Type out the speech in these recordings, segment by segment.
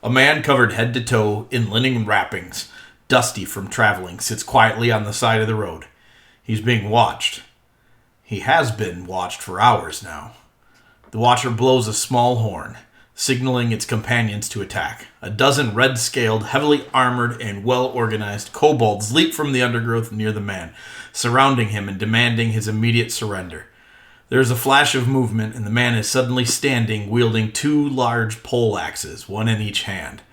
A man covered head to toe in linen wrappings, dusty from traveling, sits quietly on the side of the road. He's being watched. He has been watched for hours now. The watcher blows a small horn, signaling its companions to attack. A dozen red-scaled, heavily armored, and well-organized kobolds leap from the undergrowth near the man, surrounding him and demanding his immediate surrender. There is a flash of movement, and the man is suddenly standing, wielding 2 large pole axes, one in each hand.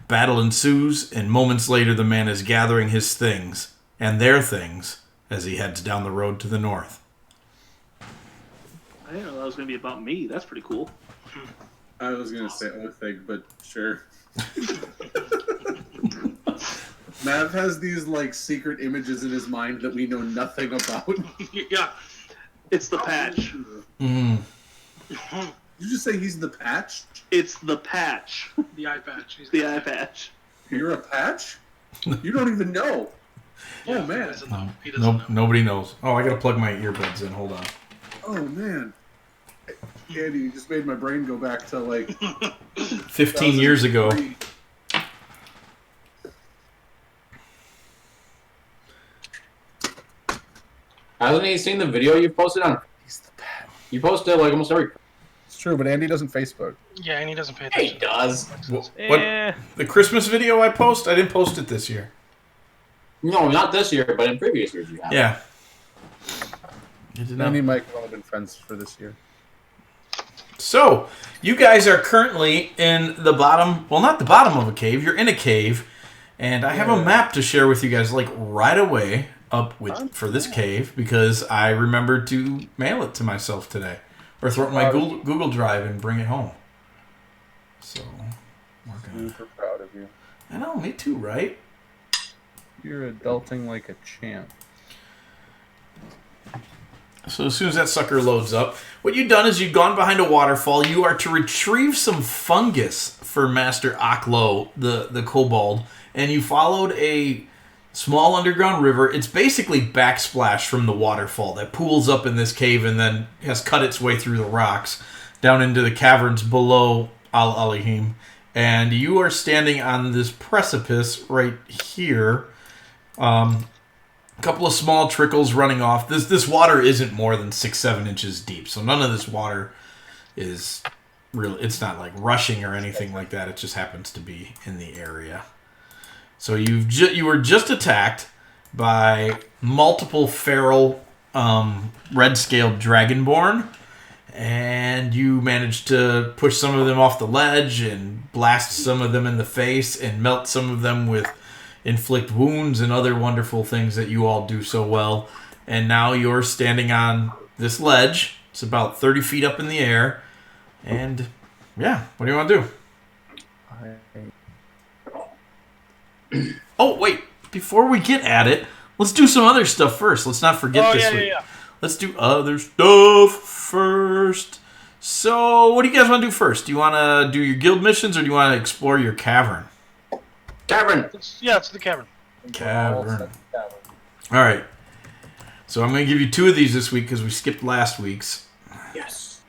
Battle ensues, and moments later the man is gathering his things, and their things, as he heads down the road to the north. I didn't know that was going to be about me. That's pretty cool. I was going to say Othig, but sure. Mav has these, secret images in his mind that we know nothing about. Yeah. It's the patch. Mm. Did you just say he's the patch? It's the patch. The eye patch. He's the eye patch. You're a patch? You don't even know. Yeah, oh, man. He doesn't know. Nobody knows. Oh, I gotta plug my earbuds in. Hold on. Oh, man. Andy, you just made my brain go back to, 15 years ago. Hasn't he seen the video you posted on? You posted almost every. It's true, but Andy doesn't Facebook. Yeah, and he doesn't pay Yeah, attention. he does. What? The Christmas video I post? I didn't post it this year. No, not this year, but in previous years you have. Yeah. Andy and Mike have all been friends for this year. So, you guys are currently in the bottom, well, not the bottom of a cave, you're in a cave, and I have a map to share with you guys, right away for this cave, because I remembered to mail it to myself today, or throw it in my Google Drive and bring it home. So, we're gonna... Super proud of you. I know, me too, right? You're adulting like a champ. So as soon as that sucker loads up, what you've done is you've gone behind a waterfall. You are to retrieve some fungus for Master Aklo, the kobold, and you followed a small underground river. It's basically backsplash from the waterfall that pools up in this cave and then has cut its way through the rocks down into the caverns below Al Alihim. And you are standing on this precipice right here. A couple of small trickles running off. This water isn't more than 6-7 inches deep, so none of this water is real. It's not like rushing or anything like that. It just happens to be in the area. So you were just attacked by multiple feral red-scaled dragonborn, and you managed to push some of them off the ledge and blast some of them in the face and melt some of them with inflict wounds and other wonderful things that you all do so well. And now you're standing on this ledge. It's about 30 feet up in the air. And, yeah, what do you want to do? Oh, wait. Before we get at it, let's do some other stuff first. Let's not forget this week. Yeah. Let's do other stuff first. So, what do you guys want to do first? Do you want to do your guild missions or do you want to explore your cavern? Cavern. It's the cavern. Cavern. All right. So I'm going to give you 2 of these this week because we skipped last week's. Yes.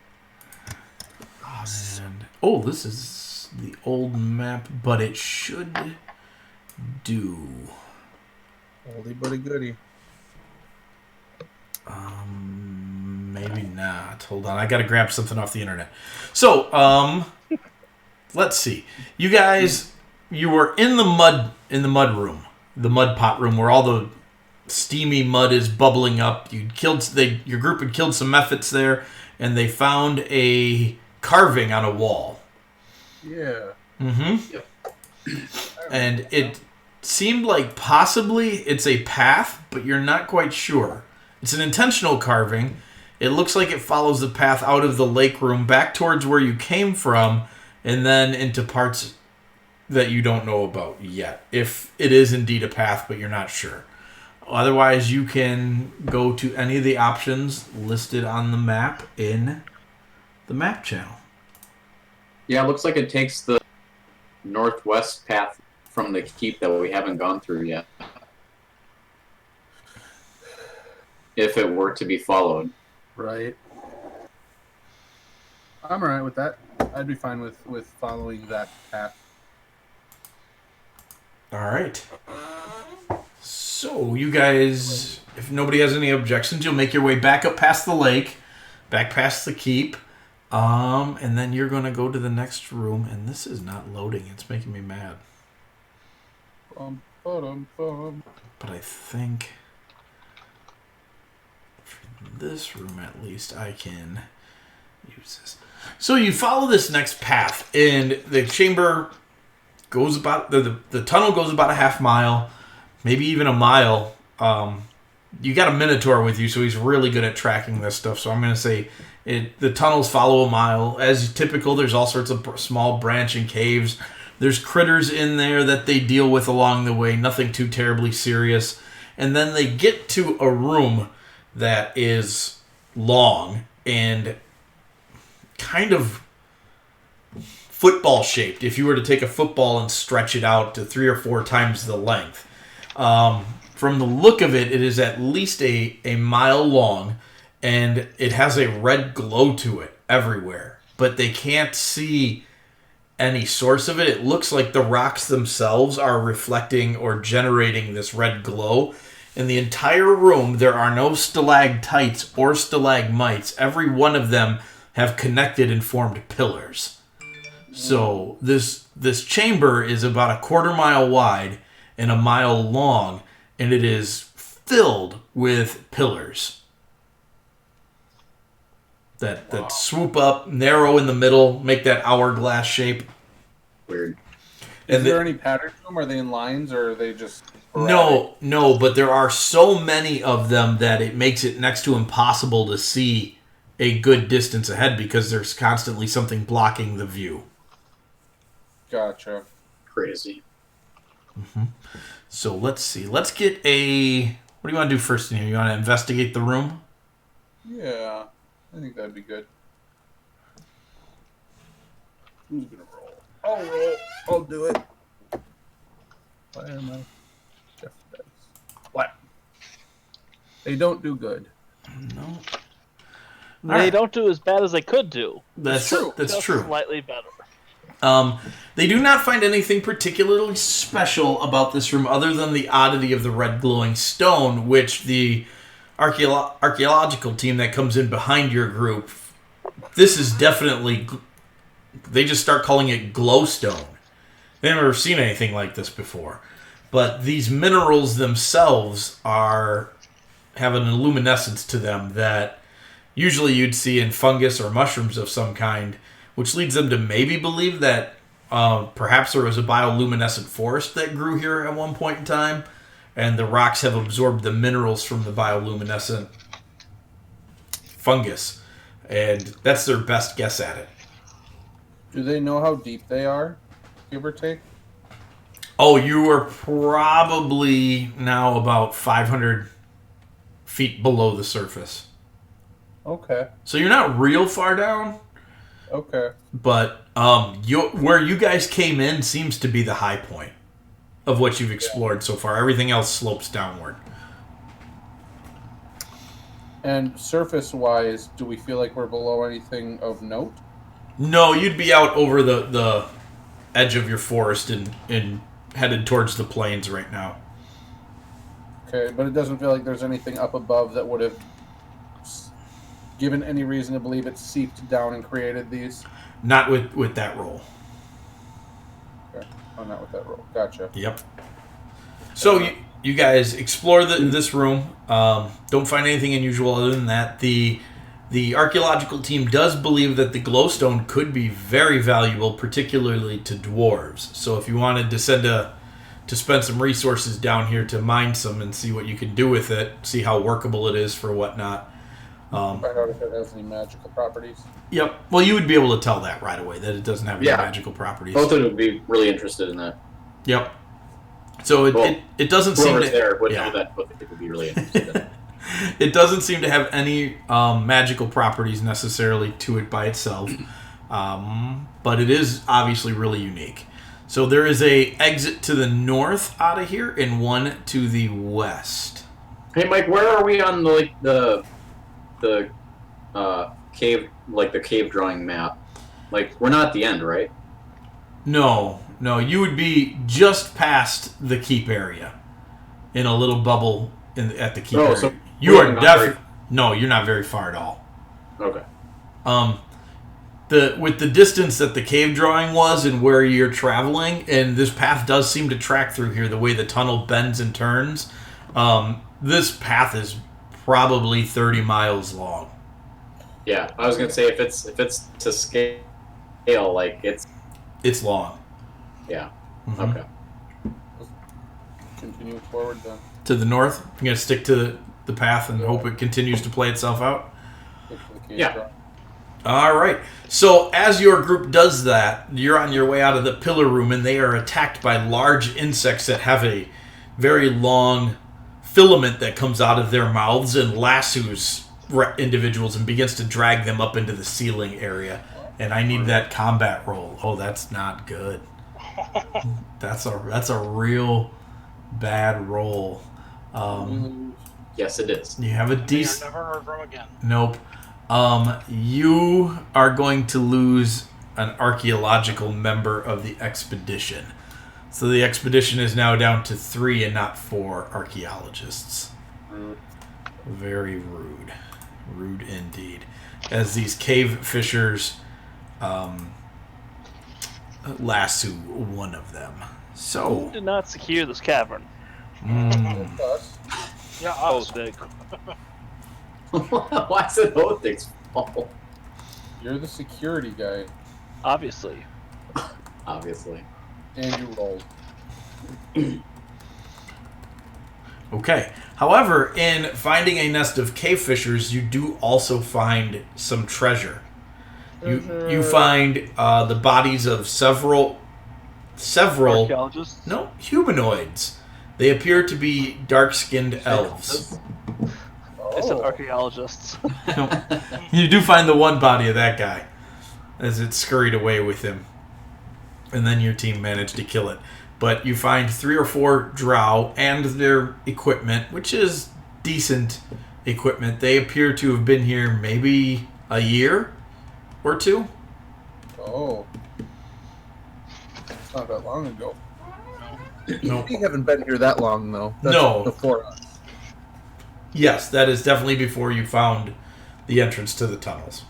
And, this is the old map, but it should do. Oldie but a goodie. Maybe not. Hold on. I got to grab something off the internet. So, let's see. You guys... You were in the mud room, the mud pot room, where all the steamy mud is bubbling up. Your group had killed some mephits there, and they found a carving on a wall. Yeah. Mm-hmm. Yep. And it seemed like possibly it's a path, but you're not quite sure. It's an intentional carving. It looks like it follows the path out of the lake room back towards where you came from, and then into parts that you don't know about yet, if it is indeed a path, but you're not sure. Otherwise, you can go to any of the options listed on the map in the map channel. Yeah, it looks like it takes the northwest path from the keep that we haven't gone through yet. If it were to be followed. Right. I'm alright with that. I'd be fine with following that path. All right. So you guys, if nobody has any objections, you'll make your way back up past the lake, back past the keep, and then you're going to go to the next room. And this is not loading. It's making me mad. But I think for this room at least I can use this. So you follow this next path, and the chamber goes about the tunnel goes about a half mile, maybe even a mile. You got a Minotaur with you, so he's really good at tracking this stuff. So I'm going to say the tunnels follow a mile. As typical, there's all sorts of small branching caves. There's critters in there that they deal with along the way, nothing too terribly serious. And then they get to a room that is long and kind of football shaped. If you were to take a football and stretch it out to 3 or 4 times the length. From the look of it, it is at least a mile long, and it has a red glow to it everywhere. But they can't see any source of it. It looks like the rocks themselves are reflecting or generating this red glow. In the entire room, there are no stalactites or stalagmites. Every one of them have connected and formed pillars. So this chamber is about a 1/4 mile wide and a mile long, and it is filled with pillars that swoop up, narrow in the middle, make that hourglass shape. Weird. Is there any pattern to them? Are they in lines, or are they just sporadic? No, but there are so many of them that it makes it next to impossible to see a good distance ahead because there's constantly something blocking the view. Gotcha. Crazy. Mm-hmm. So let's see. Let's get a... What do you want to do first in here? You want to investigate the room? Yeah, I think that'd be good. Who's gonna roll? I'll roll. I'll do it. Why am I? Jeff dice. What? They don't do good. No. They don't do as bad as they could do. That's true. That's Just true. Slightly better. They do not find anything particularly special about this room other than the oddity of the red glowing stone, which the archaeological team that comes in behind your group, this is definitely... They just start calling it glowstone. They've never seen anything like this before. But these minerals themselves have an luminescence to them that usually you'd see in fungus or mushrooms of some kind, which leads them to maybe believe that perhaps there was a bioluminescent forest that grew here at one point in time, and the rocks have absorbed the minerals from the bioluminescent fungus. And that's their best guess at it. Do they know how deep they are, give or take? Oh, you are probably now about 500 feet below the surface. Okay. So you're not real far down. Okay. But where you guys came in seems to be the high point of what you've explored so far. Everything else slopes downward. And surface-wise, do we feel like we're below anything of note? No, you'd be out over the edge of your forest and headed towards the plains right now. Okay, but it doesn't feel like there's anything up above that would have given any reason to believe it seeped down and created these? Not with that roll. Okay. Oh, not with that roll. Gotcha. Yep. So you guys explore this room. Don't find anything unusual other than that. The archaeological team does believe that the glowstone could be very valuable, particularly to dwarves. So if you wanted to spend some resources down here to mine some and see what you can do with it, see how workable it is for whatnot. Find out if it has any magical properties. Yep. Well, you would be able to tell that right away, that it doesn't have any magical properties. Both of them would be really interested in that. Yep. So it doesn't seem to... there would know that both people would be really interested in it. It doesn't seem to have any magical properties necessarily to it by itself, but it is obviously really unique. So there is a exit to the north out of here and one to the west. Hey, Mike, where are we on the cave, like the cave drawing map? Like, we're not at the end, right? No, No, you would be just past the keep area, in a little bubble at the keep area. So you are definitely no, you're not very far at all. Okay. With the distance that the cave drawing was and where you're traveling, and this path does seem to track through here. The way the tunnel bends and turns, this path is probably 30 miles long. Yeah, I was gonna say if it's to scale, like It's long. Yeah. Mm-hmm. Okay. Continue forward then. To the north, you're gonna stick to the path and hope it continues to play itself out. Yeah. All right. So as your group does that, you're on your way out of the pillar room, and they are attacked by large insects that have a very long filament that comes out of their mouths and lassos individuals and begins to drag them up into the ceiling area. And I need that combat roll. Oh, that's not good. That's a real bad roll. Yes, it is. You have a We are decent. never heard from again. Nope. You are going to lose an archaeological member of the expedition. So the expedition is now down to 3 and not 4 archaeologists. Very rude. Rude indeed. As these cave fishers lasso one of them. So. Did not secure this cavern. Yeah, Oh, us. big. Why is it Othic's fault? You're the security guy, Obviously. Obviously. and you rolled. Okay. However, in finding a nest of cave fishers, you do also find some treasure. You find the bodies of several Archaeologists? humanoids. They appear to be dark-skinned elves. I said archaeologists. You do find the one body of that guy as it scurried away with him. And then your team managed to kill it. But you find 3 or 4 drow and their equipment, which is decent equipment. They appear to have been here maybe a year or 2. Oh. It's not that long ago. No. We haven't been here that long, though. That's No. before us. Yes, that is definitely before you found the entrance to the tunnels.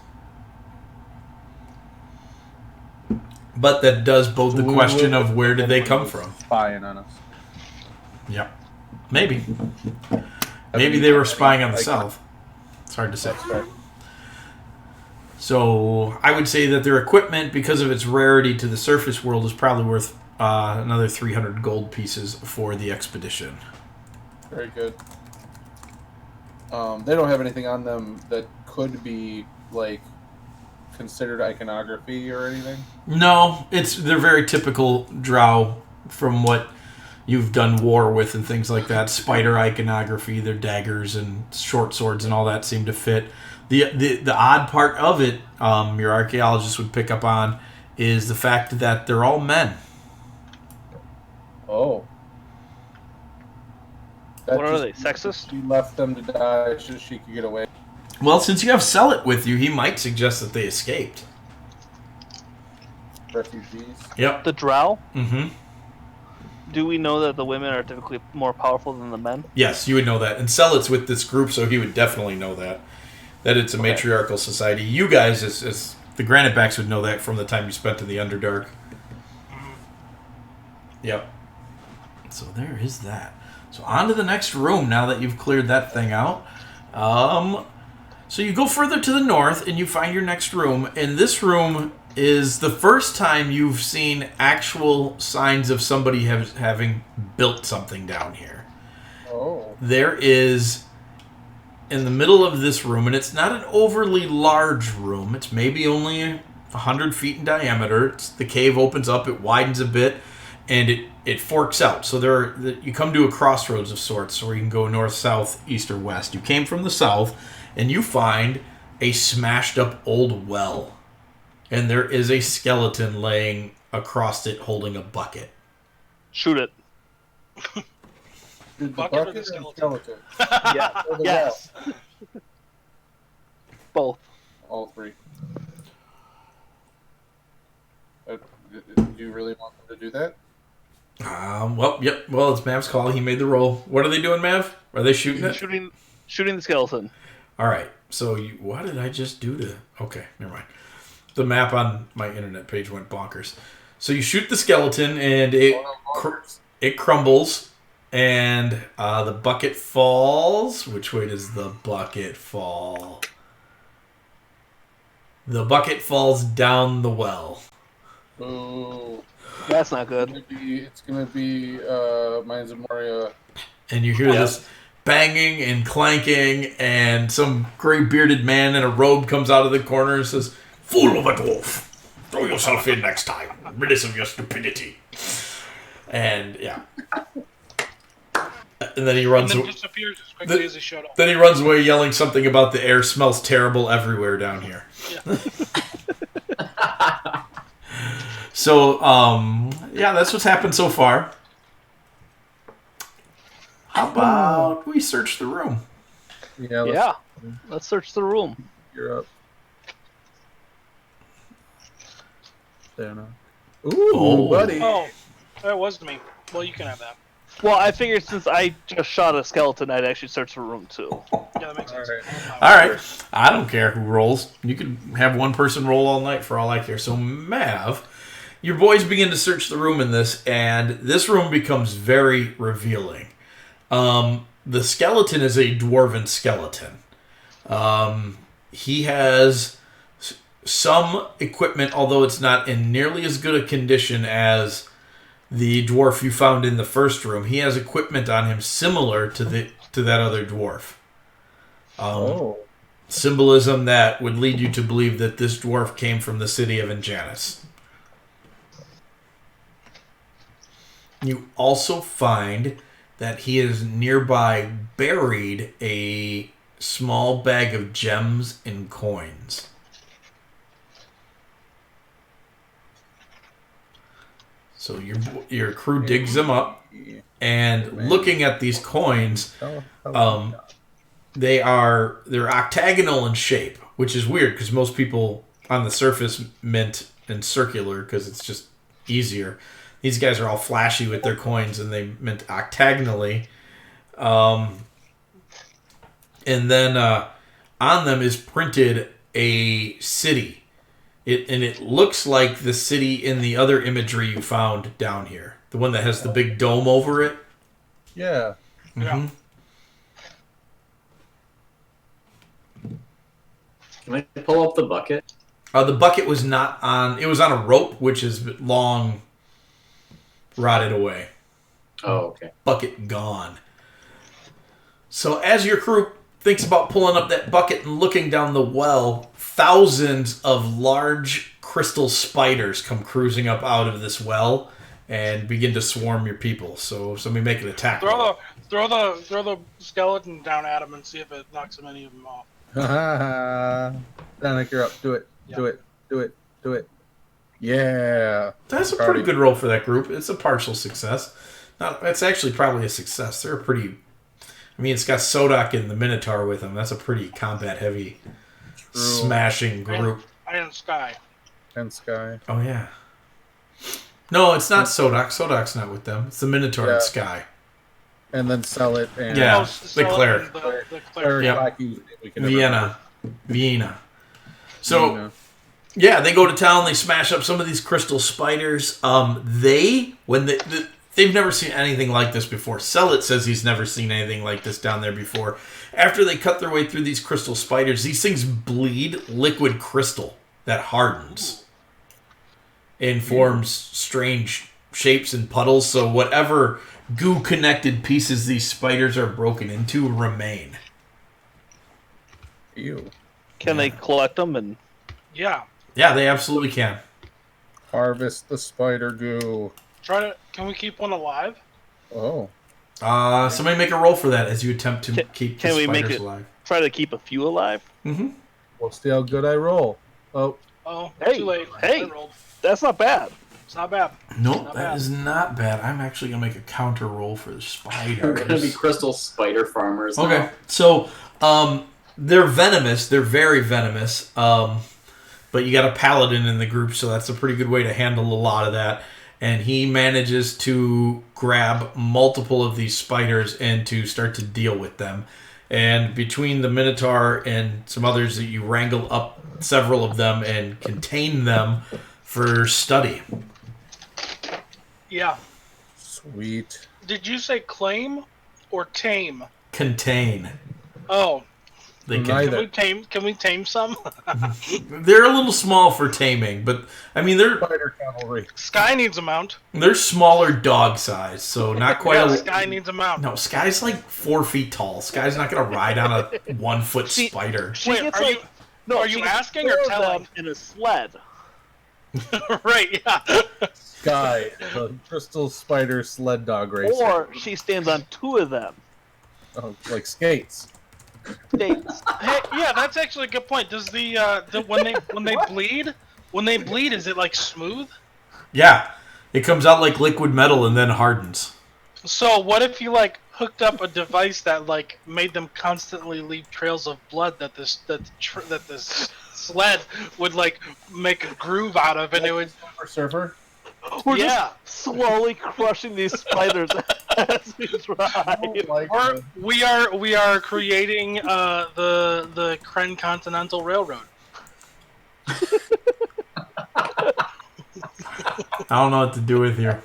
But that does bode the question of where did they come from? Spying on us. Yeah. Maybe. Maybe they were spying on the south. It's hard to say. That's right. So I would say that their equipment, because of its rarity to the surface world, is probably worth another 300 gold pieces for the expedition. Very good. They don't have anything on them that could be, like, considered iconography or anything? No, they're very typical drow from what you've done war with and things like that. Spider iconography, their daggers and short swords and all that seem to fit. The odd part of it, your archaeologist would pick up on, is the fact that they're all men. Oh. That What are just- they, sexist? She left them to die so she could get away. Well, since you have Sellet with you, he might suggest that they escaped. Refugees. Yep. The drow? Mm-hmm. Do we know that the women are typically more powerful than the men? Yes, you would know that. And Sellet's with this group, so he would definitely know that. That it's a matriarchal society. You guys, as the Granitebacks, would know that from the time you spent in the Underdark. Yep. So there is that. So on to the next room now that you've cleared that thing out. So you go further to the north and you find your next room. And this room is the first time you've seen actual signs of somebody having built something down here. Oh. There is, in the middle of this room, and it's not an overly large room. It's maybe only 100 feet in diameter. The cave opens up, it widens a bit, and it forks out. So you come to a crossroads of sorts where you can go north, south, east, or west. You came from the south, and you find a smashed up old well. And there is a skeleton laying across it holding a bucket. Shoot it. Did the Bucket or bucket the or skeleton? skeleton? Yeah. Or the Yes. Both. All three. Do you really want them to do that? Well, it's Mav's call. He made the roll. What are they doing, Mav? Are they shooting it? Shooting the skeleton. All right. So, what did I just do to... Okay, never mind. The map on my internet page went bonkers. So, you shoot the skeleton, and it crumbles, and the bucket falls. Which way does the bucket fall? The bucket falls down the well. Oh, That's not good. it's gonna be Mines of Moria. And you hear this banging and clanking, and some gray-bearded man in a robe comes out of the corner and says, "Fool of a dwarf! Throw yourself in next time. Rid us of your stupidity." And, yeah. And then he runs And away. then disappears as quickly as he showed up. Then he runs away yelling something about the air smells terrible everywhere down here. Yeah. So, that's what's happened so far. How about we search the room? Yeah. Let's search the room. You're up. There now. Ooh, buddy. Oh, that was me. Well, you can have that. Well, I figured since I just shot a skeleton, I'd actually search the room too. Yeah, that makes sense. All right. I don't care who rolls. You can have one person roll all night for all I care. So, Mav, your boys begin to search the room in this, and this room becomes very revealing. The skeleton is a dwarven skeleton. He has some equipment, although it's not in nearly as good a condition as the dwarf you found in the first room. He has equipment on him similar to that other dwarf. Symbolism that would lead you to believe that this dwarf came from the city of Enjanus. You also find that he is nearby buried a small bag of gems and coins. So your crew digs them up, and looking at these coins, they're octagonal in shape, which is weird because most people on the surface mint and circular because it's just easier. These guys are all flashy with their coins, and they mint octagonally. And then on them is printed a city. It looks like the city in the other imagery you found down here. The one that has the big dome over it. Yeah. Mm-hmm. Can I pull up the bucket? The bucket was not on... It was on a rope, which is long rotted away. Oh, okay. Bucket gone. So as your crew thinks about pulling up that bucket and looking down the well, thousands of large crystal spiders come cruising up out of this well and begin to swarm your people. So somebody make an attack. Throw the skeleton down at him and see if it knocks any of them off. Danik, you're up. Do it. Yeah. Do it. Yeah. That's a pretty good roll for that group. It's a partial success. It's actually probably a success. They're a pretty... I mean, it's got Sodak and the Minotaur with them. That's a pretty combat-heavy, smashing group. And Sky. And Sky. Oh, yeah. No, it's not Sodak. Sodak's not with them. It's the Minotaur and Sky. And then sell it. And Yeah, So the cleric. The cleric. Yep. Vienna. So, yeah, they go to town. They smash up some of these crystal spiders. They've never seen anything like this before. Sellet says he's never seen anything like this down there before. After they cut their way through these crystal spiders, these things bleed liquid crystal that hardens and forms strange shapes and puddles. So whatever goo-connected pieces these spiders are broken into remain. Ew. Can they collect them and... Yeah. Yeah, they absolutely can. Harvest the spider goo. Can we keep one alive? Oh. Somebody make a roll for that as you attempt to keep the spiders alive. Try to keep a few alive? Mm-hmm. We'll see how good I roll. Oh. Oh, Hey, too late. hey. I rolled. That's not bad. It's not bad. Nope, Not that bad. is not bad. I'm actually going to make a counter roll for the spiders. We're going to be crystal spider farmers now. Okay, so they're venomous. They're very venomous. But but you got a paladin in the group, so that's a pretty good way to handle a lot of that. And he manages to grab multiple of these spiders and to start to deal with them. And between the Minotaur and some others, that you wrangle up several of them and contain them for study. Yeah. Sweet. Did you say claim or tame? Contain. Oh. They Neither. Can we tame some? They're a little small for taming, but I mean Spider cavalry. Sky needs a mount. they're smaller dog size, so not quite Yeah, a. Sky needs a mount. No, Sky's like 4 feet tall. Sky's not gonna ride on a 1 foot See- spider. She Wait, gets are like you- no. are she you gets asking or 4 of telling? them in a sled? Right, yeah. Sky, the crystal spider sled dog racer. Or she stands on 2 of them. Oh, like skates. States. Hey, yeah, that's actually a good point. Does the when they bleed, is it like smooth? Yeah, it comes out like liquid metal and then hardens. So what if you like hooked up a device that like made them constantly leave trails of blood that this sled would like make a groove out of, and it would Surfer. We're yeah. just slowly crushing these spiders as we drive. Or we are creating the Kren Continental Railroad. I don't know what to do with you.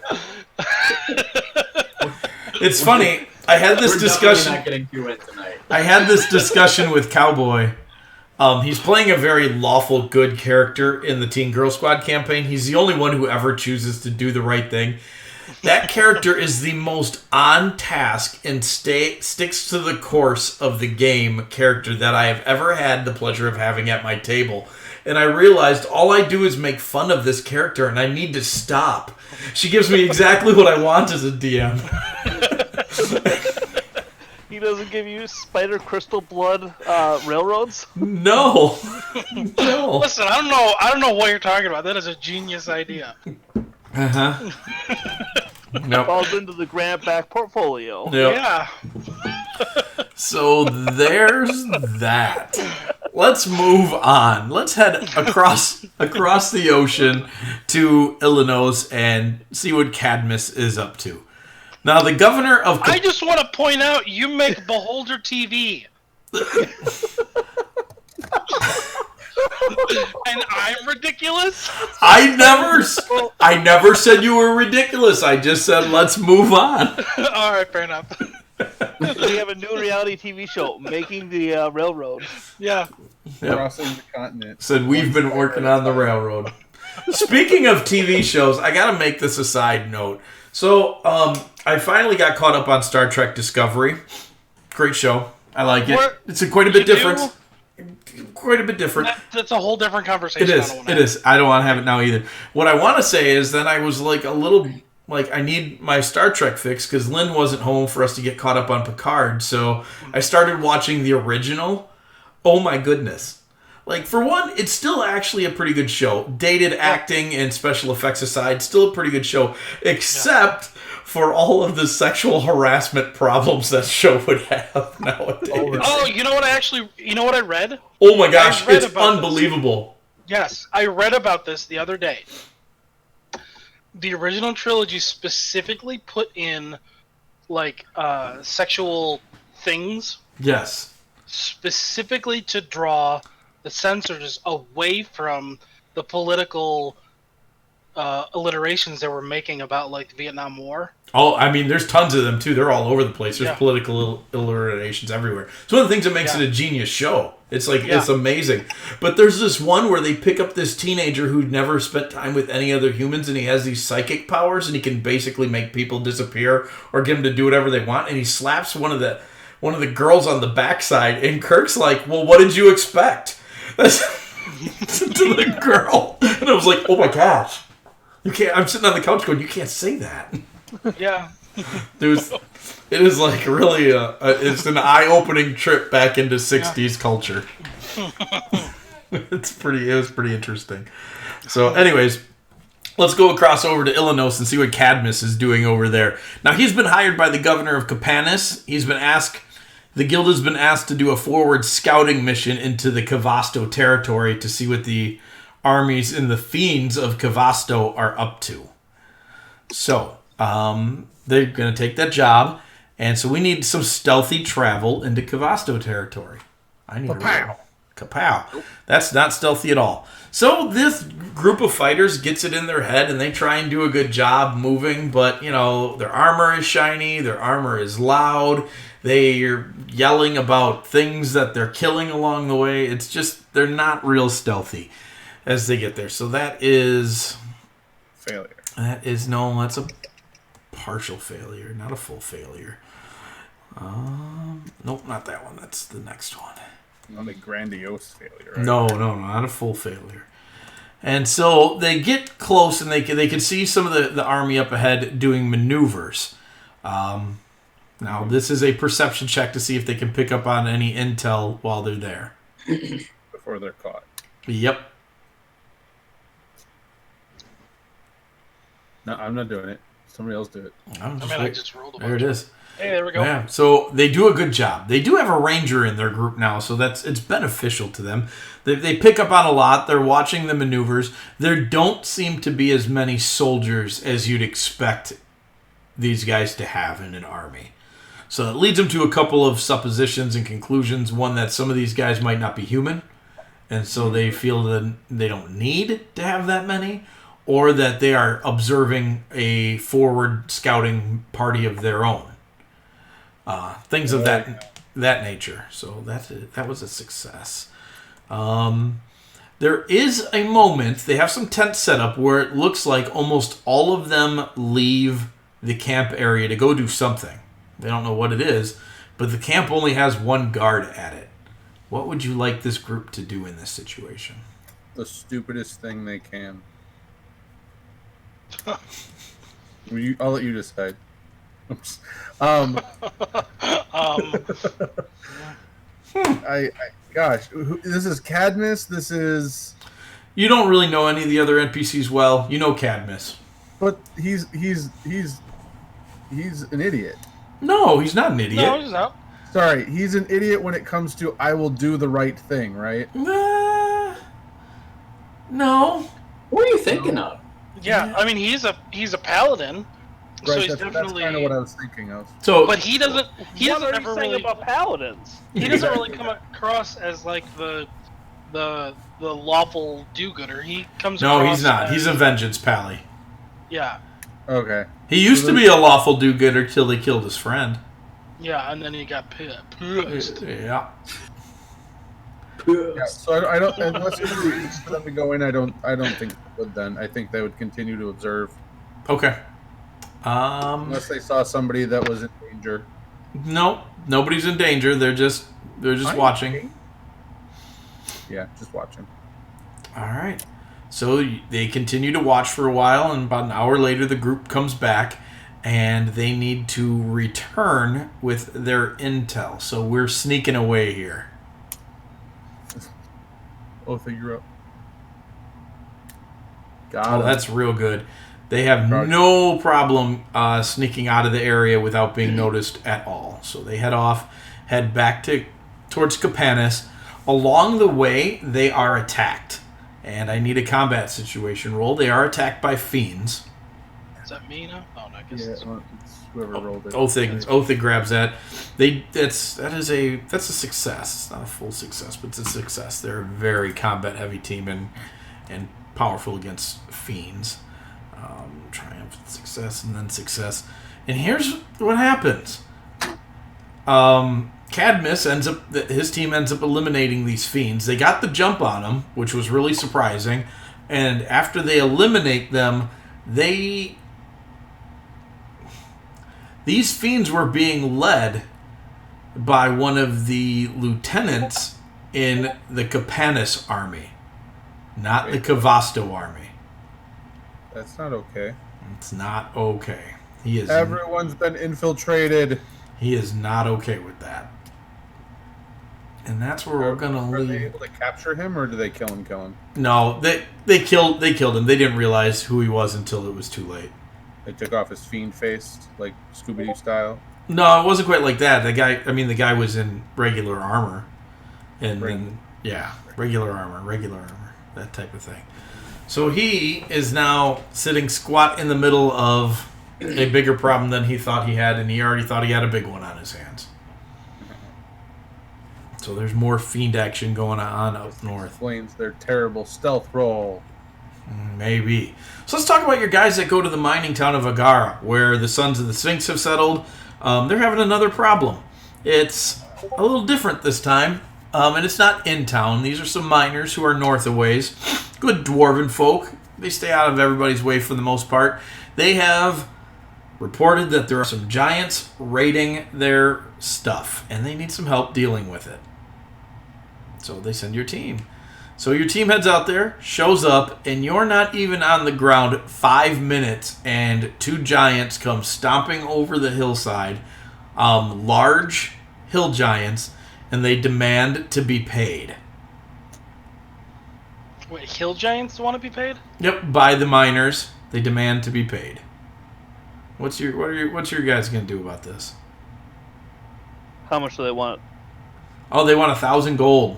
It's funny. I had this We're discussion. definitely not getting too in tonight. I had this discussion with Cowboy. He's playing a very lawful, good character in the Teen Girl Squad campaign. He's the only one who ever chooses to do the right thing. That character is the most on task and sticks to the course of the game character that I have ever had the pleasure of having at my table. And I realized all I do is make fun of this character, and I need to stop. She gives me exactly what I want as a DM. He doesn't give you spider crystal blood railroads? No. No. Listen, I don't know what you're talking about. That is a genius idea. Uh-huh. Nope. Falls into the Grant back portfolio. Yep. Yeah. So there's that. Let's move on. Let's head across the ocean to Illinois and see what Cadmus is up to. Now, the governor of... I just want to point out you make Beholder TV. And I'm ridiculous? I never said you were ridiculous. I just said let's move on. All right, fair enough. We have a new reality TV show, Making the Railroad. Yeah. Yep. Crossing the continent. Said we've been working on the railroad. Speaking of TV shows, I gotta make this a side note. So, I finally got caught up on Star Trek Discovery. Great show. I like it. It's quite a bit different. Quite a bit different. That's a whole different conversation. It is. It is. I don't want to have it now either. What I want to say is then I was like a little like I need my Star Trek fix because Lynn wasn't home for us to get caught up on Picard. So I started watching the original. Oh my goodness. Like, for one, it's still actually a pretty good show. Dated acting and special effects aside, still a pretty good show. Except for all of the sexual harassment problems that show would have nowadays. Oh, you know what I read? Oh my gosh, I read it's about unbelievable. Yes, I read about this the other day. The original trilogy specifically put in, like, sexual things, Yes. specifically to draw the censors away from the political alliterations they were making about, like, the Vietnam War. Oh, I mean, there's tons of them, too. They're all over the place. There's Yeah. political alliterations everywhere. It's one of the things that makes Yeah. it a genius show. It's like, Yeah. it's amazing. But there's this one where they pick up this teenager who'd never spent time with any other humans, and he has these psychic powers, and he can basically make people disappear or get them to do whatever they want, and he slaps one of the girls on the backside, and Kirk's like, well, what did you expect? That's to the girl. And I was like, oh my gosh. You can't. I'm sitting on the couch going, you can't say that. Yeah. It is like really it's an eye-opening trip back into 60s culture. It was pretty interesting. So anyways, let's go across over to Illinois and see what Cadmus is doing over there. Now, he's been hired by the governor of Capanis. The guild has been asked to do a forward scouting mission into the Cavasto territory to see what the armies in the fiends of Kavasto are up to. So, they're going to take that job, and so we need some stealthy travel into Kavasto territory. I need Kapow. Kapow. That's not stealthy at all. So this group of fighters gets it in their head, and they try and do a good job moving, but, their armor is shiny, their armor is loud, they're yelling about things that they're killing along the way. It's just, they're not real stealthy as they get there. So that is... Failure. that's a partial failure, not a full failure. Nope, not that one. That's the next one. Not a grandiose failure. Right? No, not a full failure. And so they get close, and they can see some of the army up ahead doing maneuvers. Now, this is a perception check to see if they can pick up on any intel while they're there. Before they're caught. Yep. No, I'm not doing it. Somebody else do it. I just rolled a bunch. There it is. Hey, there we go. Yeah, so they do a good job. They do have a ranger in their group now, so it's beneficial to them. They pick up on a lot. They're watching the maneuvers. There don't seem to be as many soldiers as you'd expect these guys to have in an army. So it leads them to a couple of suppositions and conclusions. One, that some of these guys might not be human, and so they feel that they don't need to have that many, or that they are observing a forward scouting party of their own. Things of that nature. So that was a success. There is a moment, they have some tents set up where it looks like almost all of them leave the camp area to go do something. They don't know what it is, but the camp only has one guard at it. What would you like this group to do in this situation? The stupidest thing they can. I'll let you decide. Gosh, this is Cadmus. This is. You don't really know any of the other NPCs well. You know Cadmus, but he's an idiot. No, he's not an idiot. No, he's not. Sorry, he's an idiot when it comes to I will do the right thing, right? No. What are you thinking of? Yeah, I mean he's a paladin, so Right, he's that's definitely. kind of what I was thinking of. So, But he doesn't. He What doesn't are you ever saying really. about paladins? He doesn't really come across as like the lawful do-gooder. He comes. no, across he's not. as- He's a vengeance pally. Yeah, Okay. He used to be a lawful do-gooder till they killed his friend. yeah, and then he got pissed. Yeah. Yeah, so I don't. Unless there's a reason for them to go in, I don't think they would. Then I think they would continue to observe, Okay. unless they saw somebody that was in danger. No, nobody's in danger. They're just watching. Yeah, just watching. All right. So they continue to watch for a while, and about an hour later, the group comes back, and they need to return with their intel. So we're sneaking away here. Oh, figure out. Got Oh, it. that's real good. They have no problem sneaking out of the area without being noticed at all. So they head back towards Capanis. Along the way, they are attacked. And I need a combat situation roll. They are attacked by fiends. Is that me now? Oh, no, I guess Yeah, it's... well, it's whoever rolled it. Othig grabs that. That's a success. It's not a full success, but it's a success. They're a very combat heavy team and powerful against fiends. Triumph, success, and then success. And here's what happens. Cadmus his team ends up eliminating these fiends. They got the jump on them, which was really surprising. And after they eliminate them, these fiends were being led by one of the lieutenants in the Capanis army, not the Cavasto army. That's not okay. It's not okay. Everyone's been infiltrated. He is not okay with that. And that's where we're gonna Are they leave. able to capture him, or do they kill him? No, they killed him. They didn't realize who he was until it was too late. They took off his fiend face, like Scooby-Doo style. No, it wasn't quite like that. The guy was in regular armor, and then regular armor. that type of thing. So he is now sitting squat in the middle of a bigger problem than he thought he had, and he already thought he had a big one on his hands. So there's more fiend action going on up north. Explains their terrible stealth roll. Maybe. So let's talk about your guys that go to the mining town of Agara, where the Sons of the Sphinx have settled. They're having another problem. It's a little different this time, and it's not in town. These are some miners who are north a ways. Good dwarven folk. They stay out of everybody's way for the most part. They have reported that there are some giants raiding their stuff, and they need some help dealing with it. So they send your team. So your team heads out there, shows up, and you're not even on the ground 5 minutes, and 2 giants come stomping over the hillside, large hill giants, and they demand to be paid. Wait, hill giants want to be paid? Yep, by the miners, they demand to be paid. What's your guys gonna do about this? How much do they want? Oh, they want 1,000 gold.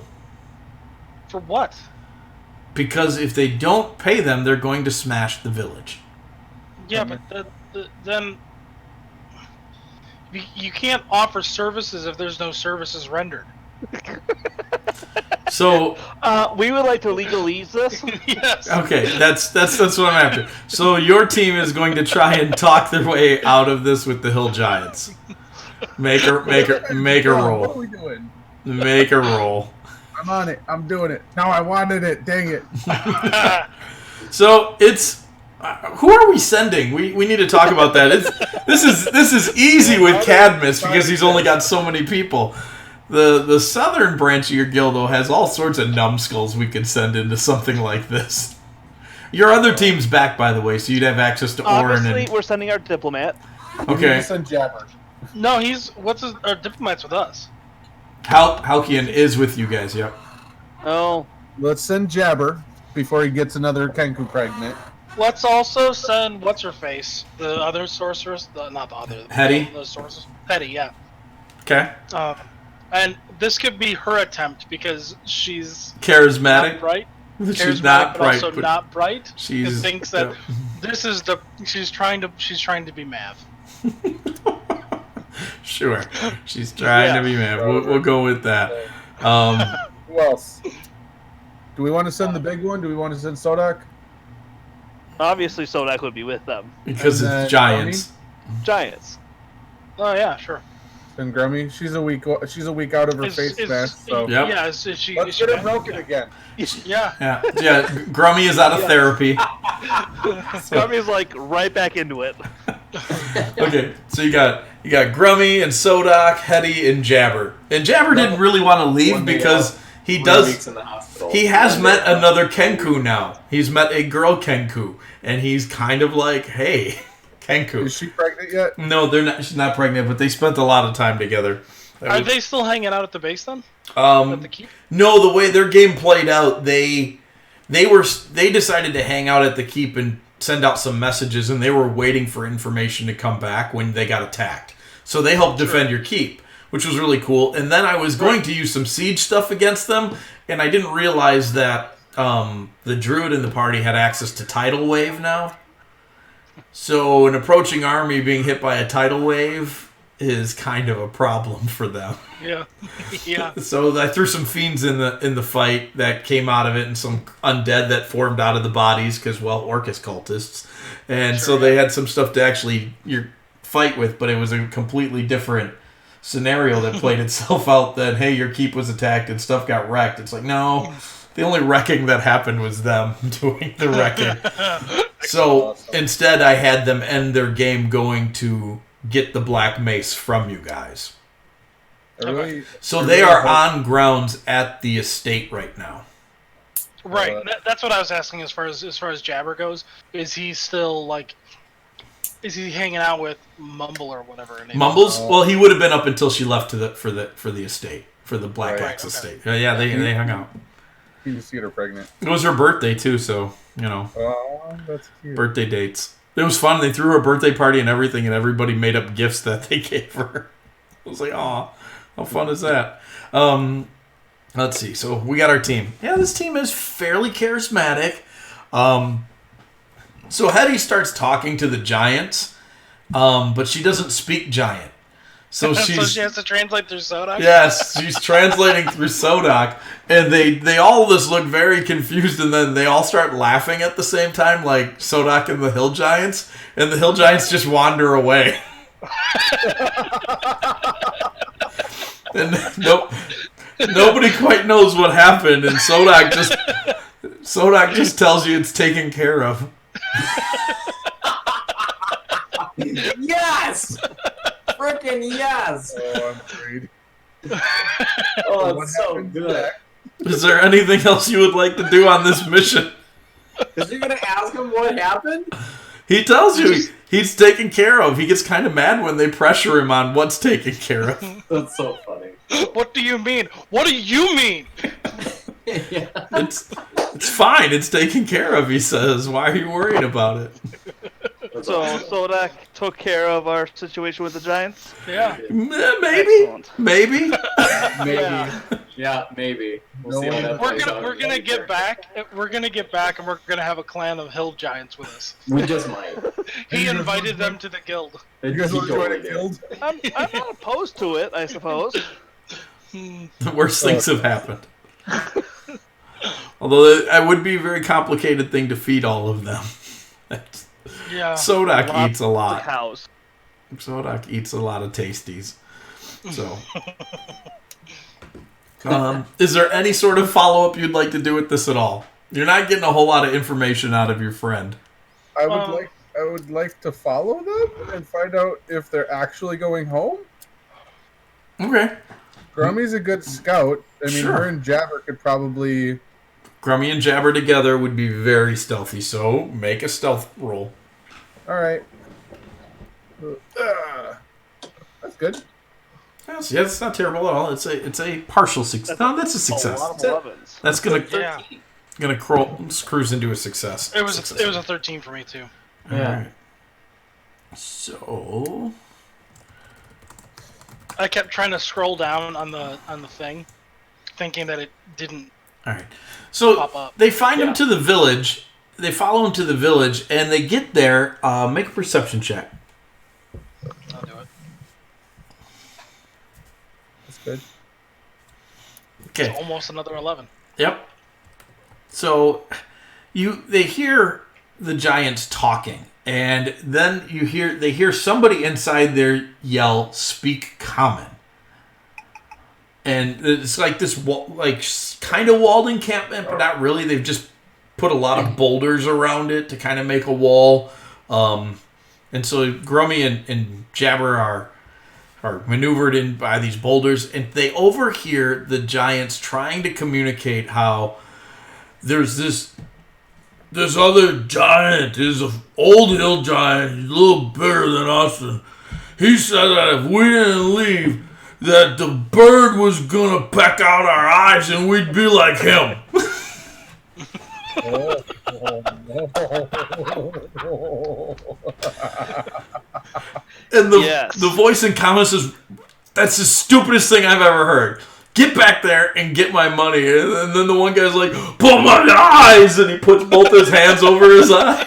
For what? Because if they don't pay them, they're going to smash the village. Yeah, but then you can't offer services if there's no services rendered. So We would like to legalize this. Yes. okay, that's what I'm after. So your team is going to try and talk their way out of this with the hill giants. Make a What are roll. we doing? Make a roll. I'm on it. I'm doing it. No, I wanted it. Dang it. So it's who are we sending? We need to talk about that. This is easy with Cadmus because he's only got so many people. The southern branch of your guild though has all sorts of numbskulls we could send into something like this. Your other team's back, by the way, so you'd have access to Orin. Obviously, And we're sending our diplomat. We need okay, to send Jabber. No, our diplomat's with us. Halkian is with you guys. Yep. Oh, Let's send Jabber before he gets another Kenku pregnant. Let's also send what's her face, the other sorceress, not the other, Hetty? the sorceress, Hetty, yeah. Okay. And this could be her attempt because she's Charismatic. not bright. She's not but bright, also but not bright. she's- and thinks that yep. this is she's trying to be math. Sure. She's trying to be mad. We'll go with that. Who else? Do we want to send the big one? Do we want to send Sodak? obviously Sodak would be with them. Because And then it's giants. Giants. Oh yeah, sure. And Grummy, she's a week out of her face mask. So Yep. Yeah, is she? let's is she get it back? broken again. Yeah. Yeah. Grummy is out of therapy. Scrummy's like right back into it. Okay, so you got Grummy and Sodak, Hetty, and Jabber. And Jabber didn't really want to leave 1 day because off, he 3 does. weeks in the hospital. He has 1 day met off. another Kenku now. He's met a girl Kenku, and he's kind of like, hey, Kenku. Is she pregnant yet? No, they're not. She's not pregnant, but they spent a lot of time together. Are they still hanging out at the base then? At the keep? No, the way their game played out, they decided to hang out at the keep and send out some messages, and they were waiting for information to come back when they got attacked. So they helped defend your keep, which was really cool. And then I was going to use some siege stuff against them, and I didn't realize that the druid in the party had access to tidal wave now. So an approaching army being hit by a tidal wave is kind of a problem for them. Yeah. Yeah. So I threw some fiends in the fight that came out of it, and some undead that formed out of the bodies because, well, Orcus cultists, and so they had some stuff to actually fight with, but it was a completely different scenario that played itself out. That hey, your keep was attacked and stuff got wrecked. It's like no, the only wrecking that happened was them doing the wrecking. So instead, I had them end their game going to get the black mace from you guys. So they are on grounds at the estate right now. Right. That's what I was asking as far as Jabber goes. Is he still like? Is he hanging out with Mumble or whatever her name Mumbles? Well, he would have been up until she left for the estate, for the Black Right. Axe estate. Yeah, they hung out. He just get her pregnant. It was her birthday too, so Oh, that's cute. birthday dates. It was fun. They threw her a birthday party and everything, and everybody made up gifts that they gave her. I was like, aw, how fun is that? Let's see. So we got our team. Yeah, this team is fairly charismatic. So Hetty starts talking to the giants, but she doesn't speak giant. So So she has to translate through Sodak? Yes, she's translating through Sodak, and they all just look very confused, and then they all start laughing at the same time, like Sodak and the Hill Giants, and the Hill Giants just wander away. And nobody quite knows what happened, and Sodak just tells you it's taken care of. Yes! Frickin' yes! Oh, I'm afraid. Oh, What it's so happened good. next? Is there anything else you would like to do on this mission? Is you gonna ask him what happened? He tells you he's taken care of. He gets kind of mad when they pressure him on what's taken care of. That's so funny. What do you mean? What do you mean? Yeah. It's fine. It's taken care of, he says. Why are you worried about it? So Sodak took care of our situation with the Giants? Yeah. Maybe. Excellent. Maybe. Maybe. Yeah, maybe. We'll see how that plays out. We're gonna get back. We're gonna get back, and we're gonna have a clan of hill giants with us. We just might. He invited them to the guild. You guys He want to join a totally did. guild? I'm not opposed to it, I suppose. The worst things have happened. Although it would be a very complicated thing to feed all of them. Yeah. Sodak Lots eats a of lot. cows. Sodak eats a lot of tasties. So, is there any sort of follow-up you'd like to do with this at all? You're not getting a whole lot of information out of your friend. I would like to follow them and find out if they're actually going home. Okay. Grummy's a good scout. I mean, Sure. her and Jabber could probably. Grummy and Jabber together would be very stealthy, so make a stealth roll. All right. That's good. Yes, yeah, it's not terrible at all. It's a partial success. No, that's a A success. lot of 11s. That's gonna Yeah. cruise into a success. It was a 13 for me too. All Yeah. right. So I kept trying to scroll down on the thing, thinking that it didn't all right. So pop up. they find him to the village. They follow him to the village, and they get there. Make a perception check. I'll do it. That's good. Okay. It's almost another 11. Yep. So they hear the giants talking, and then they hear somebody inside there yell, "Speak common." And it's like this kind of walled encampment, but not really. They've just put a lot of boulders around it to kind of make a wall. And so Grummy and Jabber are maneuvered in by these boulders, and they overhear the giants trying to communicate how there's this other giant, is an old hill giant, he's a little bigger than us, and he said that if we didn't leave, that the bird was gonna peck out our eyes and we'd be like him. And the voice in comments says, "That's the stupidest thing I've ever heard. Get back there and get my money." And then the one guy's like, "Pull my eyes!" And he puts both his hands over his eyes.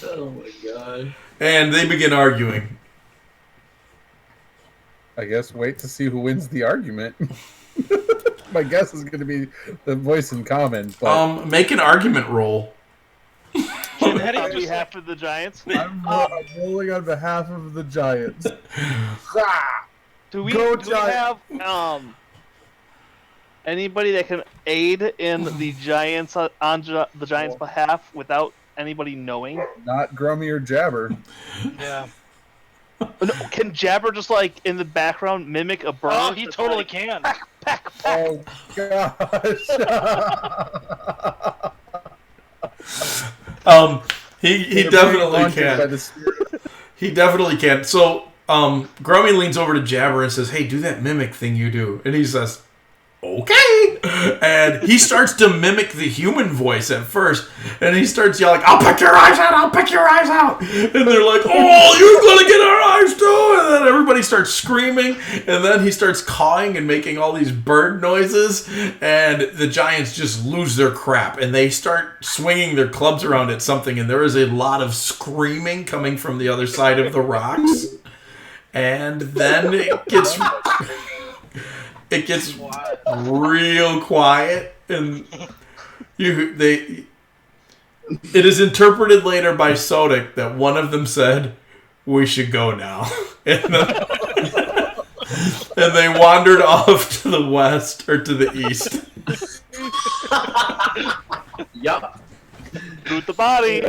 Oh my god. And they begin arguing. I guess wait to see who wins the argument. My guess is going to be the voice in common. But Make an argument roll. Can Hetty on behalf of the Giants? I'm rolling on behalf of the Giants. Do we Go have anybody that can aid in the Giants on the Giants' behalf without anybody knowing? Not Grummy or Jabber. Yeah. No, can Jabber just in the background mimic a bird? Oh, he totally can. Peck. Oh gosh. He definitely can. He definitely can. So Grummy leans over to Jabber and says, "Hey, do that mimic thing you do." And he says, okay. And he starts to mimic the human voice at first. And he starts yelling, I'll pick your eyes out, I'll pick your eyes out. And they're like, oh, you're going to get our eyes too. And then everybody starts screaming. And then he starts cawing and making all these bird noises. And the giants just lose their crap. And they start swinging their clubs around at something. And there is a lot of screaming coming from the other side of the rocks. And then it gets real quiet, and it is interpreted later by Sodic that one of them said, "We should go now," and they wandered off to the west or to the east. Yup. Loot the body.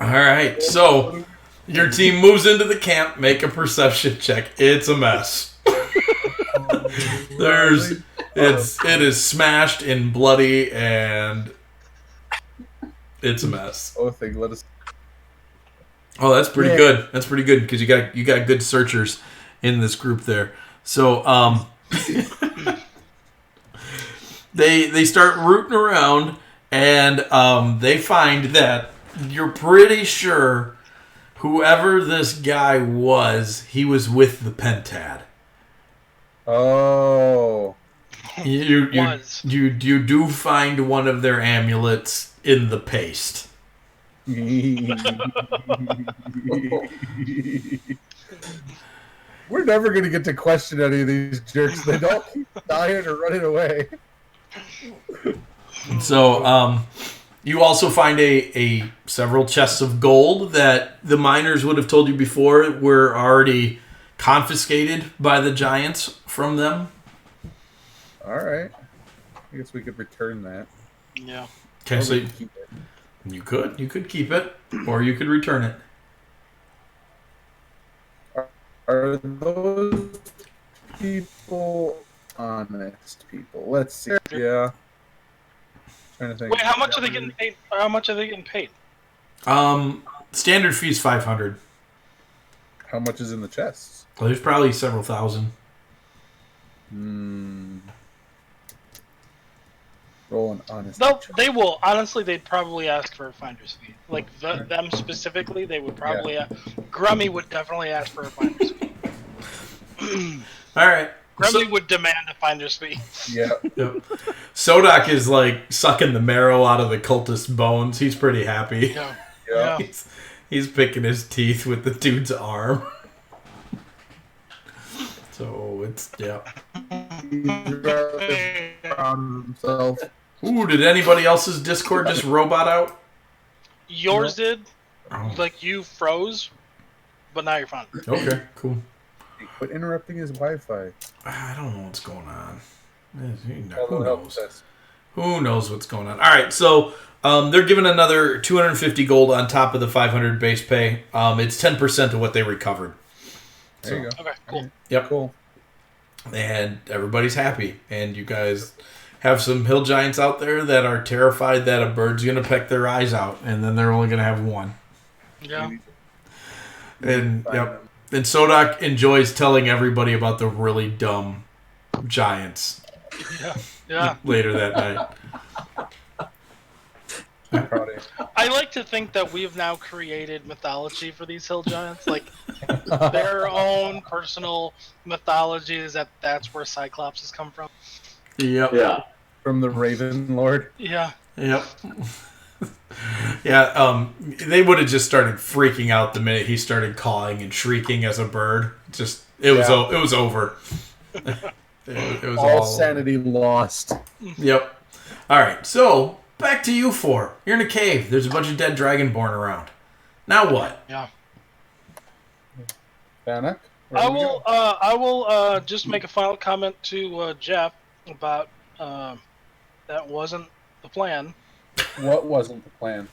All right, so your team moves into the camp. Make a perception check. It's a mess. It is smashed and bloody, and it's a mess. Oh, let us. Oh, that's pretty good. That's pretty good because you got good searchers in this group there. So they start rooting around, and they find that you're pretty sure whoever this guy was, he was with the Pentad. Oh. You do find one of their amulets in the paste. We're never going to get to question any of these jerks. They don't keep dying or running away. So, you also find a several chests of gold that the miners would have told you before were already confiscated by the giants from them. All right. I guess we could return that. Yeah. Okay, so you could keep it, or you could return it. Are those people honest people? Let's see. Yeah. Trying to think. Wait, how much are they getting paid? How much are they getting paid? Standard fee's 500. How much is in the chests? Well, there's probably several thousand. Roll an honest. No, they will. Honestly, they'd probably ask for a finder's fee. Like them specifically, they would probably. Grummy would definitely ask for a finder's fee. All right. Grummy would demand a finder's fee. Yeah. Yep. Sodak is like sucking the marrow out of the cultist bones. He's pretty happy. Yeah. He's picking his teeth with the dude's arm. So it's He's rather proud of himself. Ooh, did anybody else's Discord just robot out? Yours did. Oh. Like you froze, but now you're fine. Okay, cool. Quit interrupting his Wi-Fi. I don't know what's going on. Who That'll help knows? us. Who knows what's going on? All right, so they're giving another 250 gold on top of the 500 base pay. It's 10% of what they recovered. There you go. Okay, cool. Yep. Cool. And everybody's happy. And you guys have some hill giants out there that are terrified that a bird's going to peck their eyes out, and then they're only going to have one. Yeah. And yep. And Sodak enjoys telling everybody about the really dumb giants. Yeah. Later that night. I'm proud of you. I like to think that we have now created mythology for these hill giants, like their own personal mythology. Is that's where Cyclops has come from? Yep. Yeah. From the Raven Lord. Yeah. Yep. Yeah, they would have just started freaking out the minute he started cawing and shrieking as a bird. It was over. It was all sanity lost. Yep. All right, so back to you four. You're in a cave. There's a bunch of dead dragonborn around. Now what? Yeah. Bannock? I will just make a final comment to Jeff about that wasn't the plan. What wasn't the plan?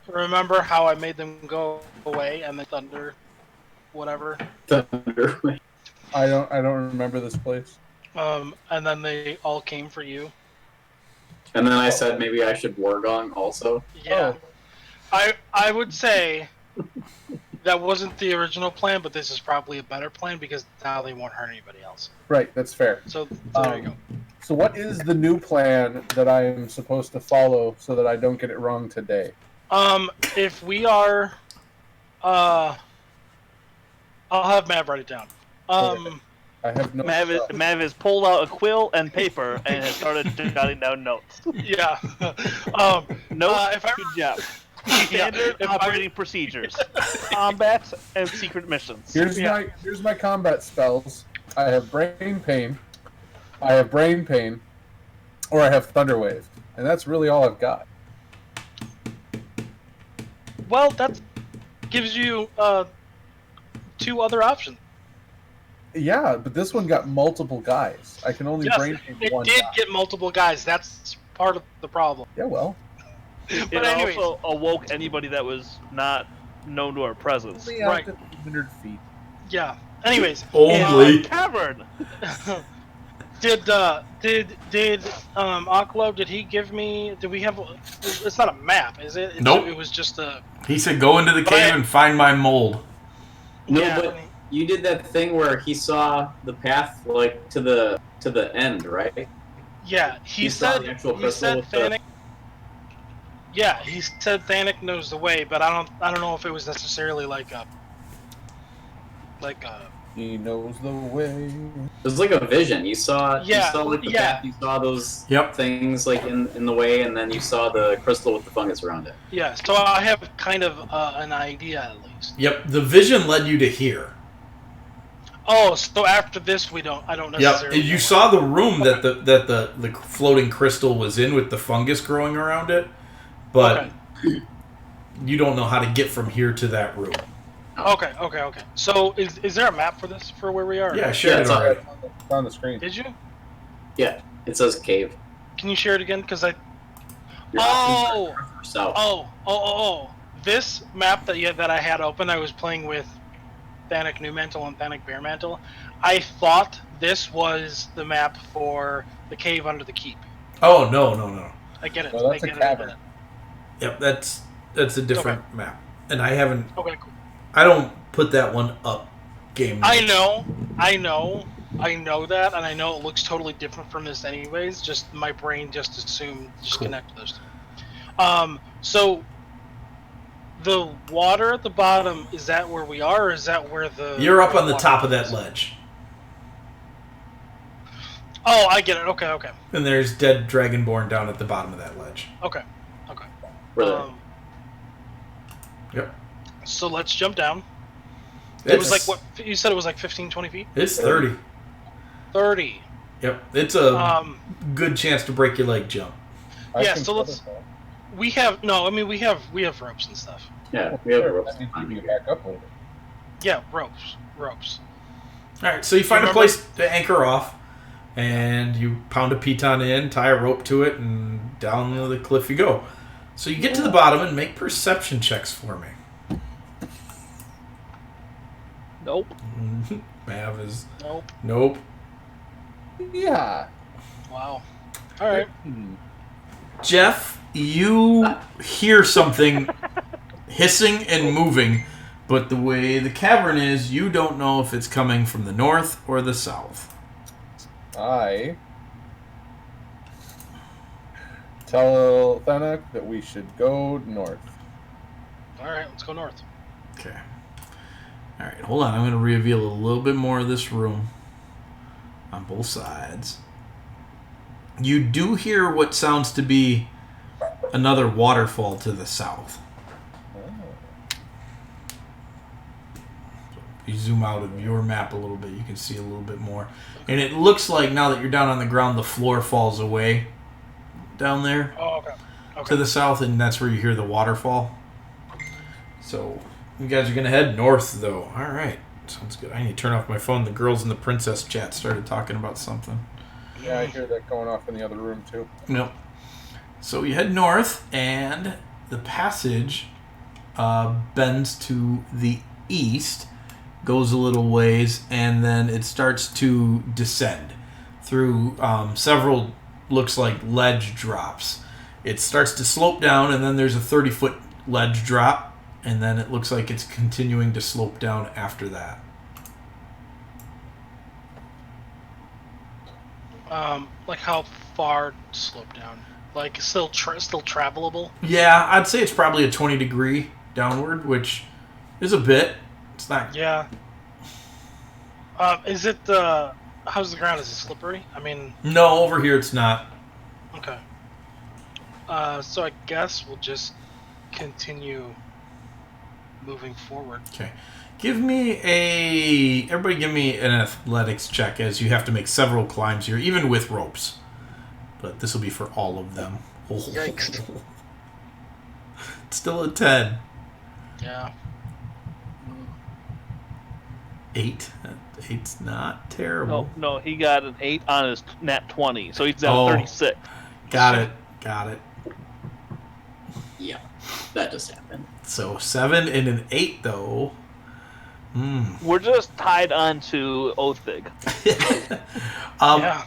Remember how I made them go away and the thunder, whatever. Thunder. I don't remember this place. And then they all came for you. And then I said maybe I should Wargong also. Yeah. I would say that wasn't the original plan, but this is probably a better plan because now they won't hurt anybody else. Right, that's fair. So there you go. So what is the new plan that I am supposed to follow so that I don't get it wrong today? If we are, I'll have Mav write it down. Okay. I have no. Mav has pulled out a quill and paper and has started jotting down notes. Yeah. Notes if I to Jeff. Standard operating procedures, combats, and secret missions. Here's my combat spells. I have brain pain. I have brain pain, or I have thunder wave, and that's really all I've got. Well, that gives you 2 other options. Yeah, but this one got multiple guys. I can only brain pain it one did guy. get multiple guys. That's part of the problem. Yeah, well. It But anyways, also awoke anybody that was not known to our presence. Only Right. out to 200 feet. yeah. Anyways, Only. Cavern. did Aklo, did he give me? Did we have? It's not a map, is it? Nope. It was just a. He said, "Go into the But cave and find my mold." No, Yeah, but you did that thing where he saw the path like to the end, right? Yeah, he You saw said. the actual He crystal said with the- Thanik. Yeah, he said Thanik knows the way, but I don't know if it was necessarily like a. He knows the way. It was like a vision. You saw Yeah, like the yeah. path. You saw those Yep. things like in the way, and then you saw the crystal with the fungus around it. Yeah, so I have kind of an idea at least. Yep. The vision led you to here. Oh, so after this, I don't Yep. necessarily. You know saw the room that the floating crystal was in with the fungus growing around it, but you don't know how to get from here to that room. Okay. So is there a map for this, for where we are? Yeah, I shared it's it on- already. It's on the screen. Did you? Yeah, it says cave. Can you share it again? Because I. Your options are north or south. Oh. This map that I had open, I was playing with Thanik New Mantle and Thanik Bare Mantle. I thought this was the map for the cave under the keep. Oh no. I get it. No, that's I a get it. cavern. Yep, that's a different map, and I haven't. Okay, cool. I don't put that one up. Game. I night. know that, and I know it looks totally different from this anyways. Just my brain just assumed, Cool. connect those two. So the water at the bottom, is that where we are, or is that where the... You're up on the water top of is? that ledge, Oh, I get it. Okay. and there's dead dragonborn down at the bottom of that ledge. Okay. Where Yep. So let's jump down. It was like, It's- what, you said it was like 15, 20 feet? It's 30. 30. Yep. It's a Um, good chance to break your leg jump. I Yeah, can so cover let's- that. we have ropes and stuff. yeah, we have a Sure, rope. that means we can get back up later. Yeah, ropes. All right. So you find a remember- place to anchor off, and you pound a piton in, tie a rope to it, and down the cliff you go. So you get to the bottom and make perception checks for me. Nope. Mav is Nope. nope. Yeah. Wow. All right. Jeff, you hear something hissing and moving, but the way the cavern is, you don't know if it's coming from the north or the south. I tell Thanak that we should go north. All right, let's go north. Okay. All right, hold on. I'm going to reveal a little bit more of this room on both sides. You do hear what sounds to be another waterfall to the south. You zoom out of your map a little bit, you can see a little bit more. And it looks like now that you're down on the ground, the floor falls away down there Oh, okay. to the south, and that's where you hear the waterfall. So you guys are going to head north, though. All right. Sounds good. I need to turn off my phone. The girls in the princess chat started talking about something. Yeah, I hear that going off in the other room too. Nope. So you head north, and the passage bends to the east, goes a little ways, and then it starts to descend through several, looks like, ledge drops. It starts to slope down, and then there's a 30-foot ledge drop, and then it looks like it's continuing to slope down after that. Like how far slope down? Like still travelable? Yeah, I'd say it's probably a 20-degree downward, which is a bit. It's not. Yeah. Is it how's the ground? Is it slippery? I mean, No, over here it's not. okay. So I guess we'll just continue moving forward. Okay. Everybody give me an athletics check, as you have to make several climbs here, even with ropes. But this will be for all of them. Yikes. It's still a 10. Yeah. 8. 8's not terrible. No, he got an 8 on his nat 20, so he's at Oh. 36. Got it. Yeah, that just happened. So 7 and an 8, though. We're just tied on to Oathig. Yeah.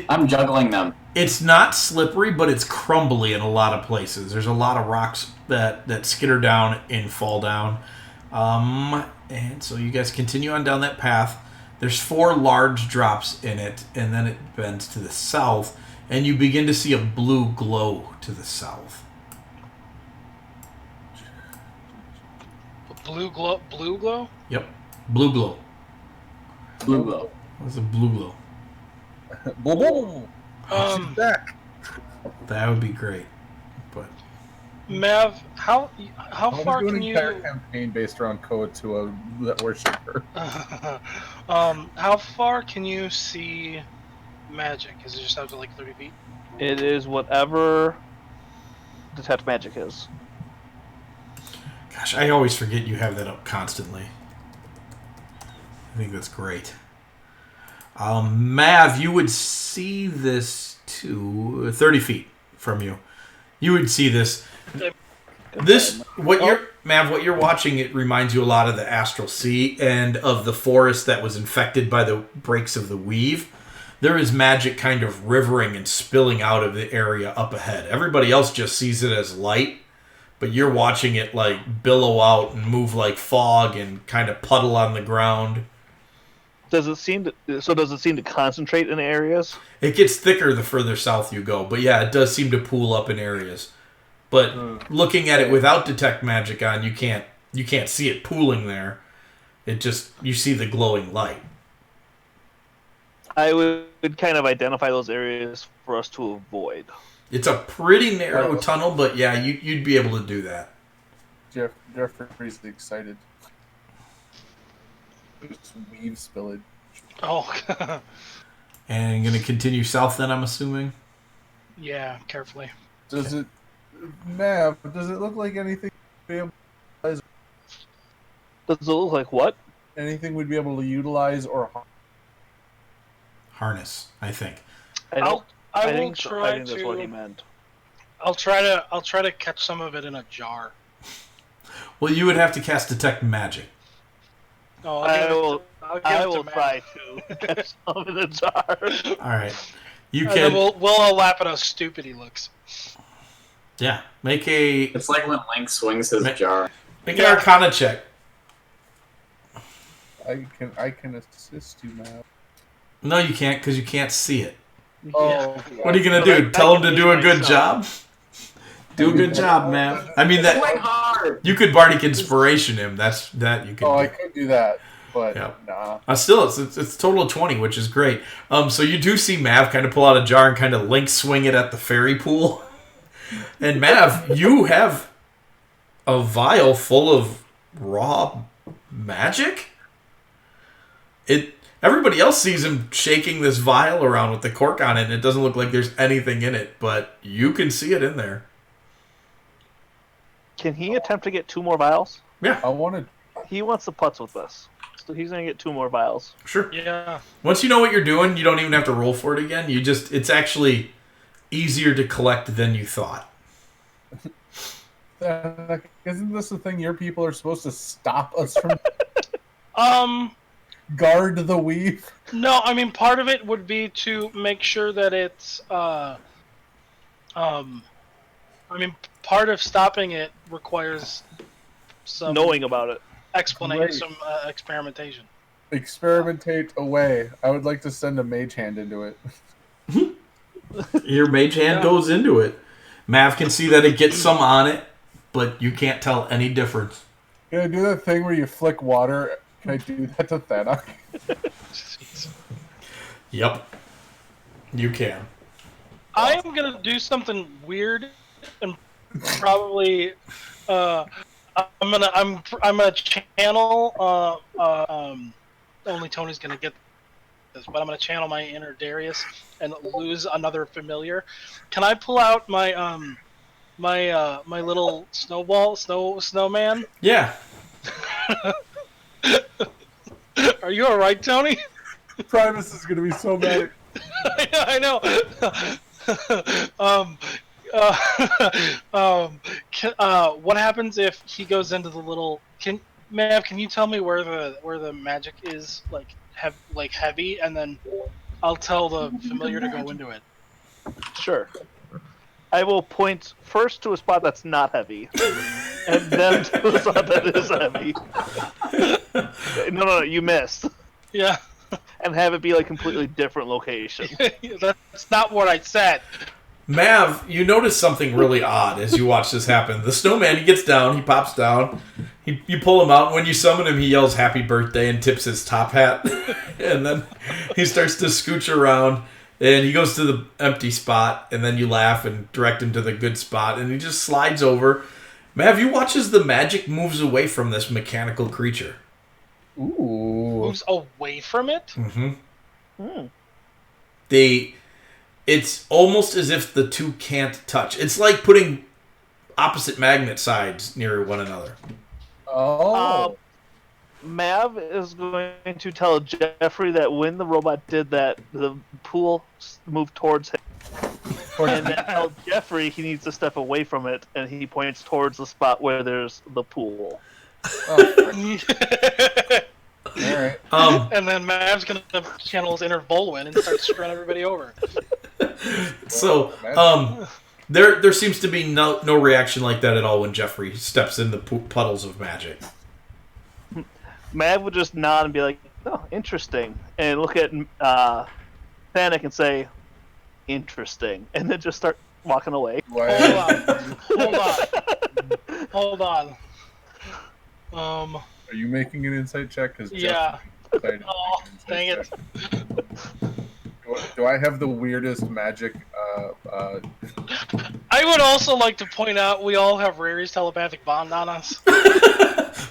I'm juggling them. It's not slippery, but it's crumbly in a lot of places. There's a lot of rocks that skitter down and fall down. And so you guys continue on down that path. There's 4 large drops in it, and then it bends to the south, and you begin to see a blue glow to the south. Blue glow. Blue glow. Yep. Blue glow. Blue glow. What's a blue glow? Boom! She's back. That would be great. But Mav, how I'll far do an can you? entire campaign based around code to that worship her. How far can you see magic? Is it just out to like 30 feet? It is whatever detect magic is. gosh, I always forget you have that up constantly. I think that's great. Mav, you would see this too, 30 feet from you. You would see this. Mav, what you're watching, it reminds you a lot of the Astral Sea and of the forest that was infected by the breaks of the weave. There is magic kind of rivering and spilling out of the area up ahead. Everybody else just sees it as light, but you're watching it like billow out and move like fog and kind of puddle on the ground. Does it seem to concentrate in areas? It gets thicker the further south you go, but yeah, it does seem to pool up in areas. But looking at it without detect magic on, you can't see it pooling there. It just, you see the glowing light. I would kind of identify those areas for us to avoid. It's a pretty narrow tunnel, but yeah, you'd be able to do that. Jeffrey's excited. Just weave spillage. Oh. And going to continue south then, I'm assuming? Yeah, carefully. Does it look like anything Does it look like what? anything we'd be able to utilize or Harness, I think. I will think try that's to. what he meant. I'll try to catch some of it in a jar. Well, you would have to cast detect magic. Oh, I will try to catch some in the jar. All right. You And can... then we'll all laugh at how stupid he looks. Yeah. Make a... It's like when Link swings his jar. Make an Arcana check. I can assist you now. No, you can't, because you can't see it. Oh, What are you going to do? Tell him to do a good job? Do a good job, man. I mean, that Swing hard! you could bardic inspiration him. That you could. oh, do. I could do that, but Yeah. nah. Still, it's a total of 20, which is great. So you do see Mav kind of pull out a jar and kind of Link swing it at the fairy pool. And Mav, you have a vial full of raw magic? Everybody else sees him shaking this vial around with the cork on it, and it doesn't look like there's anything in it, but you can see it in there. Can he attempt to get 2 more vials? Yeah, I wanted. He wants to putz with this. So he's going to get 2 more vials. sure. Yeah. Once you know what you're doing, you don't even have to roll for it again. It's actually easier to collect than you thought. Isn't this the thing your people are supposed to stop us from? Guard the weave. No, I mean part of it would be to make sure that it's I mean part of stopping it requires knowing about it. explanation, Great. some experimentation. Experimentate away. I would like to send a mage hand into it. Your mage hand goes into it. Mav can see that it gets some on it, but you can't tell any difference. Can I do that thing where you flick water? Can I do that to Thanos? Yep. You can. I am gonna do something weird, and probably I'm gonna channel. Only Tony's gonna get this, but I'm gonna channel my inner Darius and lose another familiar. Can I pull out my my little snowman? Yeah. Are you all right, Tony? Primus is gonna be so mad. I know. What happens if he goes into the little? Mav, can you tell me where the magic is heavy, and then I'll tell the familiar to go into it. Sure. I will point first to a spot that's not heavy, and then to a spot that is heavy. No, you missed. Yeah. And have it be like completely different location. That's not what I said. Mav, you notice something really odd as you watch this happen. The snowman, he gets down, he pops down, you pull him out, and when you summon him, he yells happy birthday and tips his top hat. And then he starts to scooch around, and he goes to the empty spot, and then you laugh and direct him to the good spot, and he just slides over. Mav, you watch as the magic moves away from this mechanical creature. Ooh. Moves away from it? Mm-hmm. It's almost as if the two can't touch. It's like putting opposite magnet sides near one another. Oh. Mav is going to tell Jeffrey that when the robot did that, the pool moved towards him. And then tell Jeffrey he needs to step away from it, and he points towards the spot where there's the pool. Oh, alright. And then Mav's gonna channel his inner Volwin and start screwing everybody over. So, there seems to be no reaction like that at all when Jeffrey steps in the puddles of magic. Mav would just nod and be like, "Oh, interesting," and look at Panic and say, "Interesting," and then just start walking away. Hold on. Are you making an insight check? Cause Yeah. Oh, dang it. Do I have the weirdest magic? I would also like to point out we all have Rary's telepathic bond on us.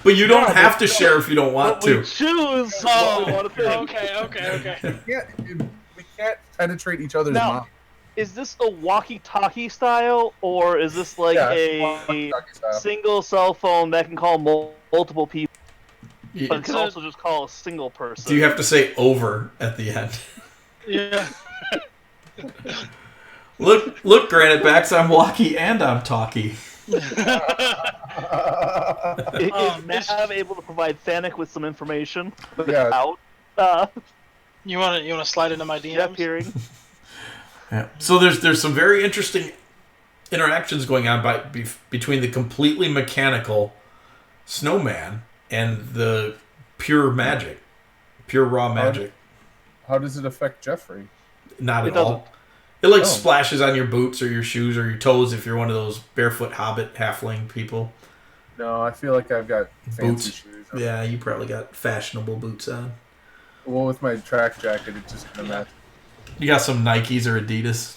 But you don't have to share if you don't want We to. choose what we want to think. Okay. We can't penetrate each other's Now, minds. is this a walkie-talkie style, or is this like a walkie-talkie style. single cell phone that can call multiple people, but It's- can also just call a single person? Do you have to say over at the end? Yeah. Look, Granite Backs, I'm walkie and I'm talkie. Is Mav able to provide Thanic with some information Yeah. without You wanna slide into my Jeff DMs? hearing? Yeah. So there's some very interesting interactions going on between the completely mechanical snowman and the pure magic, pure raw magic. How does it affect Jeffrey? Not It at all. doesn't. It like Oh. splashes on your boots or your shoes or your toes if you're one of those barefoot hobbit halfling people. No, I feel like I've got fancy Boots. shoes. Yeah, you probably got fashionable boots on. Well, with my track jacket, it's just gonna match. You got some Nikes or Adidas.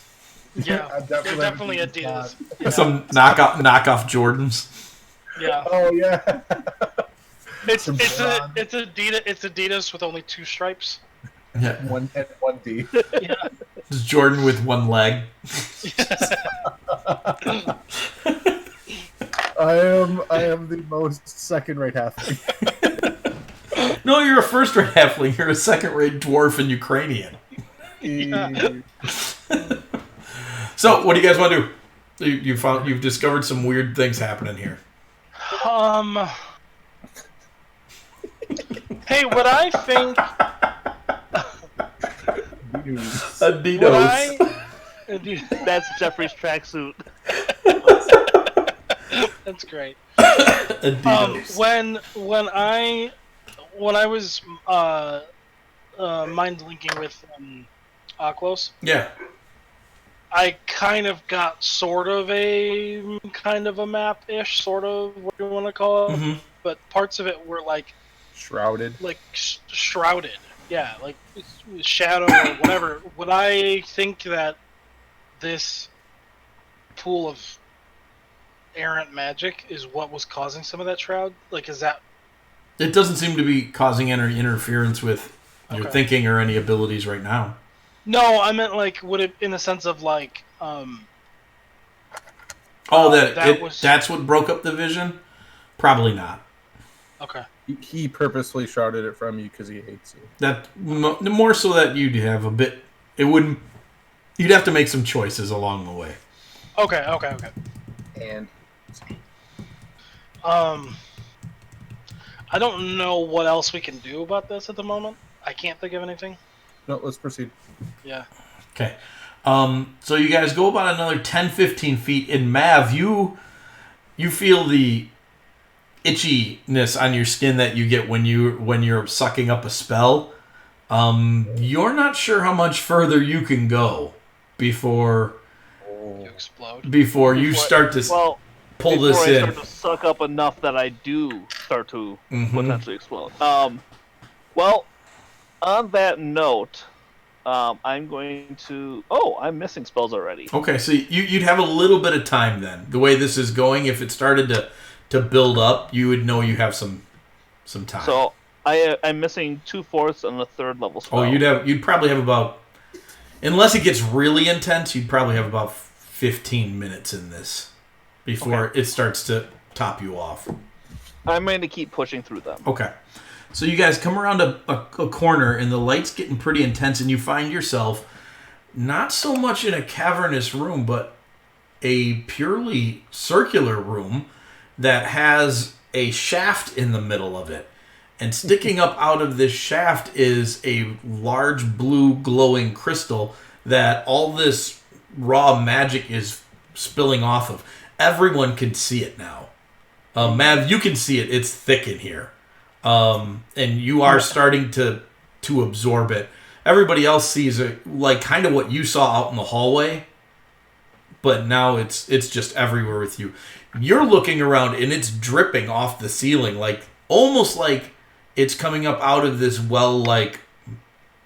Yeah. I They're definitely have Adidas. Adidas. Yeah. Some knockoff Jordans. Yeah. Oh yeah. It's Some Adidas. It's Adidas with only 2 stripes. Yeah. 1D. Yeah. Just Jordan with one leg. I am the most second-rate halfling. No, you're a first-rate halfling. You're a second-rate dwarf and Ukrainian. So, what do you guys want to do? You've discovered some weird things happening here. Hey, what I think. Adidas. That's Jeffrey's tracksuit. That's great. Adidas. When I was mind linking with Aklos, Yeah. I kind of got sort of a map-ish, sort of what you want to call it, Mm-hmm. but parts of it were like Shrouded. shrouded. Yeah, like shadow or whatever. Would I think that this pool of errant magic is what was causing some of that shroud? Like, is that... It doesn't seem to be causing any interference with your Okay. thinking or any abilities right now. No, I meant like, would it in the sense of like, That's what broke up the vision? Probably not. Okay. He purposely shrouded it from you because he hates you. That more so that you'd have a bit. It wouldn't. You'd have to make some choices along the way. Okay. And I don't know what else we can do about this at the moment. I can't think of anything. no, let's proceed. Yeah. Okay. So you guys go about another 10-15 feet. In Mav, you feel the itchiness on your skin that you get when you're sucking up a spell. You're not sure how much further you can go before You explode. you start to pull this before I in. start to suck up enough that I do start to potentially explode. Well, on that note, I'm going to... Oh, I'm missing spells already. Okay, so you'd have a little bit of time then. The way this is going, if it started to build up, you would know you have some time. So I'm missing 2/4 on the 3rd level spell. Oh, you'd probably have about, unless it gets really intense, you'd probably have about 15 minutes in this before it starts to top you off. I'm going to keep pushing through them. Okay. So you guys come around a corner, and the light's getting pretty intense, and you find yourself not so much in a cavernous room, but a purely circular room that has a shaft in the middle of it. And sticking up out of this shaft is a large blue glowing crystal that all this raw magic is spilling off of. Everyone can see it now. Mav, you can see it. It's thick in here. And you are starting to absorb it. Everybody else sees it like kind of what you saw out in the hallway, but now it's just everywhere with you. You're looking around and it's dripping off the ceiling, like almost like it's coming up out of this well, like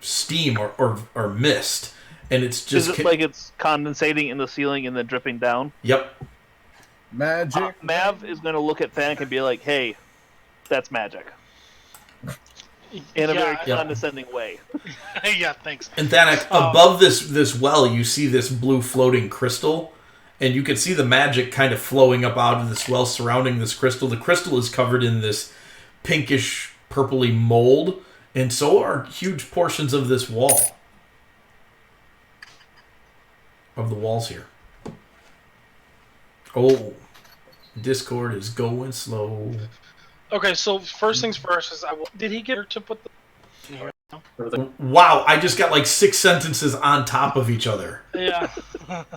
steam or mist, and it's just Is it like it's condensating in the ceiling and then dripping down? Yep. Magic. Mav is going to look at Thanik and be like, "Hey, that's magic." In a very condescending way. Yeah, thanks. And Thanik, above this well, you see this blue floating crystal, and you can see the magic kind of flowing up out of this well surrounding this crystal. The crystal is covered in this pinkish, purpley mold, and so are huge portions of this wall. Of the walls here. Oh, Discord is going slow. Okay, so first things first is did he get her to put the... Wow, I just got like 6 sentences on top of each other. Yeah.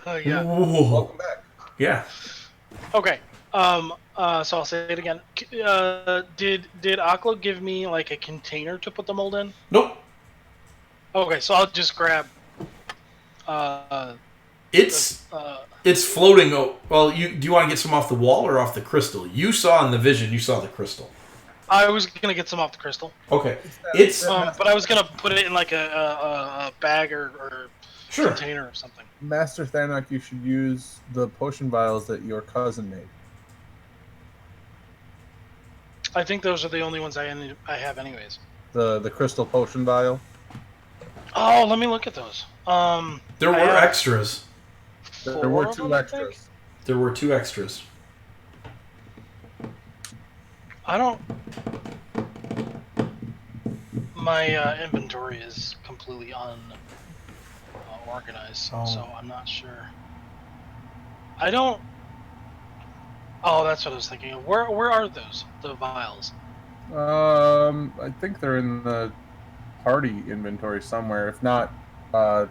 Yeah. Whoa. Welcome back. Yeah. Okay. So I'll say it again. Did Aklo give me like a container to put the mold in? Nope. Okay, so I'll just grab. It's floating. Well, do you want to get some off the wall or off the crystal? You saw in the vision. You saw the crystal. I was gonna get some off the crystal. Okay. But I was gonna put it in like a bag or Sure. container or something. Master Thanak, you should use the potion vials that your cousin made. I think those are the only ones I have anyways. The crystal potion vial. Oh, let me look at those. There were extras. There were 2 extras. There were 2 extras. I don't. My inventory is completely unorganized, so I'm not sure. I don't. Oh, that's what I was thinking of. Where are those? The vials? I think they're in the party inventory somewhere. If not, oh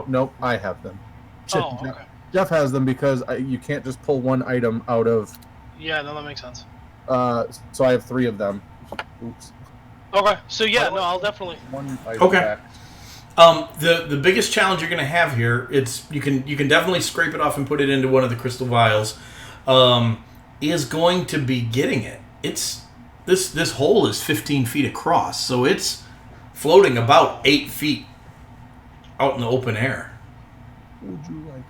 nope, I have them. Oh, okay. Jeff has them because you can't just pull one item out of Yeah, no, that makes sense. So I have 3 of them. Oops. Okay, so yeah, no, I'll definitely. One item Okay. back. The biggest challenge you're going to have here, you can definitely scrape it off and put it into one of the crystal vials, is going to be getting it. This hole is 15 feet across, so it's floating about 8 feet out in the open air. Would you like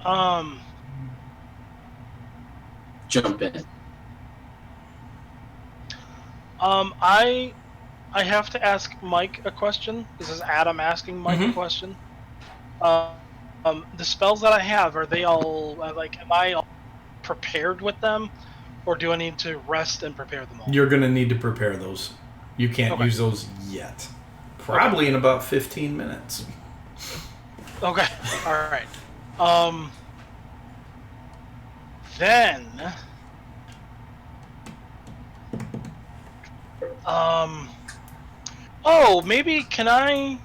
a Jump in. I have to ask Mike a question. This is Adam asking Mike a question. The spells that I have, are they all like? Am I all prepared with them, or do I need to rest and prepare them all? You're going to need to prepare those. You can't use those yet. Probably in about 15 minutes. Okay. All right. Then. Oh, maybe could I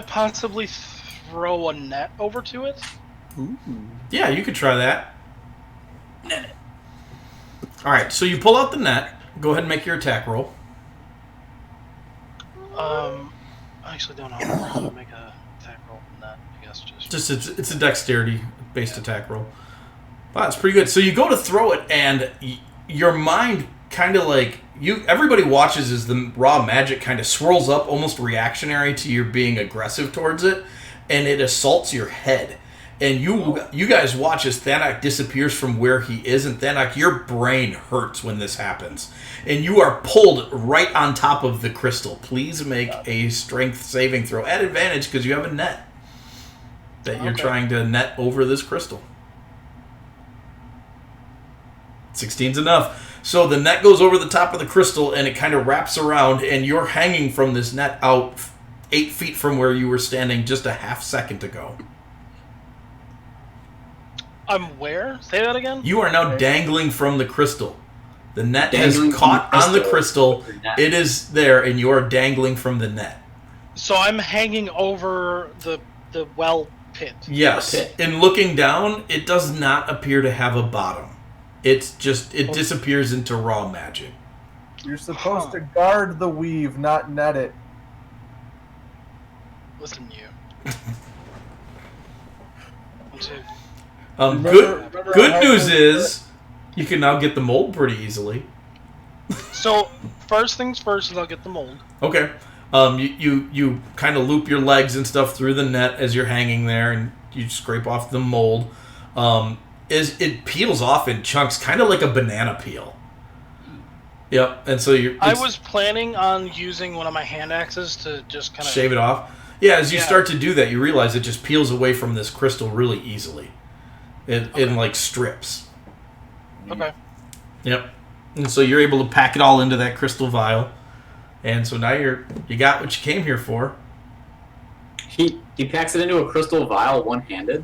possibly throw a net over to it? Ooh. Yeah, you could try that. All right, so you pull out the net. Go ahead and make your attack roll. I actually don't know how to make a attack roll from that. I guess just It's a dexterity-based attack roll. Wow, that's pretty good. So you go to throw it, and your mind kind of like everybody watches as the raw magic kind of swirls up, almost reactionary to your being aggressive towards it, and it assaults your head. And you guys watch as Thanak disappears from where he is, and Thanak, your brain hurts when this happens, and you are pulled right on top of the crystal. Please make a strength saving throw at advantage because you have a net that you're trying to net over this crystal. 16's enough. So the net goes over the top of the crystal, and it kind of wraps around, and you're hanging from this net out 8 feet from where you were standing just a half second ago. I'm where? Say that again? You are now dangling from the crystal. The net Dangling has caught from on the the crystal. crystal. It is there, and you are dangling from the net. So I'm hanging over the well pit. Yes. Pit. And looking down, it does not appear to have a bottom. It disappears into raw magic. You're supposed to guard the weave, not net it. Listen, you. Good news is you can now get the mold pretty easily. So first things first is I'll get the mold. Okay. You kind of loop your legs and stuff through the net as you're hanging there, and you scrape off the mold. It peels off in chunks, kind of like a banana peel. Yep. And so I was planning on using one of my hand axes to just kind of shave it off. Yeah. As you start to do that, you realize it just peels away from this crystal really easily. In like strips. Okay. Yep. And so you're able to pack it all into that crystal vial. And so now you got what you came here for. He packs it into a crystal vial one-handed.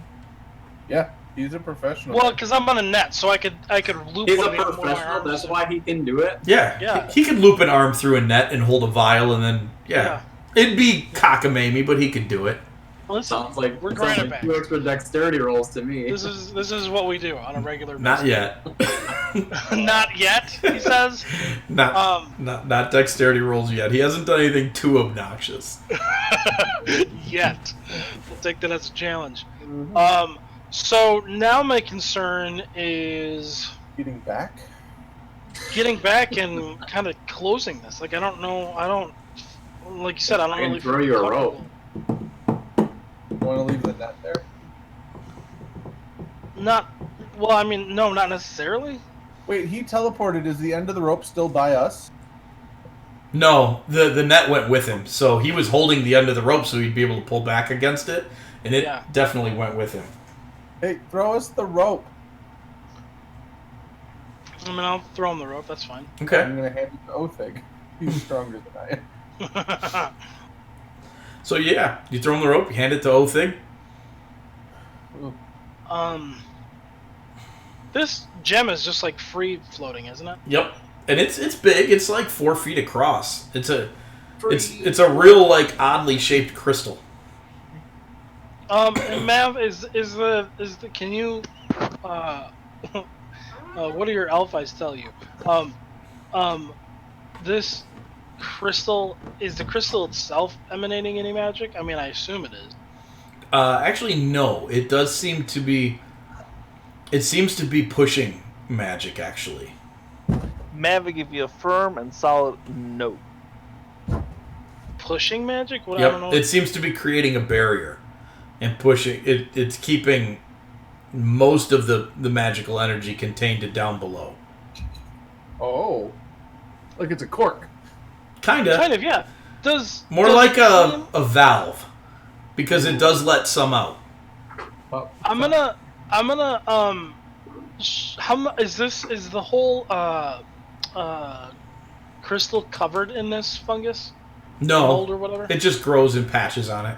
Yeah, he's a professional. Well, because I'm on a net, so I could loop. He's one a of the more professional. arms. That's why he can do it. Yeah. He could loop an arm through a net and hold a vial, and then it'd be cockamamie, but he could do it. Listen, Sounds like we're granted back. 2 extra dexterity rolls to me. This is what we do on a regular basis. Not yet. Not yet, he says. Not dexterity rolls yet. He hasn't done anything too obnoxious. Yet. We'll take that as a challenge. So now my concern is Getting back? and kind of closing this. Like I don't like you said, I don't I can really throw feel you a comfortable. rope. You want to leave the net there? No, not necessarily. Wait, he teleported. Is the end of the rope still by us? No, the net went with him. So he was holding the end of the rope so he'd be able to pull back against it. And it definitely went with him. Hey, throw us the rope. I mean, I'll throw him the rope. That's fine. Okay. I'm going to hand it to Othig. He's stronger than I am. So yeah, you throw him the rope, you hand it to Othig. This gem is just like free floating, isn't it? Yep. And it's big. It's like 4 feet across. It's a real like oddly shaped crystal. And Mav, is the can you what do your elf eyes tell you? Um, this crystal, is the crystal itself emanating any magic? I mean, I assume it is. Actually, no. It does seem to be. It seems to be pushing magic. Actually, Mav will give you a firm and solid no. Pushing magic? What? I don't know. It seems to be creating a barrier and pushing. It's keeping most of the magical energy contained it down below. Oh. Like it's a cork. Kind Kinda. of, yeah. Does More does like it seem- a valve, because it does let some out. I'm gonna is the whole crystal covered in this fungus? Mold No, or whatever? it just grows in patches on it.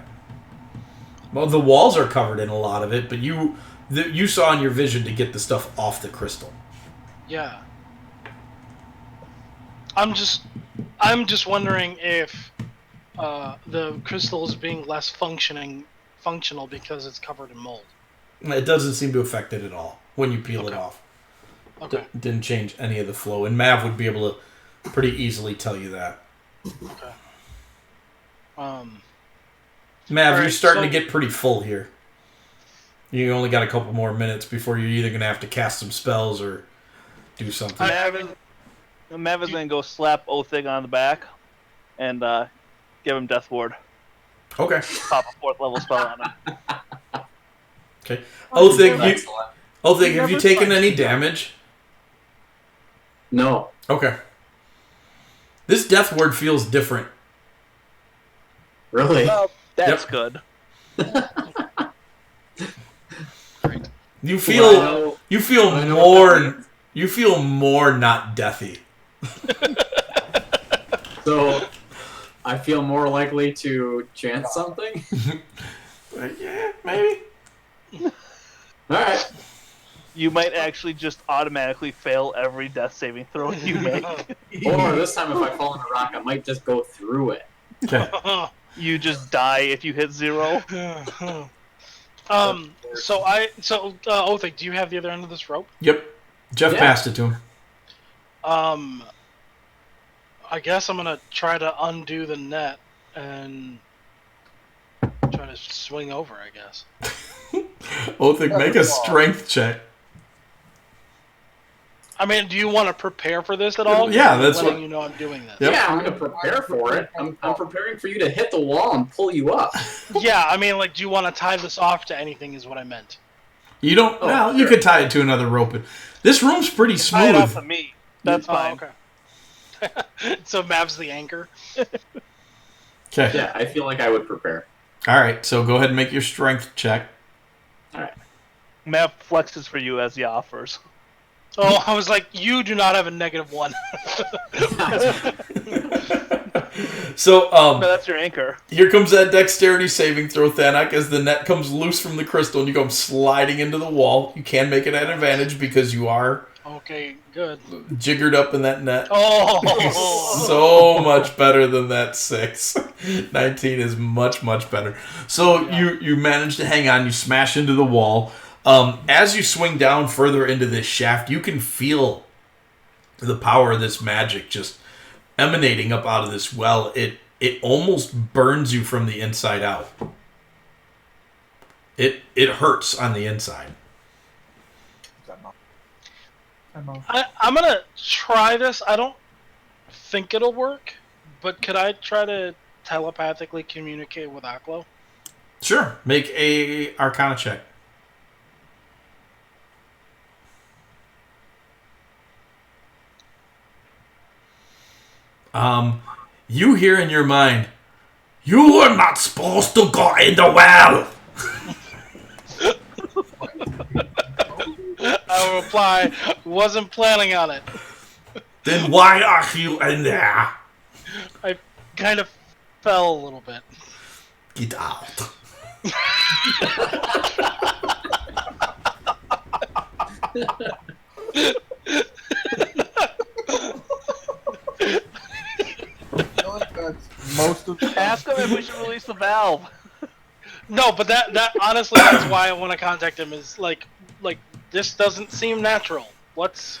Well, the walls are covered in a lot of it, but you saw in your vision to get the stuff off the crystal. Yeah. I'm just wondering if the crystal is being less functional because it's covered in mold. It doesn't seem to affect it at all when you peel it Okay. off. Okay. Didn't change any of the flow, and Mav would be able to pretty easily tell you that. Okay. Mav, you're Alright, starting so- to get pretty full here. You only got a couple more minutes before you're either going to have to cast some spells or do something. Mav is going to go slap Othig on the back and give him Death Ward. Okay. Pop a 4th level spell on him. Okay. Othig, Excellent. have you taken any damage? No. Okay. This death word feels different. Really? Well, that's Yep. good. You I feel know- you feel I know what that more means. you feel more not deathy. So, I feel more likely to chant something? Yeah, maybe. Alright. You might actually just automatically fail every death saving throw you make. Or this time if I fall on a rock, I might just go through it. Okay. You just die if you hit 0. Othig, do you have the other end of this rope? Yep. Jeff Yeah. passed it to him. I guess I'm gonna try to undo the net and try to swing over, I guess. Othig, make a strength check. I mean, do you want to prepare for this at all? Yeah, that's letting what- you know I'm doing this. Yep. Yeah, I'm going to prepare for it. I'm preparing for you to hit the wall and pull you up. Yeah, I mean, like, do you want to tie this off to anything? Is what I meant. You don't. Oh, well, you sure. could tie it to another rope. This room's pretty Tie it off smooth. to me. That's fine. Oh, okay. So Mav's the anchor. Okay. Yeah, I feel like I would prepare. All right. So go ahead and make your strength check. Alright. Mav flexes for you as he offers. Oh, I was like, you do not have a -1. So But that's your anchor. here comes that dexterity saving throw, Thanak, as the net comes loose from the crystal and you go sliding into the wall. You can make it at advantage because you are Okay, good. jiggered up in that net. Oh, So much better than that 6. 19 is much, much better. So you manage to hang on. You smash into the wall. As you swing down further into this shaft, you can feel the power of this magic just emanating up out of this well. It almost burns you from the inside out. It hurts on the inside. I'm gonna try this. I don't think it'll work, but could I try to telepathically communicate with Aklo? Sure. Make a Arcana check. You hear in your mind, "You were not supposed to go in the well." I will reply, wasn't planning on it. Then why are you in there? I kind of fell a little bit. Get out. I feel like that's most of the Ask him if we should release the valve. No, but that honestly, that's why I want to contact him. Is like this doesn't seem natural. What's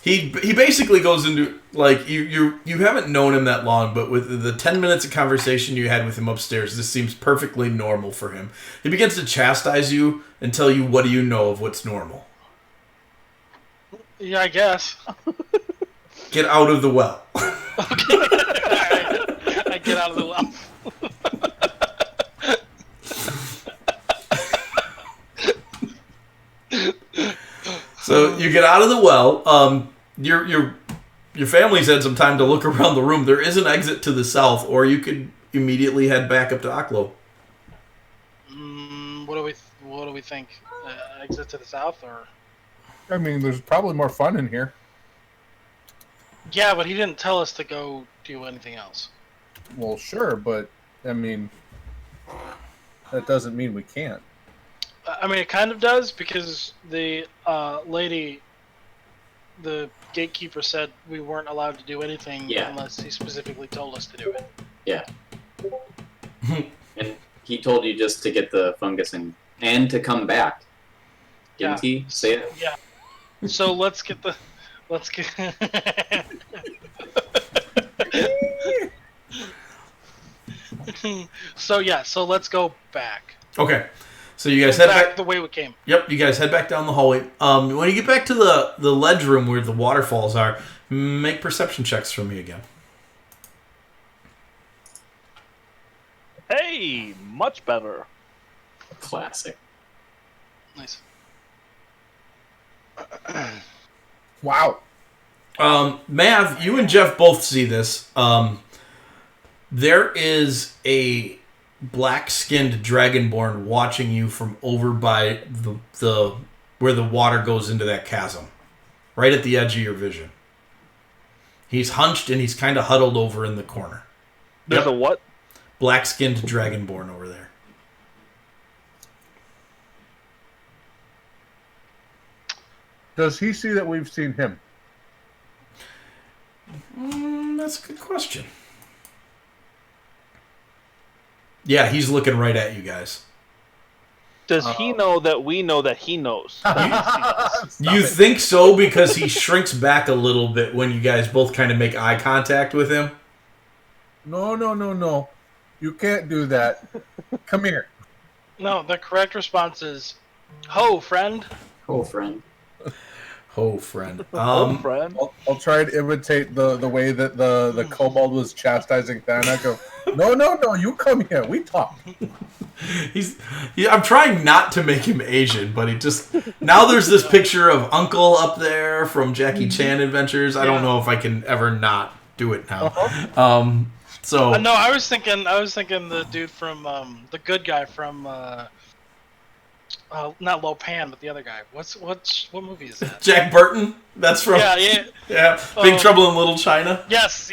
He basically goes into like you haven't known him that long, but with the 10 minutes of conversation you had with him upstairs, this seems perfectly normal for him. He begins to chastise you and tell you, what do you know of what's normal? yeah, I guess. Get out of the well. Okay. Alright. I get out of the well. So you get out of the well. Your family's had some time to look around the room. There is an exit to the south, or you could immediately head back up to Aklo. What do we think? Exit to the south, or? I mean, there's probably more fun in here. Yeah, but he didn't tell us to go do anything else. Well, sure, but I mean, that doesn't mean we can't. I mean, it kind of does, because the lady, the gatekeeper, said we weren't allowed to do anything unless he specifically told us to do it. Yeah. And he told you just to get the fungus and to come back. Didn't he say it? Yeah. So let's get. So let's go back. Okay. So you guys head back the way we came. Yep, you guys head back down the hallway. When you get back to the ledge room where the waterfalls are, make perception checks for me again. Hey, much better. Classic. Nice. Wow. Mav, you and Jeff both see this. There is a black-skinned dragonborn watching you from over by the where the water goes into that chasm, right at the edge of your vision. He's hunched and he's kind of huddled over in the corner. There's a what? Black-skinned dragonborn over there. Does he see that we've seen him? That's a good question. Yeah, he's looking right at you guys. Does he know that we know that he knows? You think so because he shrinks back a little bit when you guys both kind of make eye contact with him? No. You can't do that. Come here. No, the correct response is, "Ho, friend." Oh, friend. Oh, friend. Friend. I'll try to imitate the way that the kobold was chastising Thanak. No, you come here. We talk. I'm trying not to make him Asian, but he just... Now there's this picture of Uncle up there from Jackie Chan Adventures. I don't know if I can ever not do it now. So... No, I was thinking the dude from, the good guy from, not Lopan, but the other guy. What movie is that? Jack Burton? That's from... Yeah. Big Trouble in Little China? Yes.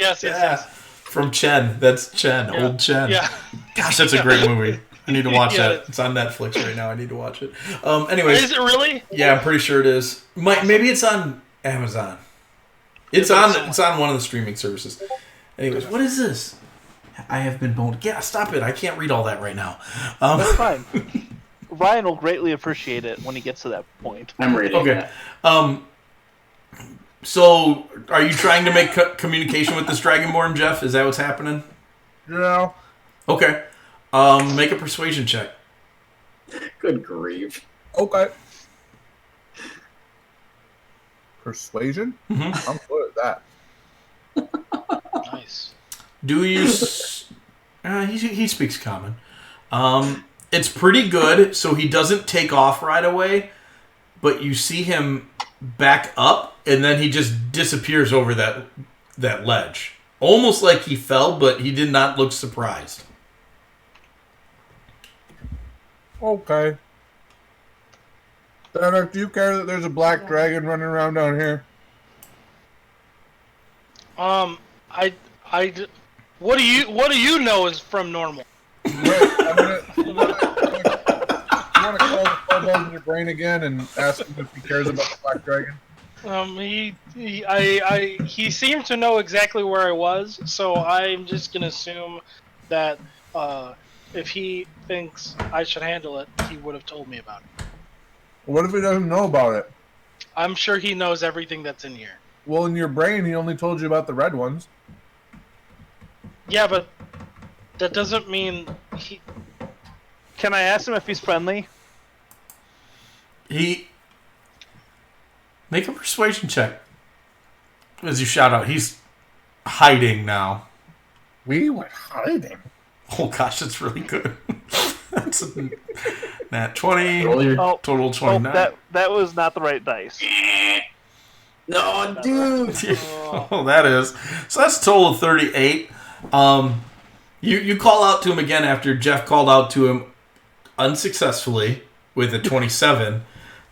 From Chen. That's Chen. Yeah. Old Chen. Yeah. Gosh, that's a great movie. I need to watch Yeah. that. It's on Netflix right now. I need to watch it. Anyways. Is it really? Yeah, I'm pretty sure it is. Maybe it's on Amazon. It's on one of the streaming services. Anyways, what is this? I have been boned. Yeah, stop it. I can't read all that right now. That's fine. Ryan will greatly appreciate it when he gets to that point. I'm reading Okay. that. So, are you trying to make communication with this Dragonborn, Jeff? Is that what's happening? No. Okay. Make a persuasion check. Good grief. Okay. Persuasion? Mm-hmm. I'm good at that. Nice. Do you... he speaks common. It's pretty good, so he doesn't take off right away, but you see him back up, and then he just disappears over that ledge. Almost like he fell, but he did not look surprised. Okay. Thanak, do you care that there's a black dragon running around down here? What do you know is from normal? Wait, you want to call the kobold in your brain again and ask him if he cares about the black dragon? He seemed to know exactly where I was, so I'm just gonna assume that if he thinks I should handle it, he would have told me about it. What if he doesn't know about it? I'm sure he knows everything that's in here. Well, in your brain, he only told you about the red ones. Yeah, but that doesn't mean he. Can I ask him if he's friendly? Make a persuasion check. As you shout out, he's hiding now. We were hiding. Oh gosh, that's really good. That's a nat 20, Roll your... Oh, total 29. that was not the right dice. No, dude. Oh, that is. So that's a total of 38. You call out to him again after Jeff called out to him unsuccessfully with a 27.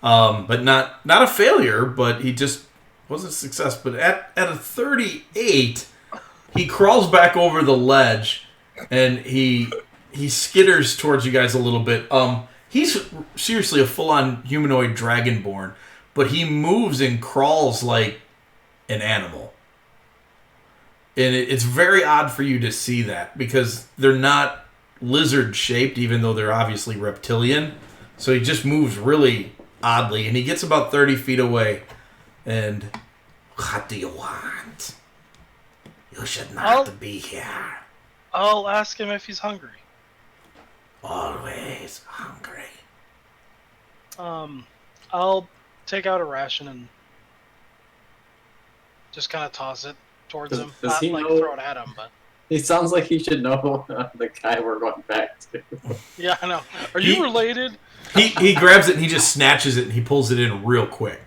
But not a failure, but he just wasn't a success. But at a 38, he crawls back over the ledge and he skitters towards you guys a little bit. He's seriously a full-on humanoid dragonborn, but he moves and crawls like an animal. And it's very odd for you to see that because they're not lizard-shaped, even though they're obviously reptilian. So he just moves really oddly, and he gets about 30 feet away. And what do you want? You should not be here. I'll ask him if he's hungry. Always hungry. I'll take out a ration and just kind of toss it towards him. Does Not he like know- throw it at him, but He sounds like he should know the guy we're going back to. yeah, I know. Are He- you related? He grabs it and he just snatches it and he pulls it in real quick.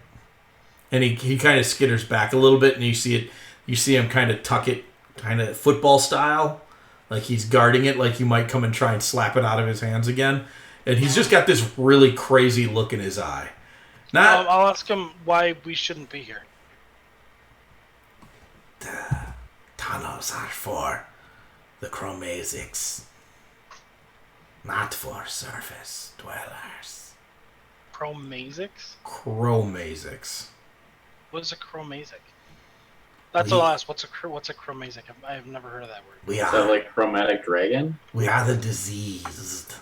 And he kind of skitters back a little bit and you see him kind of tuck it kind of football style. Like he's guarding it like you might come and try and slap it out of his hands again. And he's just got this really crazy look in his eye. Not I'll ask him why we shouldn't be here. the tunnels are for the Chromasics, not for surface dwellers. Chromasics? Chromasics. What is a chromasic? That's all I asked. What's a chromasic? I've never heard of that word. We Is that are like chromatic dragon? the diseased.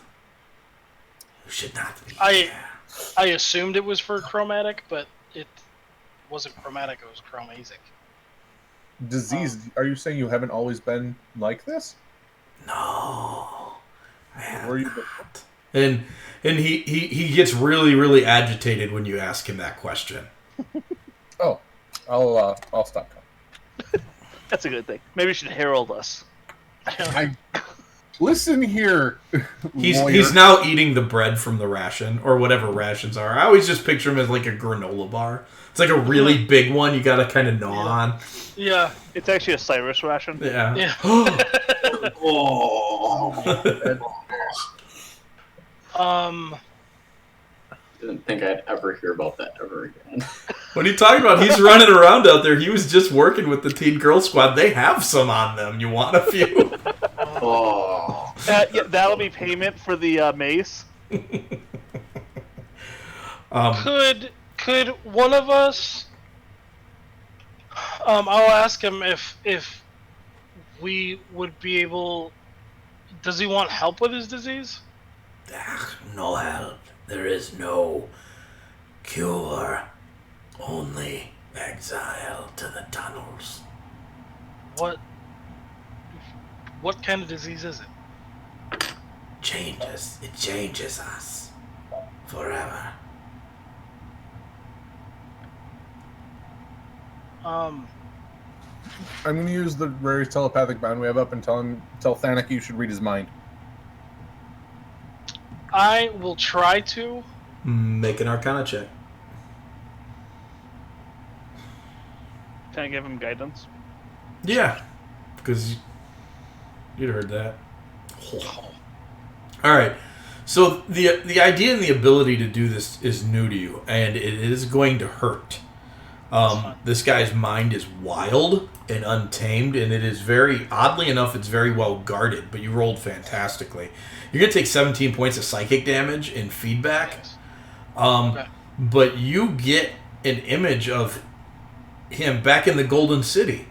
You should not be I here. I assumed it was for chromatic, but it wasn't chromatic. It was chromasic. Disease. Are you saying you haven't always been like this? No. I have Were you- not. And he gets really, really agitated when you ask him that question. Oh, I'll stop talking. That's a good thing. Maybe you should herald us. Listen here, lawyer. He's now eating the bread from the ration, or whatever rations are. I always just picture him as like a granola bar. It's like a really big one you gotta kind of gnaw on. Yeah. It's actually a Cyrus ration. Yeah. Yeah. Didn't think I'd ever hear about that ever again. What are you talking about? He's running around out there. He was just working with the Teen Girl Squad. They have some on them. You want a few? Oh. Yeah, that'll be payment for the mace. Could one of us? I'll ask him if we would be able. Does he want help with his disease? No help. There is no cure. Only exile to the tunnels. What kind of disease is it? Changes. It changes us. Forever. I'm going to use the rarest telepathic bond we have up and tell Thanak you should read his mind. I will try to. Make an Arcana check. Can I give him guidance? Yeah. Because you'd heard that. All right. So the idea and the ability to do this is new to you, and it is going to hurt. This guy's mind is wild and untamed, and it is very, oddly enough, it's very well guarded, but you rolled fantastically. You're going to take 17 points of psychic damage in feedback, Okay. but you get an image of him back in the Golden City,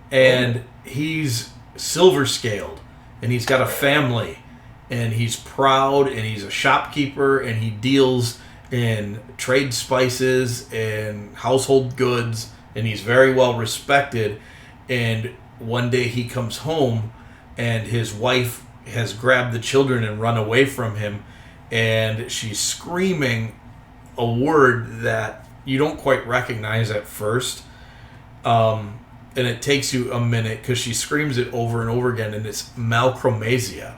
and he's silver-scaled, and he's got a family, and he's proud, and he's a shopkeeper, and he deals in trade spices and household goods, and he's very well respected. And one day he comes home, and his wife has grabbed the children and run away from him, and she's screaming a word that you don't quite recognize at first. And it takes you a minute because she screams it over and over again, and it's malchromasia,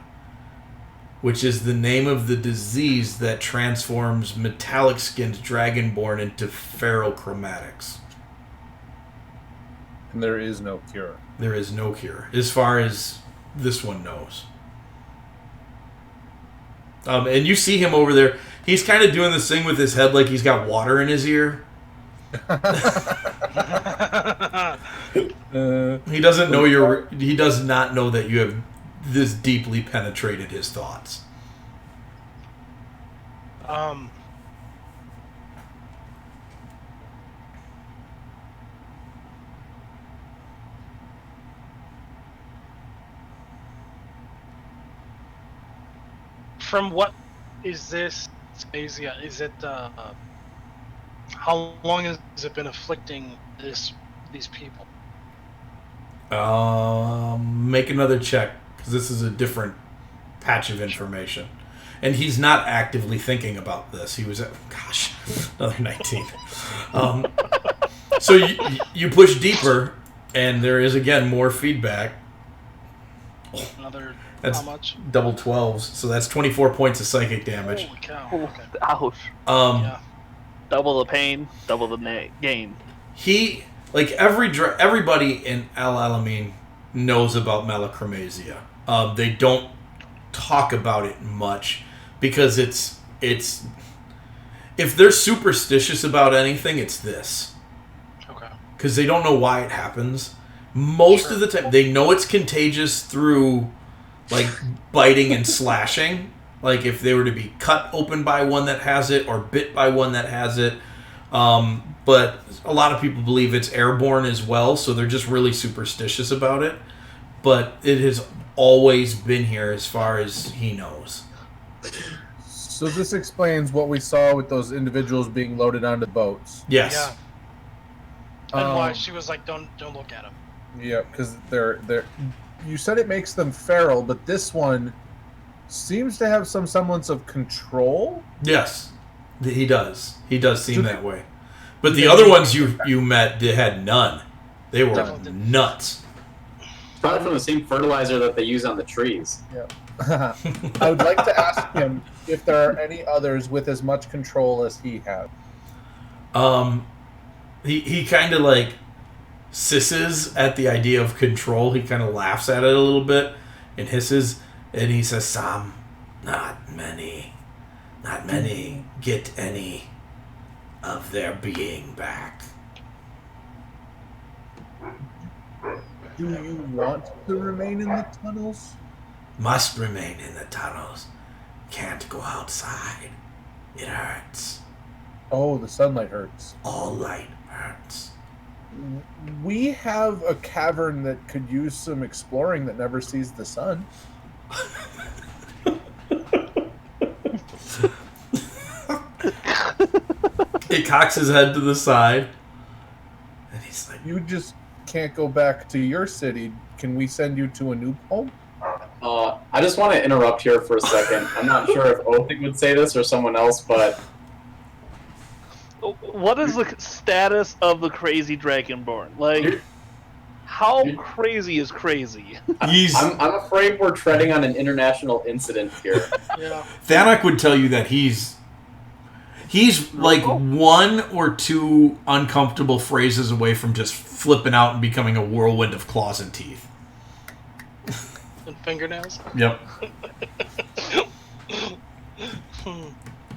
which is the name of the disease that transforms metallic-skinned dragonborn into ferrochromatics. And there is no cure. There is no cure, as far as this one knows. And you see him over there. He's kind of doing this thing with his head like he's got water in his ear. He doesn't know he does not know that you have this deeply penetrated his thoughts. From what is this Asia? Is it how long has it been afflicting these people? Make another check, because this is a different patch of information. And he's not actively thinking about this. He was at, another 19. So you push deeper, and there is, again, more feedback. Another, that's how much? Double 12s, so that's 24 points of psychic damage. Holy cow. Okay. Ouch. Yeah. Double the pain, double the gain. He, like everybody in Al Alamein knows about melochromasia. They don't talk about it much because it's if they're superstitious about anything, it's this. Okay. Because they don't know why it happens. Most of the time, they know it's contagious through like biting and slashing. Like if they were to be cut open by one that has it or bit by one that has it. But a lot of people believe it's airborne as well, so they're just really superstitious about it. But it has always been here as far as he knows. So this explains what we saw with those individuals being loaded onto boats. Yes. Yeah. And why she was like, don't look at them. Yeah, because they're. You said it makes them feral, but this one seems to have some semblance of control. Yes, he does. He does seem that way. But the other ones you met, they had none. They were nuts. Probably from the same fertilizer that they use on the trees. Yeah. I would like to ask him if there are any others with as much control as he has. He kind of like sisses at the idea of control. He kind of laughs at it a little bit and hisses, and he says, "Some, not many get any of their being back." Do you want to remain in the tunnels? Must remain in the tunnels. Can't go outside. It hurts. Oh, the sunlight hurts. All light hurts. We have a cavern that could use some exploring that never sees the sun. He cocks his head to the side, and he's like, You just can't go back to your city. Can we send you to a new home? I just want to interrupt here for a second. I'm not sure if Othik would say this or someone else, but What is the status of the crazy Dragonborn? Like, how crazy is crazy? I'm afraid we're treading on an international incident here. Yeah. Thanak would tell you that he's like one or two uncomfortable phrases away from just flipping out and becoming a whirlwind of claws and teeth. And fingernails? Yep.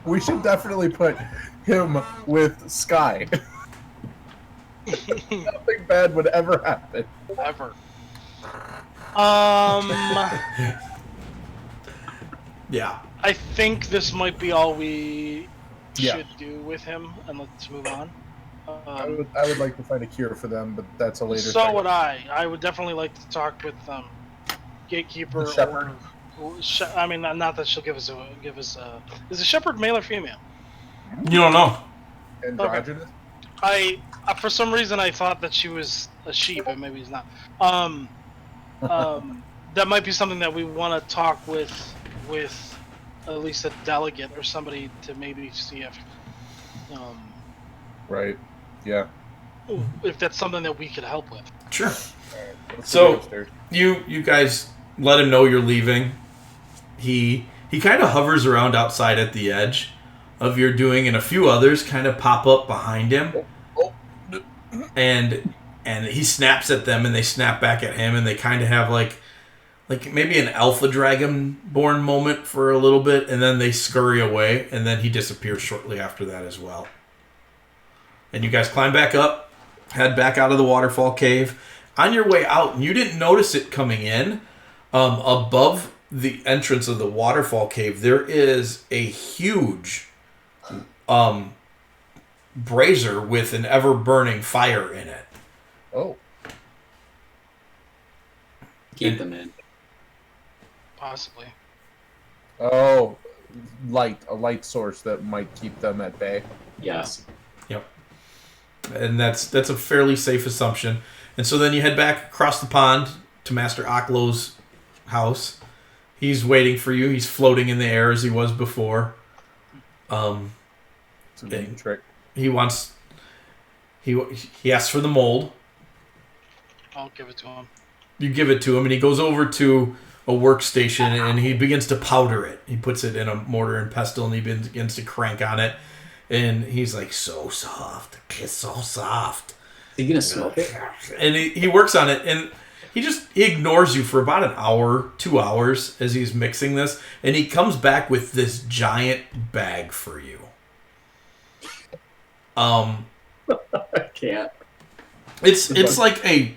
We should definitely put him with Sky. Nothing bad would ever happen. Ever. Yeah. I think this might be all we Yeah. should do with him, and let's move on. I would like to find a cure for them, but that's a later So thing. would I. I would definitely like to talk with Gatekeeper The shepherd. I mean, not that she'll give us is a shepherd male or female? You don't know. Androgynous? For some reason I thought that she was a sheep, and maybe it's not. That might be something that we want to talk with at least a delegate or somebody to maybe see Right. Yeah. if that's something that we could help with. Sure. Let's So- go upstairs. You guys let him know you're leaving. He kind of hovers around outside at the edge of your doing, and a few others kind of pop up behind him. And he snaps at them, and they snap back at him, and they kind of have like maybe an alpha dragonborn moment for a little bit, and then they scurry away, and then he disappears shortly after that as well. And you guys climb back up, head back out of the waterfall cave. On your way out, and you didn't notice it coming in, above the entrance of the waterfall cave, there is a huge brazier with an ever-burning fire in it. Oh. Keep them in. Possibly. Oh. A light source that might keep them at bay. Yes. And that's a fairly safe assumption. And so then you head back across the pond to Master Aklo's house. He's waiting for you. He's floating in the air as he was before. It's a neat trick. He wants... He asks for the mold. I'll give it to him. You give it to him, and he goes over to a workstation, and he begins to powder it. He puts it in a mortar and pestle, and he begins to crank on it. And he's like, so soft. It's so soft. Are you gonna smoke it? And he works on it, and he ignores you for about an hour, 2 hours as he's mixing this, and he comes back with this giant bag for you. I can't. It's like a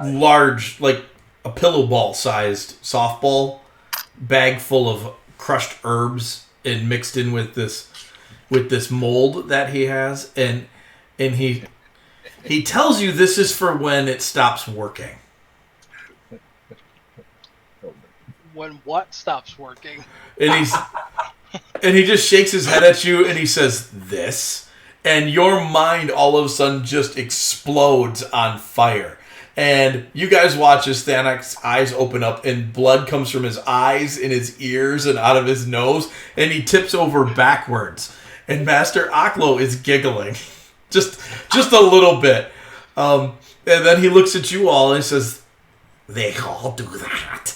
large, like a pillow ball sized softball bag full of crushed herbs and mixed in with this mold that he has, and he tells you this is for when it stops working. When what stops working? And he just shakes his head at you, and he says, "This," and your mind all of a sudden just explodes on fire. And you guys watch as Thanak's eyes open up, and blood comes from his eyes and his ears and out of his nose, and he tips over backwards. And Master Aklo is giggling, just a little bit. And then he looks at you all and he says, "They all do that."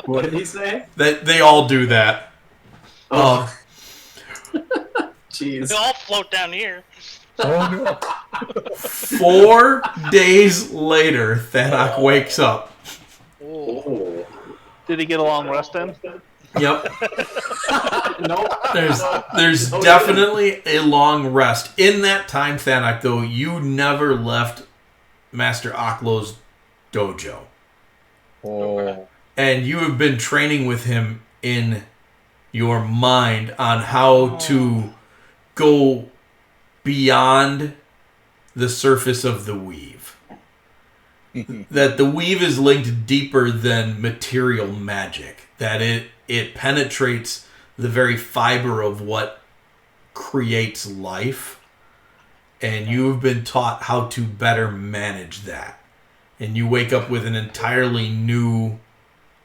What did he say? That they all do that. Oh. Jeez. They all float down here. Oh, no. 4 days later, Thanak wakes up. Oh. Did he get a long rest in? Yep. No. There's definitely a long rest. In that time, Thanak, though, you never left Master Aklo's dojo. Oh. And you have been training with him in your mind on how to go beyond the surface of the weave. That the weave is linked deeper than material magic. That it penetrates the very fiber of what creates life. And you have been taught how to better manage that. And you wake up with an entirely new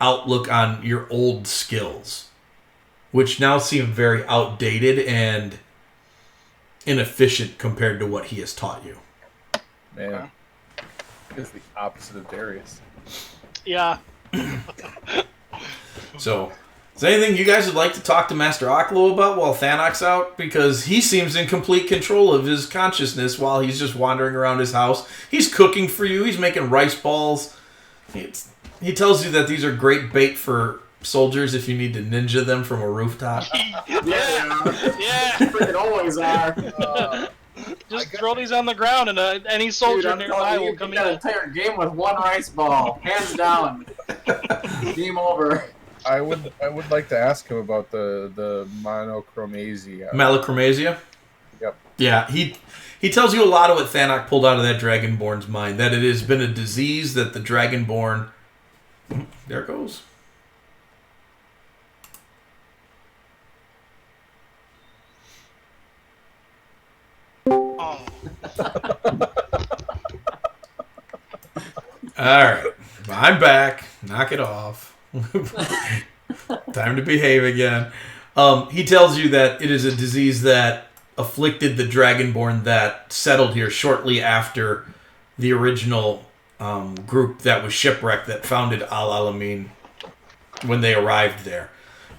outlook on your old skills, which now seem very outdated and inefficient compared to what he has taught you. Man. It's the opposite of Darius. Yeah. So, is there anything you guys would like to talk to Master Aklo about while Thanak's out? Because he seems in complete control of his consciousness while he's just wandering around his house. He's cooking for you. He's making rice balls. He tells you that these are great bait for soldiers if you need to ninja them from a rooftop. Yeah. Freaking always are. Just throw these on the ground, and any soldier Dude, I'm nearby telling will you, come you got an in. entire game with one rice ball, hands down. Game over. I would like to ask him about the monochromasia. Malachromasia? Yep. Yeah, he tells you a lot of what Thanak pulled out of that Dragonborn's mind. That it has been a disease that the Dragonborn There it goes. Oh. All right. I'm back. Knock it off. Time to behave again. He tells you that it is a disease that afflicted the Dragonborn that settled here shortly after the original group that was shipwrecked that founded Al Alamein when they arrived there.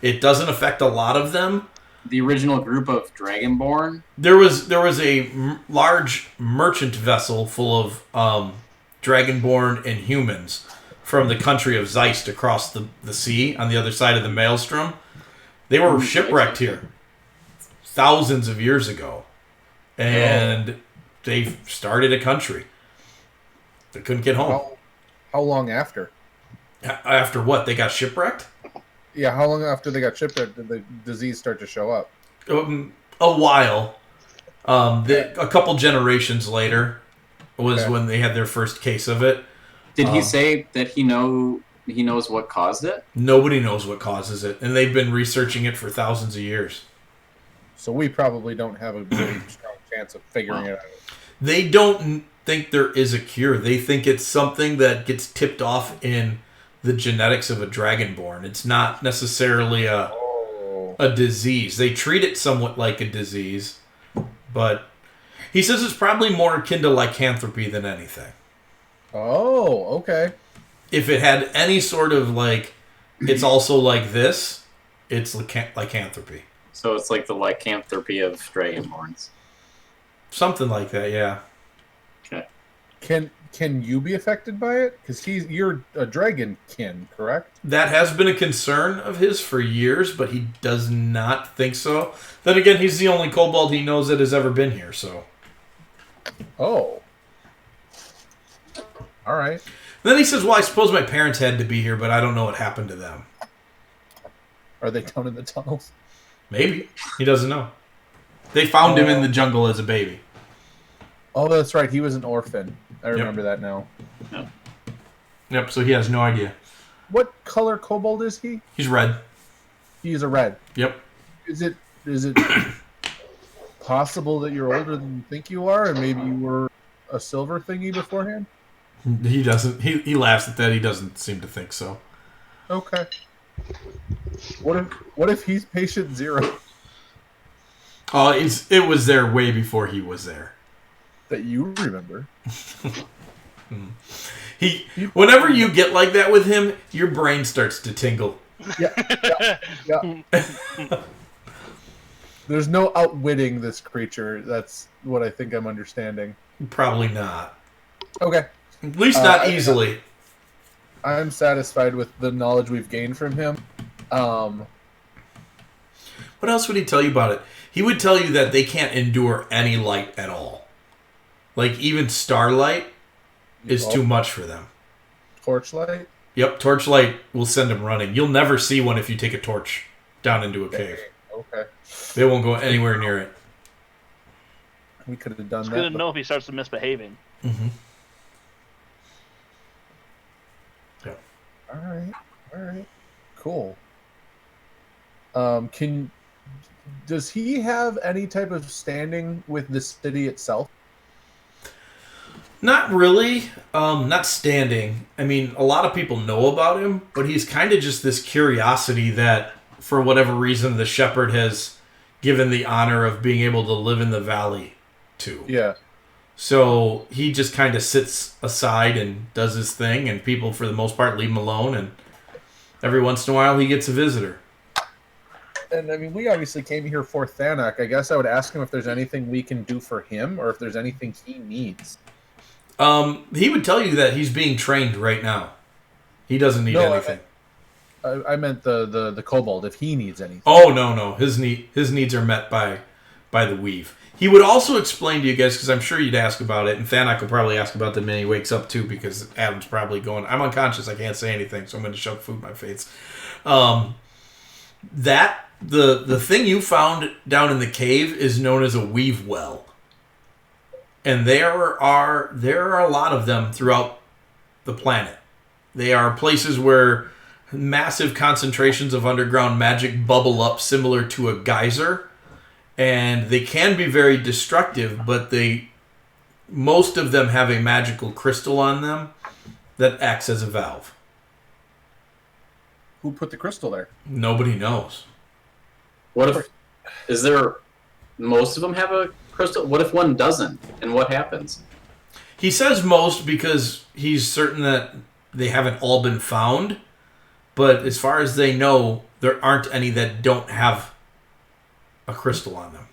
It doesn't affect a lot of them. The original group of Dragonborn? There was a large merchant vessel full of Dragonborn and humans from the country of Zeist across the sea on the other side of the Maelstrom. They were shipwrecked here thousands of years ago. And they started a country. They couldn't get home. How long after? After what? They got shipwrecked? Yeah, how long after they got shipwrecked did the disease start to show up? A while. A couple generations later was when they had their first case of it. Did he say that he knows what caused it? Nobody knows what causes it, and they've been researching it for thousands of years. So we probably don't have a really strong chance of figuring it out. They don't think there is a cure. They think it's something that gets tipped off in the genetics of a Dragonborn. It's not necessarily a disease. They treat it somewhat like a disease, but he says it's probably more akin to lycanthropy than anything. Oh, okay. If it had any sort of it's also like this, it's lycanthropy. So it's like the lycanthropy of Dragonborns. Something like that, yeah. Okay. Can you be affected by it? Because you're a dragonkin, correct? That has been a concern of his for years, but he does not think so. Then again, he's the only kobold he knows that has ever been here, so. Oh. All right. Then he says, well, I suppose my parents had to be here, but I don't know what happened to them. Are they down in the tunnels? Maybe. He doesn't know. They found him in the jungle as a baby. Oh, that's right. He was an orphan. I remember that now. Yep, so he has no idea. What color kobold is he? He's red. He's a red. Yep. Is it possible that you're older than you think you are, and maybe you were a silver thingy beforehand? He doesn't. He laughs at that. He doesn't seem to think so. Okay. What if he's patient zero? Oh, it was there way before he was there. That you remember. Whenever you get like that with him, your brain starts to tingle. Yeah. There's no outwitting this creature. That's what I think I'm understanding. Probably not. Okay. At least not easily. I'm satisfied with the knowledge we've gained from him. What else would he tell you about it? He would tell you that they can't endure any light at all. Like, even starlight is too much for them. Torchlight? Yep, torchlight will send them running. You'll never see one if you take a torch down into a cave. Okay. They won't go anywhere near it. We could have done It's that. good to know if he starts misbehaving. Mm-hmm. All right. Cool. Does he have any type of standing with the city itself? Not really. Not standing. I mean, a lot of people know about him, but he's kind of just this curiosity that, for whatever reason, the shepherd has given the honor of being able to live in the valley to. Yeah. So he just kind of sits aside and does his thing, and people, for the most part, leave him alone, and every once in a while he gets a visitor. And I mean, we obviously came here for Thanak. I guess I would ask him if there's anything we can do for him, or if there's anything he needs. He would tell you that he's being trained right now. He doesn't need anything. I meant the kobold, if he needs anything. Oh, no. His needs are met by the weave. He would also explain to you guys, because I'm sure you'd ask about it, and Thanak will probably ask about them when he wakes up too, because Adam's probably going, I'm unconscious, I can't say anything, so I'm going to shove food in my face. The thing you found down in the cave is known as a weave well. And there are a lot of them throughout the planet. They are places where massive concentrations of underground magic bubble up similar to a geyser, and they can be very destructive, but most of them have a magical crystal on them that acts as a valve. Who put the crystal there? Nobody knows. What if most of them have a crystal? What if one doesn't? And what happens? He says most because he's certain that they haven't all been found, but as far as they know, there aren't any that don't have a crystal on them.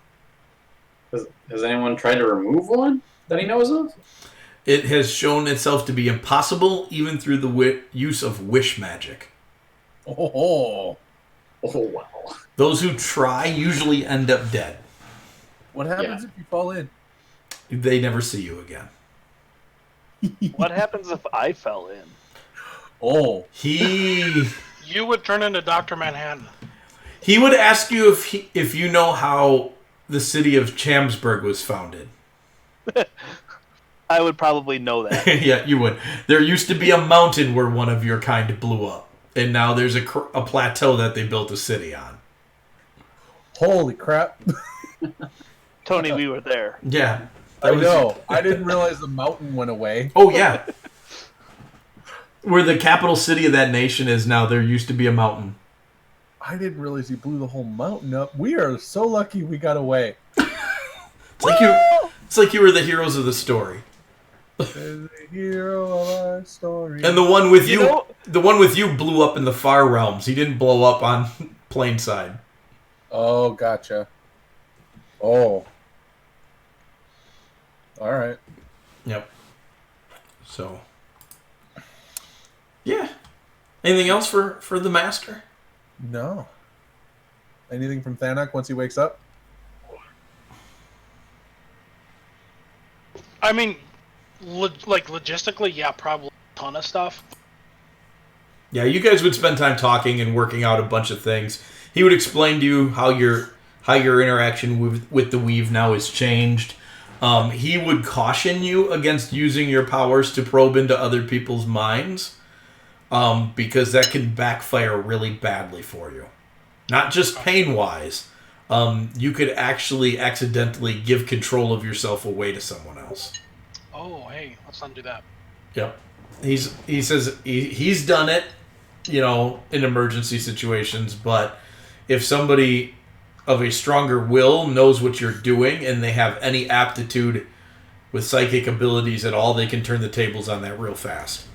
Has anyone tried to remove one that he knows of? It has shown itself to be impossible, even through the use of wish magic. Oh, wow. Those who try usually end up dead. what happens if you fall in? They never see you again. What happens if I fell in? Oh, You would turn into Dr. Manhattan. He would ask you if you know how the city of Chamsburg was founded. I would probably know that. Yeah, you would. There used to be a mountain where one of your kind blew up, and now there's a plateau that they built a city on. holy crap! Tony, we were there. Yeah. I know. I didn't realize the mountain went away. Oh, yeah. Where the capital city of that nation is now, there used to be a mountain. I didn't realize he blew the whole mountain up. We are so lucky we got away. It's like you were the heroes of the story. The hero of our story. And the one with you blew up in the far realms. He didn't blow up on Plainside. Oh, gotcha. Oh. All right. Yep. So. Yeah. Anything else for the master? No. Anything from Thanak once he wakes up? I mean, logistically, yeah, probably a ton of stuff. Yeah, you guys would spend time talking and working out a bunch of things. He would explain to you how your interaction with the weave now has changed. He would caution you against using your powers to probe into other people's minds, because that can backfire really badly for you. Not just pain-wise. You could actually accidentally give control of yourself away to someone else. Oh, hey, let's not do that. Yep. He says he's done it, in emergency situations, but if somebody of a stronger will knows what you're doing and they have any aptitude with psychic abilities at all, they can turn the tables on that real fast.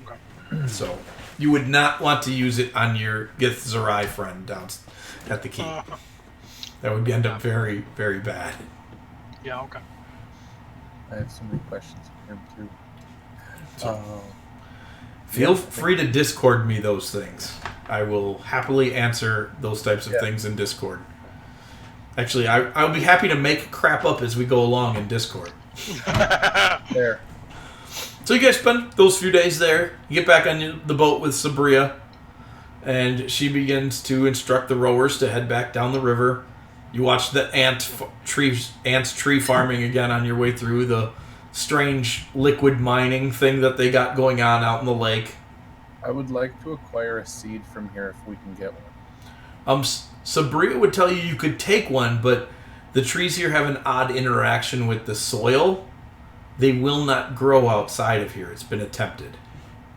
Okay. So you would not want to use it on your Githzerai friend down at the keep. That would end up very, very bad. Yeah, okay. I have so many questions for him, too. Feel free to Discord me those things. I will happily answer those types of things in Discord. Actually, I'll be happy to make crap up as we go along in Discord. There. So you guys spend those few days there. You get back on the boat with Sabria, and she begins to instruct the rowers to head back down the river. You watch the ants tree farming again on your way through, the strange liquid mining thing that they got going on out in the lake. I would like to acquire a seed from here if we can get one. Sabria would tell you could take one, but the trees here have an odd interaction with the soil. They will not grow outside of here. It's been attempted.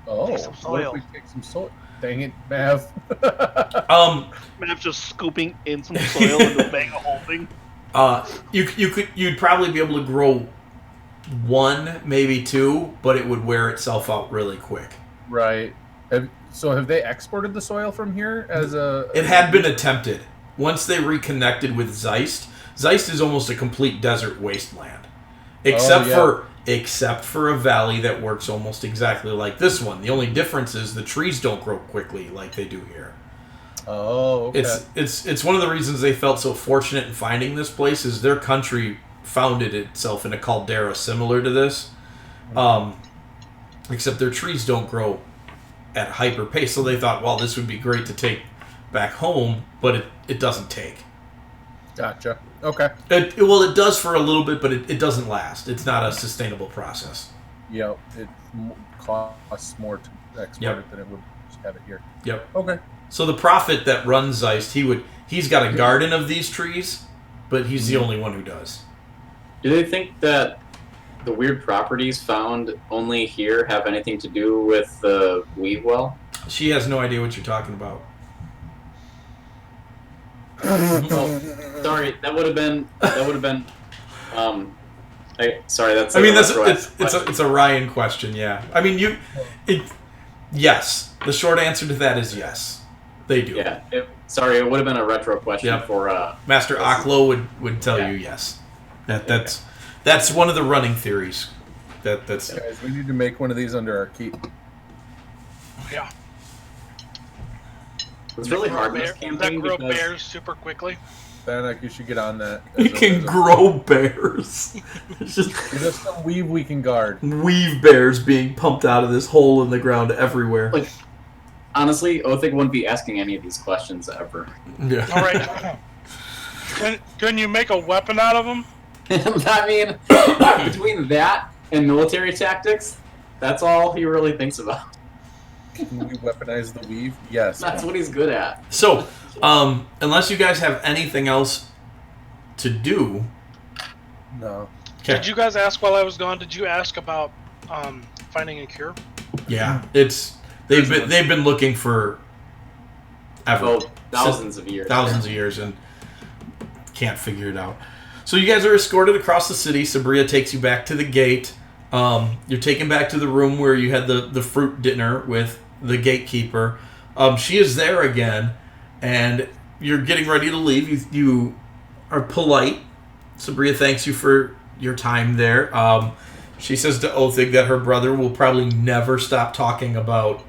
Oh, Take some what soil. if we take some soil? Dang it, Mav. Mav's just scooping in some soil into a bag of holding. You'd probably be able to grow one, maybe two, but it would wear itself out really quick. Right. Have they exported the soil from here as a... It had been attempted. Once they reconnected with Zeist is almost a complete desert wasteland. Except for a valley that works almost exactly like this one. The only difference is the trees don't grow quickly like they do here. Oh, okay. It's one of the reasons they felt so fortunate in finding this place is their country founded itself in a caldera similar to this. Except their trees don't grow at hyper pace, so they thought, well, this would be great to take back home, but it doesn't take. Gotcha. Okay. It does for a little bit, but it doesn't last. It's not a sustainable process. Yep. It costs more to export it, then it would just have it here. Yep. Okay. So the prophet that runs Zeist, he's got a garden of these trees, but he's the only one who does. Do they think that the weird properties found only here have anything to do with the weave well? She has no idea what you're talking about. Oh, sorry, that would have been. Sorry, that's. I mean, that's question. it's a Ryan question. Yeah. I mean, yes. The short answer to that is yes. They do. Yeah. Sorry, it would have been a retro question for. Master Aklo would tell you yes. That's one of the running theories. That's. Guys, we need to make one of these under our keep. Yeah. It's really hard in this That campaign grow because bears super quickly. Fanak, you should get on that. You can grow bears. It's just some weave we can guard. Weave bears being pumped out of this hole in the ground everywhere. Like, honestly, Othig wouldn't be asking any of these questions ever. Yeah. All right. Can you make a weapon out of them? I mean, between that and military tactics, that's all he really thinks about. Can we weaponize the weave? Yes. That's what he's good at. So, unless you guys have anything else to do, no. Okay. Did you guys ask while I was gone? Did you ask about finding a cure? Yeah, they've been looking for ever, thousands of years, and can't figure it out. So you guys are escorted across the city. Sabria takes you back to the gate. You're taken back to the room where you had the fruit dinner with the gatekeeper. She is there again, and you're getting ready to leave. You are polite. Sabria thanks you for your time there. She says to Othig that her brother will probably never stop talking about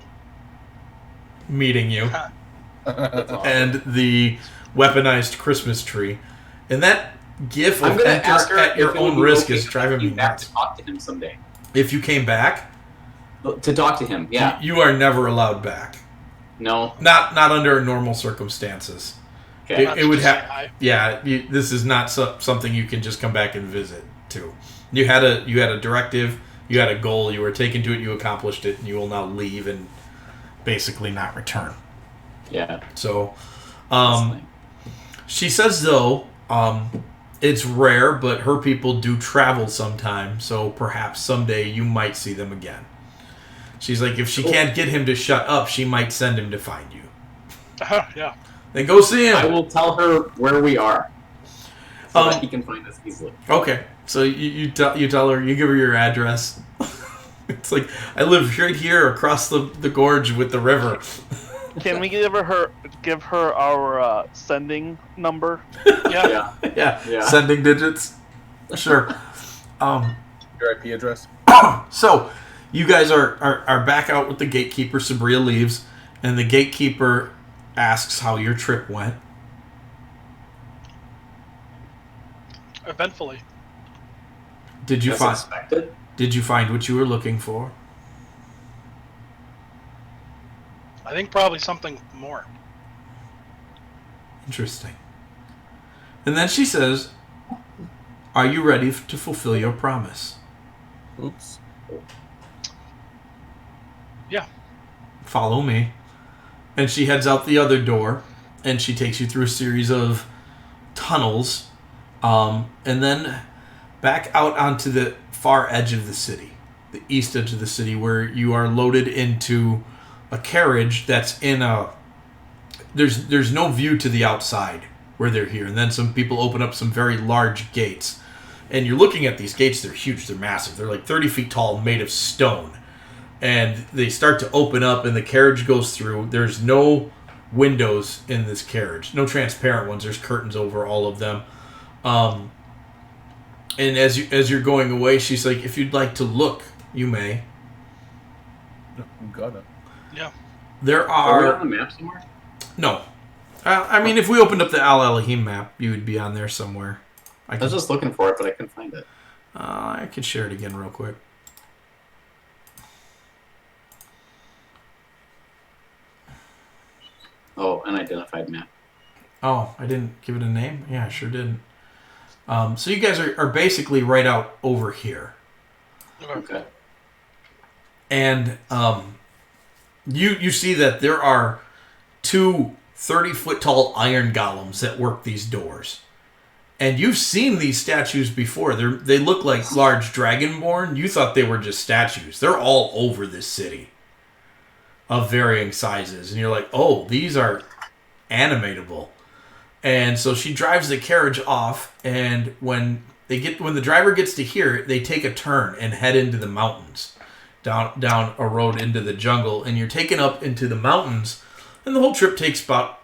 meeting you and the weaponized Christmas tree. And that gif of enter at your own risk is driving me nuts. To talk to him someday. If you came back? To talk to him, yeah. You are never allowed back. No. Not under normal circumstances. Okay. It would have. Yeah, this is not something you can just come back and visit to. You had a directive, you had a goal, you were taken to it, you accomplished it, and you will now leave and basically not return. Yeah. So, she says though, it's rare, but her people do travel sometime, so perhaps someday you might see them again. She's like, if she can't get him to shut up, she might send him to find you. Yeah. Then go see him. I will tell her where we are, so that he can find us easily. Okay, so you tell her, you give her your address. It's like, I live right here across the gorge with the river. Can we give her our sending number? Yeah. Sending digits. Sure. Your IP address. So, you guys are back out with the gatekeeper. Sabria leaves, and the gatekeeper asks how your trip went. Eventfully. Did you expected? Did you find what you were looking for? I think probably something more. Interesting. And then she says, "Are you ready to fulfill your promise?" Oops. Yeah. Follow me. And she heads out the other door, and she takes you through a series of tunnels, and then back out onto the far edge of the city, the east edge of the city, where you are loaded into a carriage that's in a... There's no view to the outside where they're here. And then some people open up some very large gates. And you're looking at these gates, they're huge, they're massive. They're like 30 feet tall, made of stone. And they start to open up, and the carriage goes through. There's no windows in this carriage. No transparent ones. There's curtains over all of them. And as you're going away, she's like, if you'd like to look, you may. I'm gonna. Yeah. There Are we are... on the map somewhere? No. I mean, if we opened up the Al Elohim map, you would be on there somewhere. I was just looking for it, but I couldn't find it. I can share it again real quick. Oh, unidentified map. Oh, I didn't give it a name? Yeah, I sure didn't. So you guys are basically right out over here. Okay. And You see that there are two 30-foot tall iron golems that work these doors. And you've seen these statues before. They look like large dragonborn. You thought they were just statues. They're all over this city of varying sizes. And you're like, oh, these are animatable. And so she drives the carriage off, and when the driver gets to here, they take a turn and head into the mountains, down a road into the jungle, and you're taken up into the mountains, and the whole trip takes about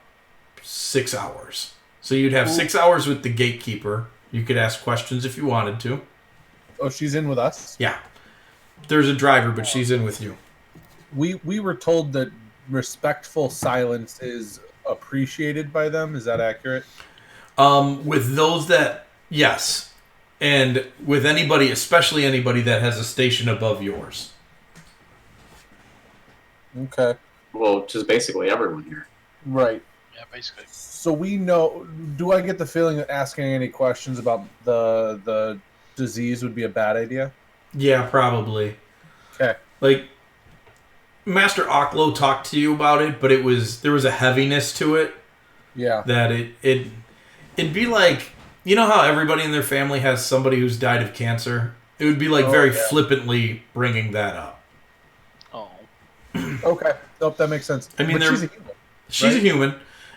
6 hours. So you'd have 6 hours with the gatekeeper. You could ask questions if you wanted to. Oh, she's in with us? Yeah. There's a driver, but she's in with you. We were told that respectful silence is appreciated by them. Is that accurate? With those that, yes. And with anybody, especially anybody that has a station above yours. Okay. Well, just basically everyone here. Right. Yeah, basically. So we know. Do I get the feeling that asking any questions about the disease would be a bad idea? Yeah, probably. Okay. Like, Master Oklo talked to you about it, but there was a heaviness to it. Yeah. That it'd be like, you know how everybody in their family has somebody who's died of cancer? It would be like flippantly bringing that up. Oh. Okay. Nope, that makes sense. I mean, But she's a human. She's a right? human.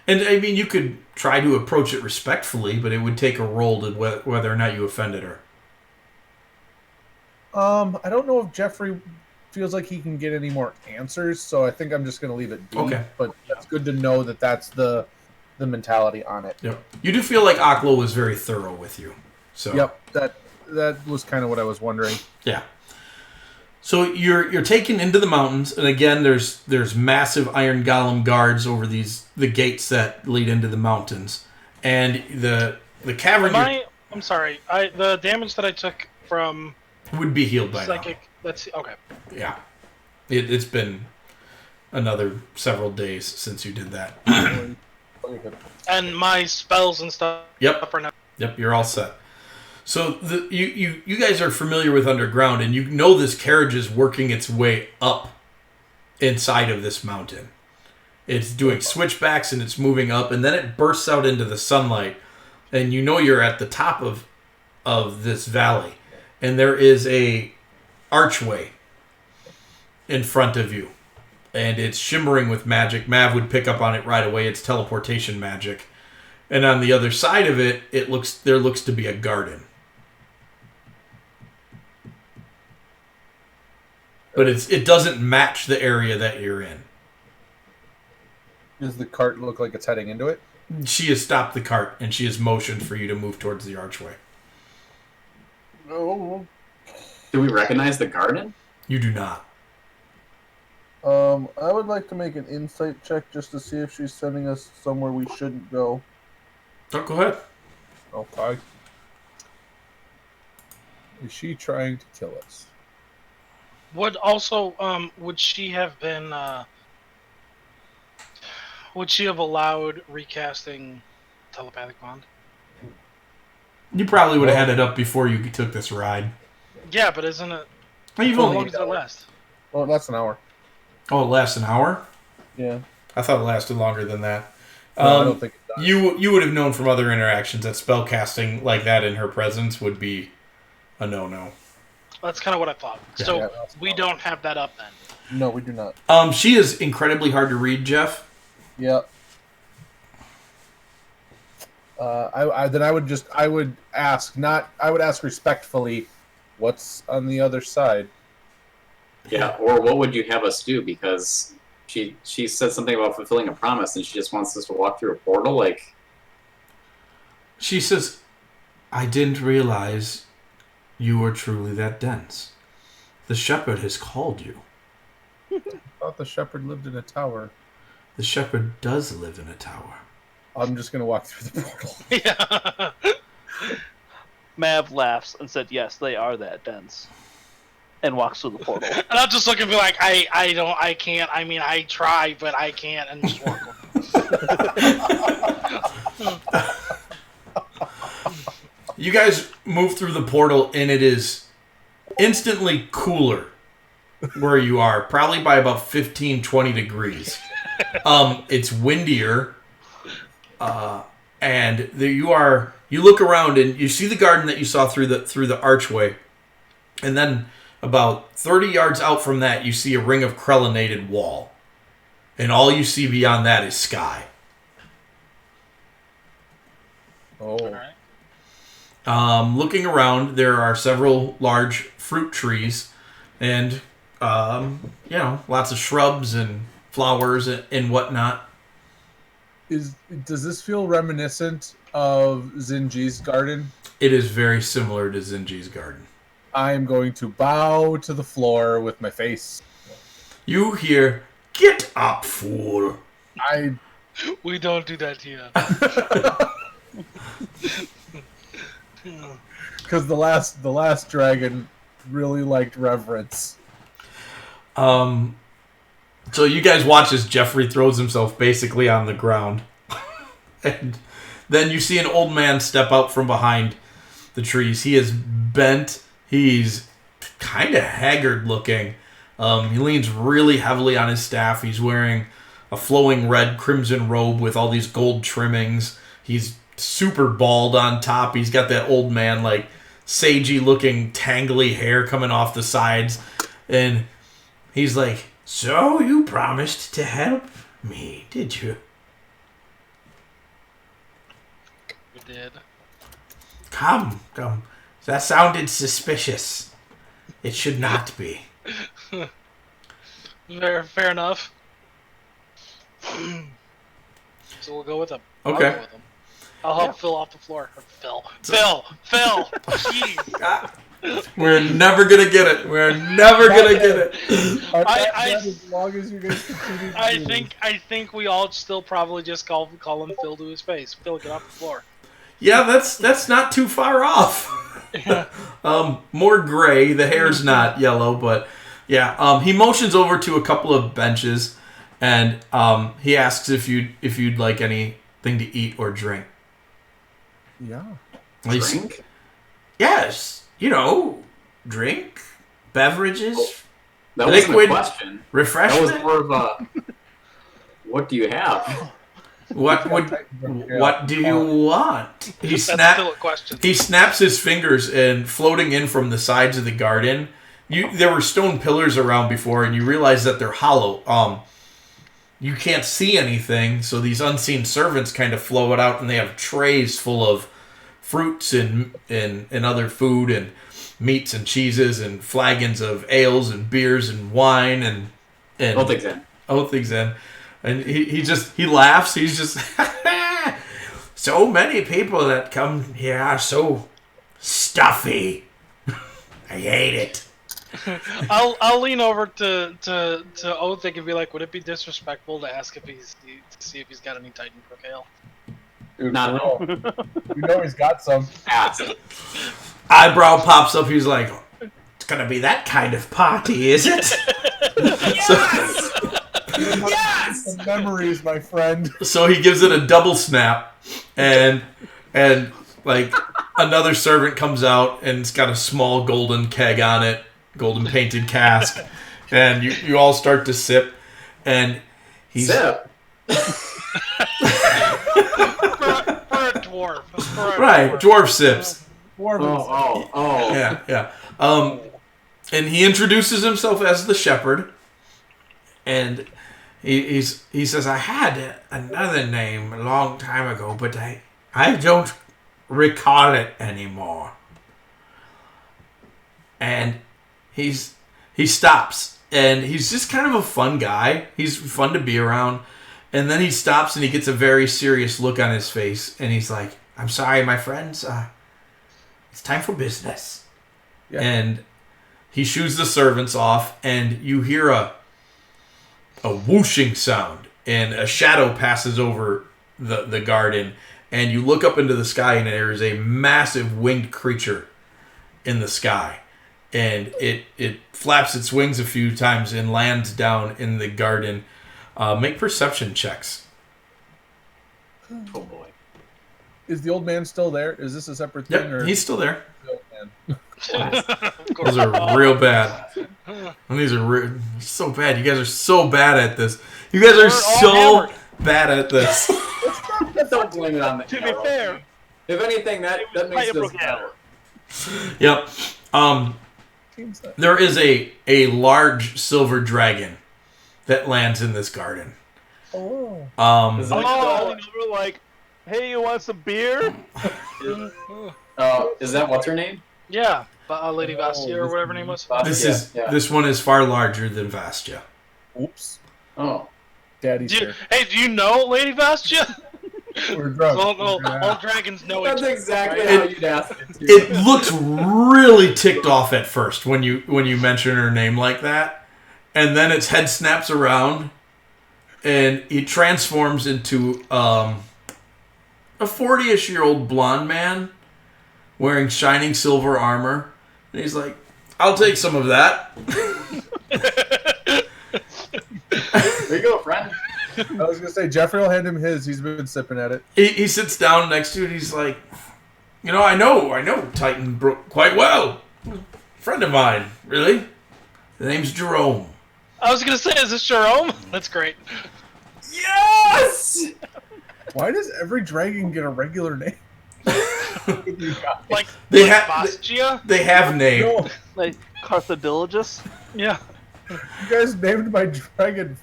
And, I mean, you could try to approach it respectfully, but it would take a roll to whether or not you offended her. I don't know if Jeffrey feels like he can get any more answers, so I think I'm just going to leave it be. Okay. But it's good to know that that's the mentality on it. Yep. You do feel like Oklo was very thorough with you. So. Yep. That was kind of what I was wondering. Yeah. So you're taken into the mountains, and again, there's massive iron golem guards over the gates that lead into the mountains, and the cavern. I'm sorry. The damage that I took from would be healed by psychic. Let's see. Okay. now. Yeah. It's been another several days since you did that. And my spells and stuff. Yep. Are now. Yep. You're all set. So you guys are familiar with underground, and you know this carriage is working its way up inside of this mountain. It's doing switchbacks and it's moving up, and then it bursts out into the sunlight, and you know you're at the top of this valley, and there is a archway in front of you, and it's shimmering with magic. Mav would pick up on it right away. It's teleportation magic, and on the other side of it, there looks to be a garden. But it doesn't match the area that you're in. Does the cart look like it's heading into it? She has stopped the cart, and she has motioned for you to move towards the archway. No. Do we recognize the garden? You do not. I would like to make an insight check just to see if she's sending us somewhere we shouldn't go. Oh, go ahead. Okay. Is she trying to kill us? Would she have been? Would she have allowed recasting telepathic bond? You probably would have had it up before you took this ride. Yeah, but isn't it? Well, you've How only. long does it last? Oh, it lasts an hour. Oh, it lasts an hour? Yeah. I thought it lasted longer than that. No, I don't think it does. You would have known from other interactions that spellcasting like that in her presence would be a no-no. That's kind of what I thought. Yeah. So Yeah, that's we fine. don't have that up then. No, we do not. She is incredibly hard to read, Jeff. Yeah. I would ask respectfully, what's on the other side? Yeah, or what would you have us do? Because she said something about fulfilling a promise, and she just wants us to walk through a portal. Like, She says, I didn't realize you were truly that dense. The shepherd has called you. I thought the shepherd lived in a tower. The shepherd does live in a tower. I'm just gonna walk through the portal. Yeah. Mav laughs and said, "Yes, they are that dense," and walks through the portal. And I'll just look and be like, I can't. I mean, I try, but I can't, and just walk away. You guys move through the portal, and it is instantly cooler where you are, probably by about 15, 20 degrees. It's windier, and there you are. You look around and you see the garden that you saw through the archway, and then about 30 yards out from that, you see a ring of crenellated wall, and all you see beyond that is sky. Oh. All right. Looking around, there are several large fruit trees, and lots of shrubs and flowers and whatnot. Does this feel reminiscent of Zinji's garden? It is very similar to Zinji's garden. I am going to bow to the floor with my face. You hear, "Get up, fool!" We don't do that here. Because the last dragon really liked reverence. So you guys watch as Jeffrey throws himself basically on the ground. And then you see an old man step out from behind the trees. He is bent. He's kind of haggard looking. He leans really heavily on his staff. He's wearing a flowing red crimson robe with all these gold trimmings. He's super bald on top. He's got that old man, like, sagey looking tangly hair coming off the sides. And he's like, "So you promised to help me, did you?" We did. Come. That sounded suspicious. It should not be. Fair enough. So we'll go with him. Okay. I'll go with him. I'll help Phil off the floor. Phil! Jeez! We're never gonna get it. We're never gonna get it. As long as you guys continue to I think we all still probably just call him Phil to his face. Phil, get off the floor. Yeah, that's not too far off. More gray. The hair's not yellow, but yeah. He motions over to a couple of benches, and he asks if you'd like anything to eat or drink. Yeah. Drink? Yes, drink, beverages, That wasn't liquid, a question. That refreshment. was more of a, what do you have? What do you want? That's still a question. He snaps his fingers, and floating in from the sides of the garden, there were stone pillars around before, and you realize that they're hollow. You can't see anything, so these unseen servants kind of float out, and they have trays full of fruits and other food and meats and cheeses and flagons of ales and beers and wine and Oath exam. And he laughs. He's just so many people that come here are so stuffy. I hate it. I'll lean over to Oathig and be like, would it be disrespectful to ask to see if he's got any Titan Brook ale? Dude, Not at all. You know he's got some. Ask. Eyebrow pops up. He's like, "It's gonna be that kind of party, is it?" Yes! Yes! Some memories, my friend. So he gives it a double snap, and like another servant comes out, and it's got a small golden keg on it, golden painted cask, and you all start to sip, and he's Sip. for a dwarf. right, dwarf sips. Oh. Yeah. And he introduces himself as the shepherd, and he says, "I had another name a long time ago, but I don't recall it anymore." And he stops, and he's just kind of a fun guy. He's fun to be around. And then he stops, and he gets a very serious look on his face, and he's like, "I'm sorry, my friends. It's time for business." Yeah. And he shoos the servants off, and you hear a whooshing sound, and a shadow passes over the garden, and you look up into the sky, and there is a massive winged creature in the sky, and it flaps its wings a few times and lands down in the garden. Make perception checks. Oh boy. Is the old man still there? Is this a separate thing? Yep, he's still there. Those are real bad. And these are so bad. You guys are so bad at this. You guys are so bad at this. Don't blame it on the To be fair, If anything, that makes this better. Yep. There is a large silver dragon that lands in this garden. Oh. Is it we're like, hey, you want some beer? is that what's her name? Yeah, Lady Vastia or whatever her name was. This one is far larger than Vastia. Oops. Oh. Daddy's here. Hey, do you know Lady Vastia? We're drunk. All dragons know each That's other. exactly how you'd ask it. It looks really ticked off at first when you mention her name like that, and then its head snaps around, and it transforms into a 40-ish-year-old blonde man wearing shining silver armor, and he's like, "I'll take some of that." There you go, friend. I was gonna say Jeffrey will hand him his. He's been sipping at it. He sits down next to it. He's like, I know Titan Brook quite well. Friend of mine, really. The name's Jerome. I was gonna say, is this Jerome? That's great. Yes! Why does every dragon get a regular name? Like Vastia? They have name. No, Like Carthodilogist? Yeah. you guys named my dragon.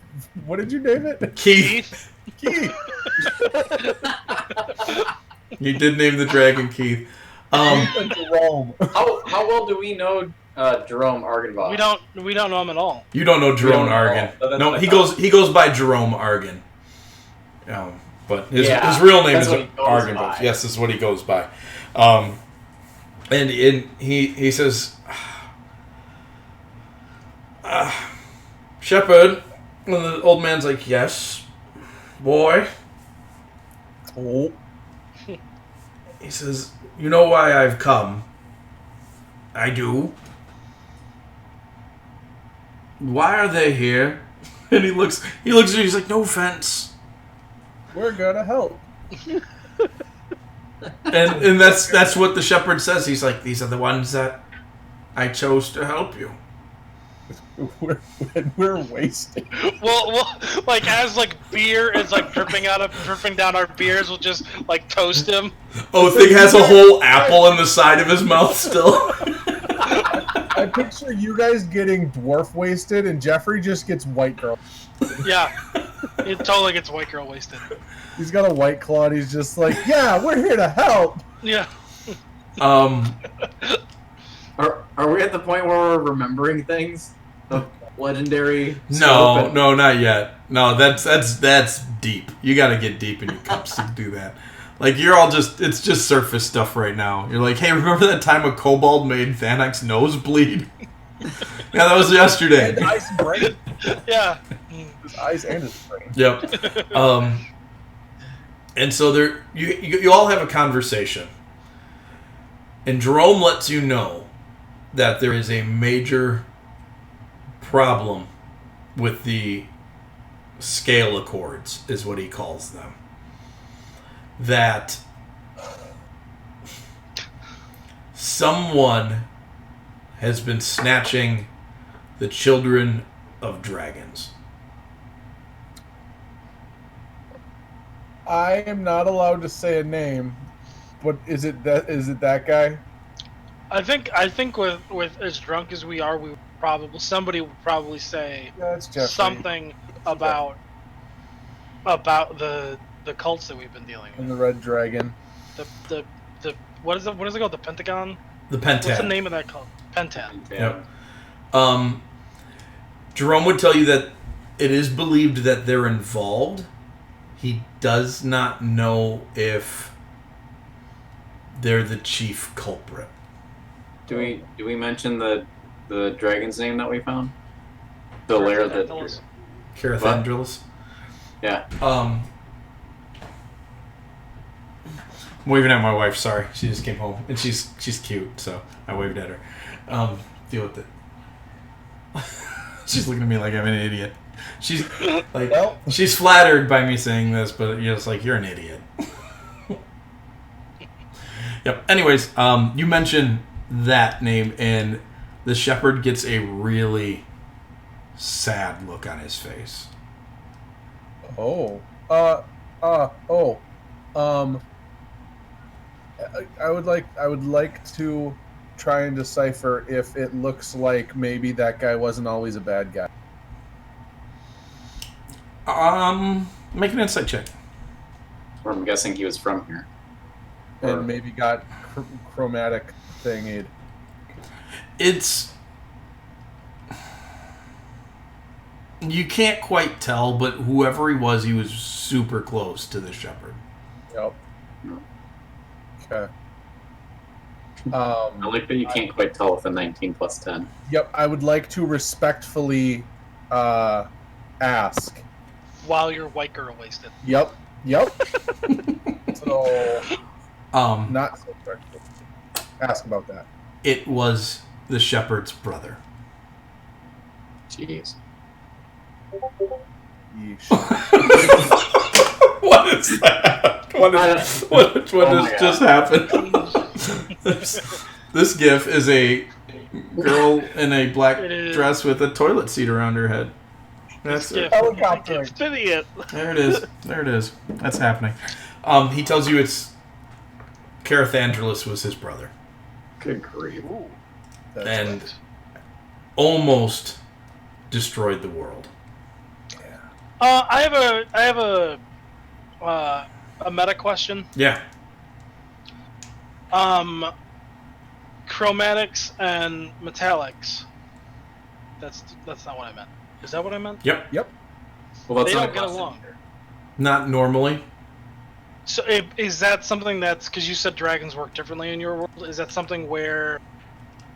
What did you name it? Keith. Keith. You did name the dragon Keith. Jerome. How well do we know Jerome Argenbach? We don't know him at all. You don't know Jerome Argan. No, he goes by Jerome Argan. But his real name is Argenbach. Yes, this is what he goes by. And he says, Shepherd. And the old man's like, yes, boy. Oh. He says, you know why I've come? I do. Why are they here? And he looks at you, he's like, no offense. We're gonna help. And that's what the shepherd says. He's like, these are the ones that I chose to help you. We're wasted. Well, like as like beer is like dripping down our beers, we'll just like toast him. Oh, Thing has a whole apple in the side of his mouth still. I picture you guys getting dwarf wasted, and Jeffrey just gets white girl. Yeah, it totally gets white girl wasted. He's got a white claw, and he's just like, "Yeah, we're here to help." Yeah. Are we at the point where we're remembering things? The legendary. No, not yet. No, that's deep. You got to get deep in your cups to do that. Like you're all it's just surface stuff right now. You're like, hey, remember that time a kobold made Thanak's nose bleed? Yeah, that was yesterday. And ice brain. Yeah. His eyes and his brain. Yep. And so you all have a conversation, and Jerome lets you know that there is a major problem with the scale accords, is what he calls them. That someone has been snatching the children of dragons. I am not allowed to say a name, but is it that guy? I think with as drunk as we are, somebody would probably say That's Jeffrey. something about the cults that we've been dealing with. And the red dragon. The what is it called? The Pentagon? The Pentan. What's the name of that cult? Pentan. Yep. Jerome would tell you that it is believed that they're involved. He does not know if they're the chief culprit. Do we mention the dragon's name that we found? The lair that. Carathandrilus. Yeah. I'm waving at my wife. Sorry, she just came home and she's cute, so I waved at her. Deal with it. She's looking at me like I'm an idiot. She's like, she's flattered by me saying this, but it's like, you're an idiot. Yep. Anyways, you mentioned that name, and the shepherd gets a really sad look on his face. Oh. Oh. I would like to try and decipher if it looks like maybe that guy wasn't always a bad guy. Make an insight check. Or I'm guessing he was from here. Or- And maybe got chromatic thinged. It's... You can't quite tell, but whoever he was super close to the shepherd. Yep. Okay. I like that you can't quite tell with a 19 plus 10. Yep, I would like to respectfully ask. While you're white girl wasted. Yep. So, not so respectful. Ask about that. It was the shepherd's brother. Jeez. Yeesh. What is that? What has just happened? This gif is a girl in a black dress with a toilet seat around her head. That's it. Helicopter. Idiot. There it is. That's happening. He tells you it's Carathandrelus was his brother. Good grief. That's And right. almost destroyed the world. I have a meta question. Yeah. Chromatics and metallics. That's not what I meant. Is that what I meant? Yep. Well, that's They not don't get a question along. either. Not normally. So is that something that's because you said dragons work differently in your world? Is that something where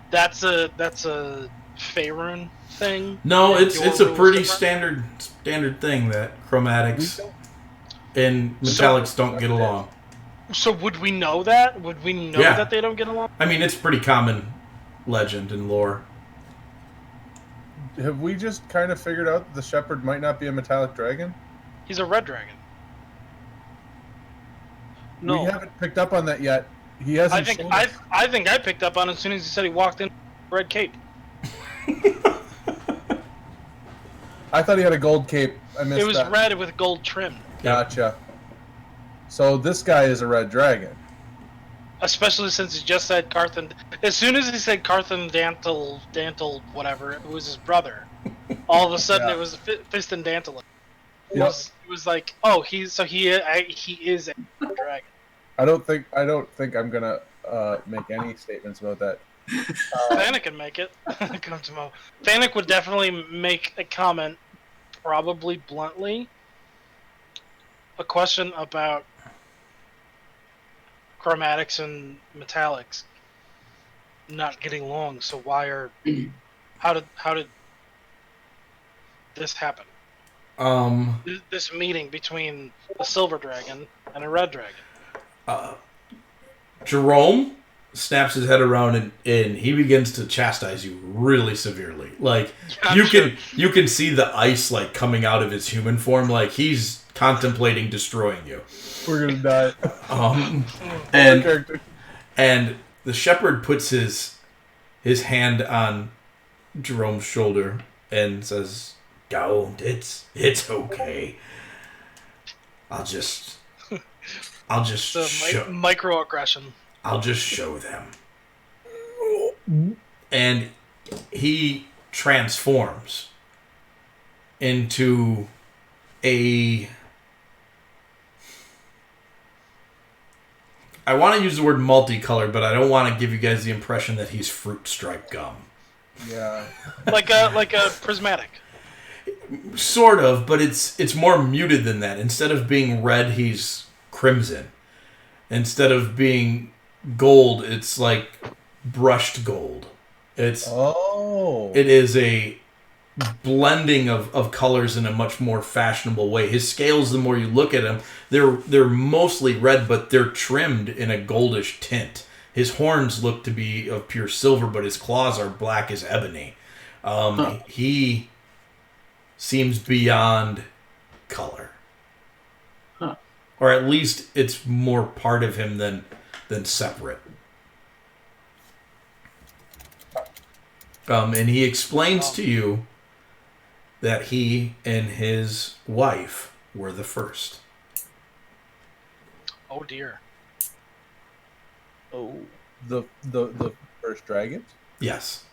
that's a Faerun thing? No, And it's your a rules pretty different? standard thing that chromatics and metallics don't get along. So would we know that? Would we know Yeah. that they don't get along? I mean, it's pretty common legend and lore. Have we just kind of figured out that the shepherd might not be a metallic dragon? He's a red dragon. No. We haven't picked up on that yet. He hasn't. I think shown us. I think I picked up on it as soon as he said he walked in red cape. I thought he had a gold cape. I missed It was that. red with gold trim. Gotcha. So this guy is a red dragon. Especially since he just said Carthan. As soon as he said Carthan Dantle, whatever, it was his brother. All of a sudden, Yeah. it was Fist and Dantle. It Yep. was like, oh, he is a dragon. I don't think I'm gonna make any statements about that. Thanik can make it. Come to Mo. Thanik would definitely make a comment, probably bluntly. A question about chromatics and metallics not getting along. So how did this happen? This meeting between a silver dragon and a red dragon. Jerome snaps his head around and he begins to chastise you really severely. Like I'm you sure. can see the ice like coming out of his human form. Like he's contemplating destroying you. We're gonna die. And Character. and the shepherd puts his hand on Jerome's shoulder and says, "Don't. It's okay. I'll just The microaggression. I'll just show them." And he transforms into a... I want to use the word multicolored, but I don't want to give you guys the impression that he's fruit stripe gum. Yeah. like a prismatic. Sort of, but it's more muted than that. Instead of being red, he's crimson. Instead of being gold, it's like brushed gold. It is a blending of colors in a much more fashionable way. His scales, the more you look at them, they're mostly red, but they're trimmed in a goldish tint. His horns look to be of pure silver, but his claws are black as ebony. He seems beyond color. Huh. Or at least it's more part of him than separate. And he explains to you that he and his wife were the first. Oh dear. Oh, the first dragons. Yes.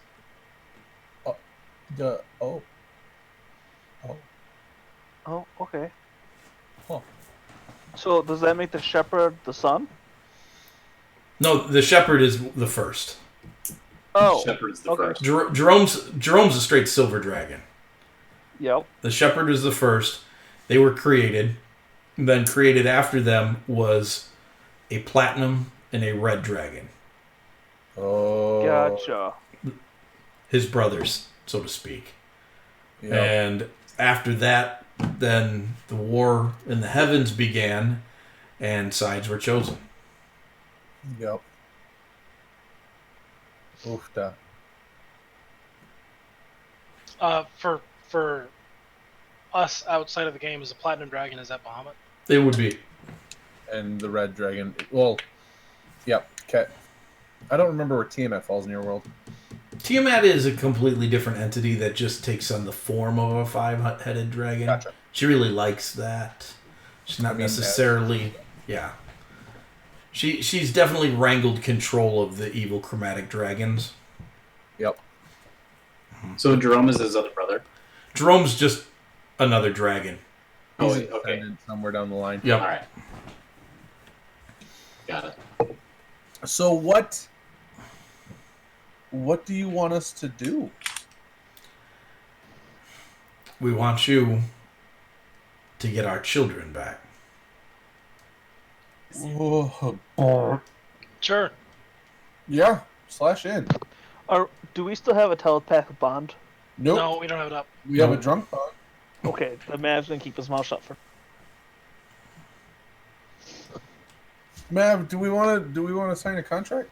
Oh, Oh, okay. Huh. So does that make the shepherd the son? No, the shepherd is the first. Oh, Shepherd's the okay. first. Jerome's a straight silver dragon. Yep. The shepherd is the first. They were created. Then created after them was a platinum and a red dragon. oh, Gotcha. His brothers, so to speak. Yeah. And after that, then the war in the heavens began, and sides were chosen. Yep. Oof, da. For us outside of the game, is the Platinum Dragon, is that Bahamut? It would be. And the red dragon. Well, yep. Okay. I don't remember where Tiamat falls in your world. Tiamat is a completely different entity that just takes on the form of a five-headed dragon. Gotcha. She really likes that. She's not necessarily... Yeah. She's definitely wrangled control of the evil chromatic dragons. Yep. So Jerome is his other brother. Jerome's just another dragon. Oh, He's okay. somewhere down the line. Yep. All right. Got it. So what do you want us to do? We want you to get our children back. Oh, Sure. yeah. Slash in. Do we still have a telepathic bond? Nope. No, we don't have it up. We have a drunk bond. Okay, the man's gonna keep his mouth shut for. Mav, do we want to sign a contract?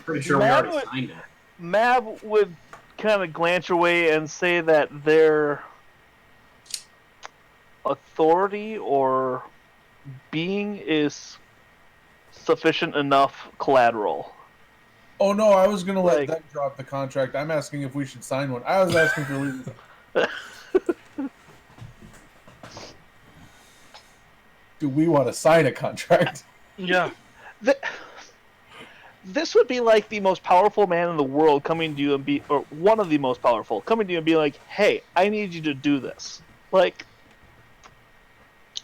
Pretty sure we Mav already would, signed it. Mav would kind of glance your way and say that their authority or being is sufficient enough collateral. Oh no, I was gonna let Like- them drop the contract. I'm asking if we should sign one. I was asking for legal. Do we want to sign a contract? Yeah. This would be like the most powerful man in the world coming to you and or one of the most powerful coming to you and being like, "Hey, I need you to do this." Like,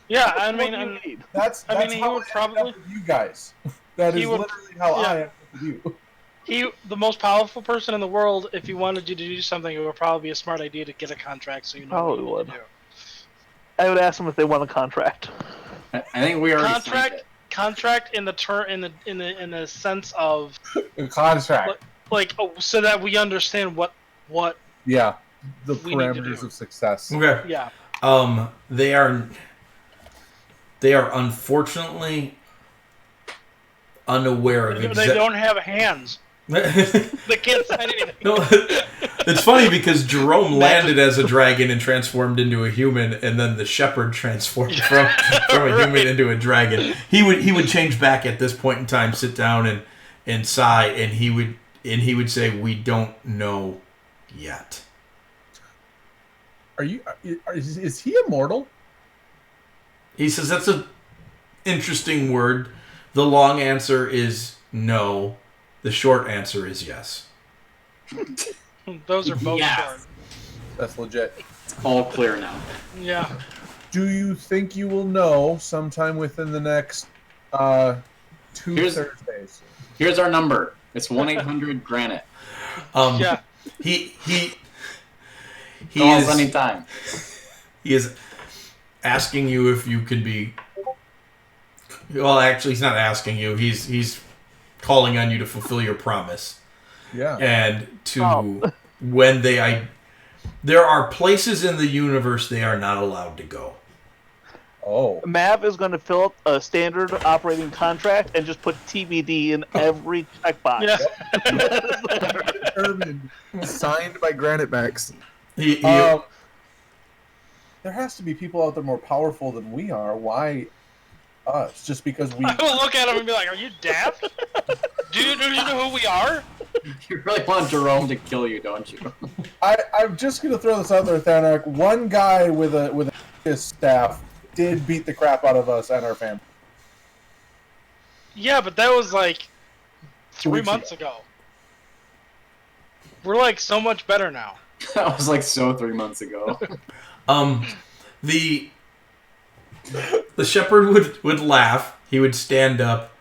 Yeah, I what mean, do you and need? That's I mean, he how would I ended probably- up with you guys. That He is would- literally how yeah. I am with you. the most powerful person in the world, if he wanted you to do something, it would probably be a smart idea to get a contract so you know Probably what you need would. to do. I would ask them if they want a contract. I think we already signed it. Contract in the sense of A contract. like so that we understand what Yeah. The We need to parameters do. of success. Okay. yeah. They are unfortunately unaware of They don't have hands. They can't sign anything. No, it's funny because Jerome landed as a dragon and transformed into a human, and then the shepherd transformed from a human into a dragon. He would change back at this point in time, sit down and sigh, and he would say, "We don't know yet." Is he immortal? He says that's an interesting word. The long answer is no. The short answer is yes. Those are both Yes. short. That's legit. It's all clear now. Yeah. Do you think you will know sometime within the next 2 Here's- Thursdays? Here's our number. It's 1-800-GRANITE. Yeah. He Call us is anytime. he is asking you if you could be. Well, actually, he's not asking you. He's calling on you to fulfill your promise. Yeah. And to when there are places in the universe they are not allowed to go. Oh. Mav is going to fill up a standard operating contract and just put TBD in every checkbox. Yeah. Determined. Signed by Granite Max. He- There has to be people out there more powerful than we are. Why us? Just because we. I will look at him and be like, "Are you daft? Do you know who we are?" You really want Jerome to kill you, don't you? I'm just gonna throw this out there, Thanak. One guy with a staff did beat the crap out of us and our family. Yeah, but that was like 2 3 weeks months ago. We're like so much better now. That was like 3 months ago. The shepherd would laugh. He would stand up,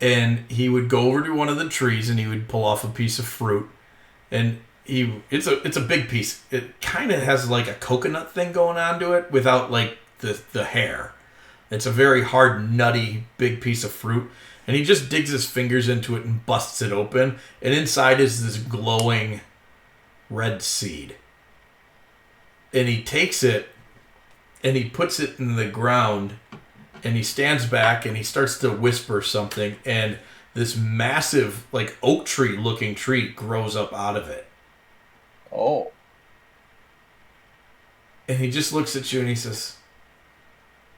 and he would go over to one of the trees, and he would pull off a piece of fruit. And it's a big piece. It kind of has like a coconut thing going on to it without like the hair. It's a very hard, nutty, big piece of fruit. And he just digs his fingers into it and busts it open. And inside is this glowing red seed. And he takes it and he puts it in the ground. And he stands back and he starts to whisper something. And this massive, like, oak tree looking tree grows up out of it. Oh. And he just looks at you and he says,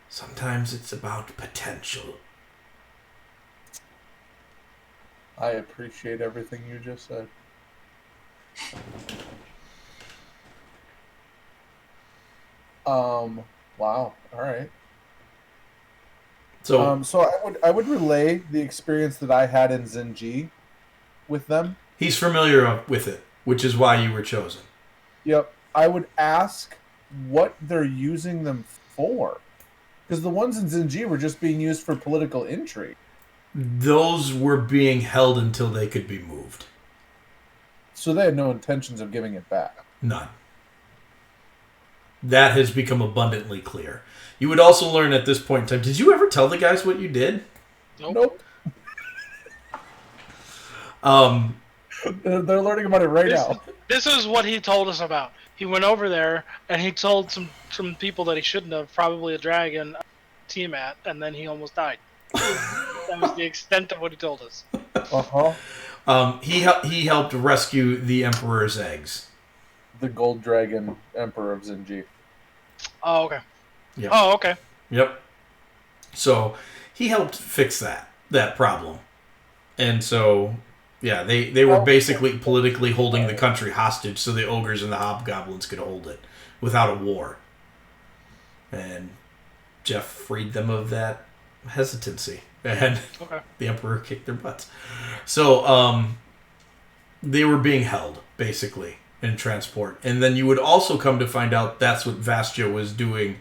sometimes it's about potential. I appreciate everything you just said. Wow. All right. So, So I would relay the experience that I had in Zinji with them. he's familiar with it, which is why you were chosen. Yep. I would ask what they're using them for. Because the ones in Zinji were just being used for political intrigue. Those were being held until they could be moved. So they had no intentions of giving it back. None. That has become abundantly clear. You would also learn at this point in time, did you ever tell the guys what you did? Nope. They're learning about it right now. This is what he told us about. He went over there and he told some people that he shouldn't have, probably a dragon, Tiamat, and then he almost died. That was the extent of what he told us. Uh-huh. He helped rescue the Emperor's eggs. The Gold Dragon Emperor of Zinji. Oh, okay. Yep. Oh, okay. Yep. So he helped fix that problem. And so, yeah, they were basically politically holding the country hostage so the ogres and the hobgoblins could hold it without a war. And Jeff freed them of that hesitancy. And the Emperor kicked their butts. So, they were being held, basically, in transport. And then you would also come to find out that's what Vastia was doing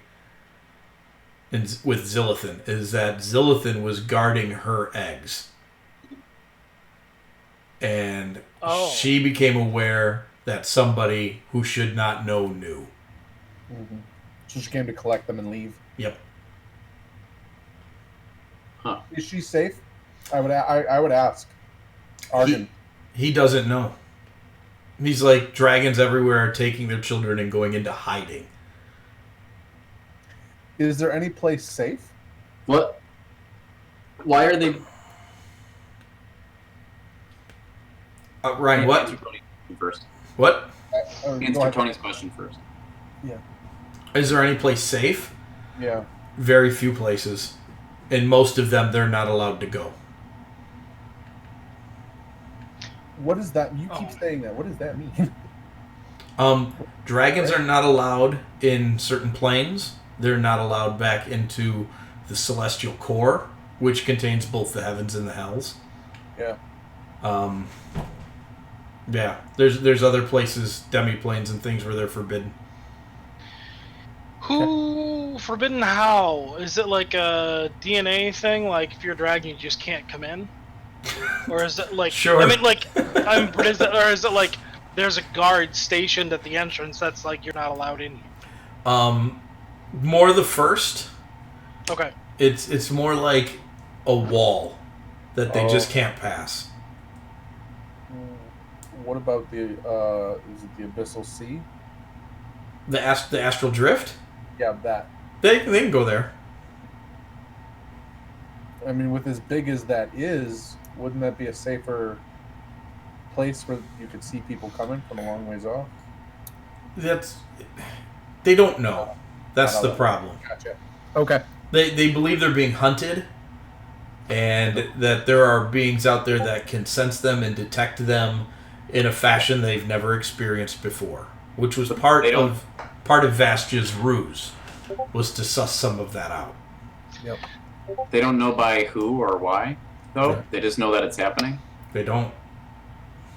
with Zilithan, is that Zilithan was guarding her eggs. And she became aware that somebody who should not know knew. Mm-hmm. So she came to collect them and leave. Yep. Huh. Is she safe? I would ask. Argon. He doesn't know. He's like, dragons everywhere are taking their children and going into hiding. Is there any place safe? What? Why are they... Ryan, what? Answer Tony's question first. What? Answer Tony's question first. Yeah. Is there any place safe? Yeah. Very few places. And most of them, they're not allowed to go. What is that? You keep saying that. What does that mean? Dragons are not allowed in certain planes. They're not allowed back into the celestial core, which contains both the heavens and the hells. Yeah. Yeah. There's other places, demi-planes and things where they're forbidden. Who forbidden how? Is it like a DNA thing? Like if you're a dragon, you just can't come in? Or is it like... Sure. I mean, like... is it like there's a guard stationed at the entrance that's like you're not allowed in here? More the first. Okay. It's more like a wall that they just can't pass. What about the is it the Abyssal Sea? The astral drift? Yeah, that. They can go there. I mean, with as big as that is, wouldn't that be a safer place where you could see people coming from a long ways off? They don't know. That's the problem. Gotcha. Okay. They believe they're being hunted, and that there are beings out there that can sense them and detect them, in a fashion they've never experienced before, which was part of Vastja's ruse, was to suss some of that out. Yep. They don't know by who or why, though. Yeah. They just know that it's happening. They don't.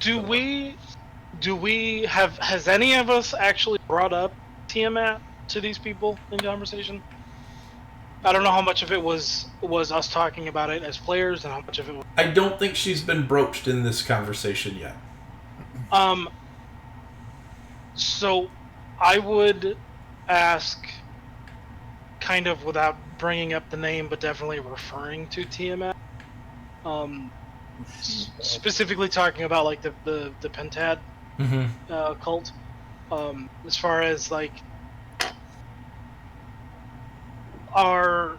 Do we has any of us actually brought up Tiamat to these people in conversation? I don't know how much of it was us talking about it as players and how much of it was... I don't think she's been broached in this conversation yet. So I would ask, kind of without bringing up the name, but definitely referring to Tiamat. Specifically talking about like the Pentad cult. As far as like our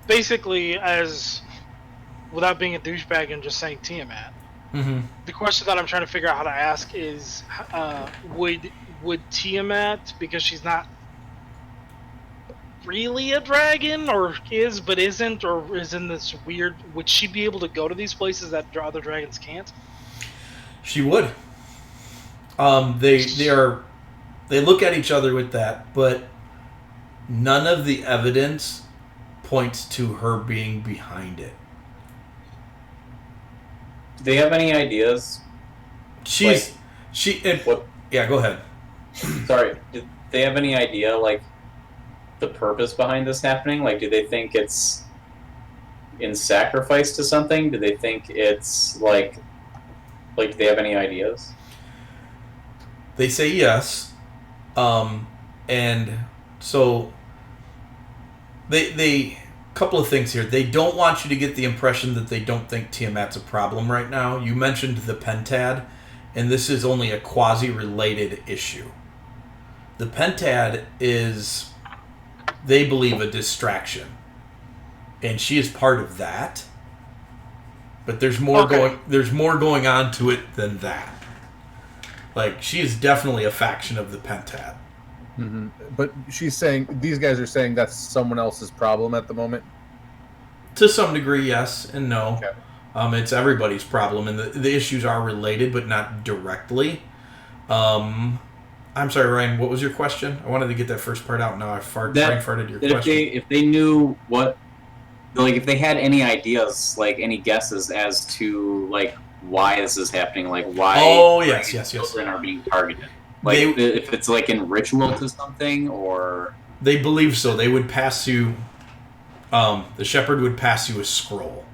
basically, as without being a douchebag and just saying Tiamat. The question that I'm trying to figure out how to ask is, would Tiamat, because she's not really a dragon, or is but isn't, or is in this weird, would she be able to go to these places that other dragons can't? She would. They look at each other with that, but none of the evidence points to her being behind it. Do they have any ideas? What? Yeah, go ahead. Sorry, do they have any idea, like, the purpose behind this happening? Like, do they think it's in sacrifice to something? Do they think it's, like, do they have any ideas? They say yes. And so they couple of things here. They don't want you to get the impression that they don't think Tiamat's a problem right now. You mentioned the Pentad, and this is only a quasi-related issue. The Pentad is, they believe, a distraction, and she is part of that. But there's more going on to it than that. Like, she is definitely a faction of the Pentad. Mm-hmm. But she's saying, these guys are saying that's someone else's problem at the moment? To some degree, yes and no. Okay. It's everybody's problem, and the issues are related, but not directly. I'm sorry, Ryan, what was your question? I wanted to get that first part out. Now I farted your question. If they knew what, like, if they had any ideas, like, any guesses as to, like, why this is happening, like, why children are being targeted. Like, if it's, like, in ritual to something, or... They believe so. They would pass you... the shepherd would pass you a scroll.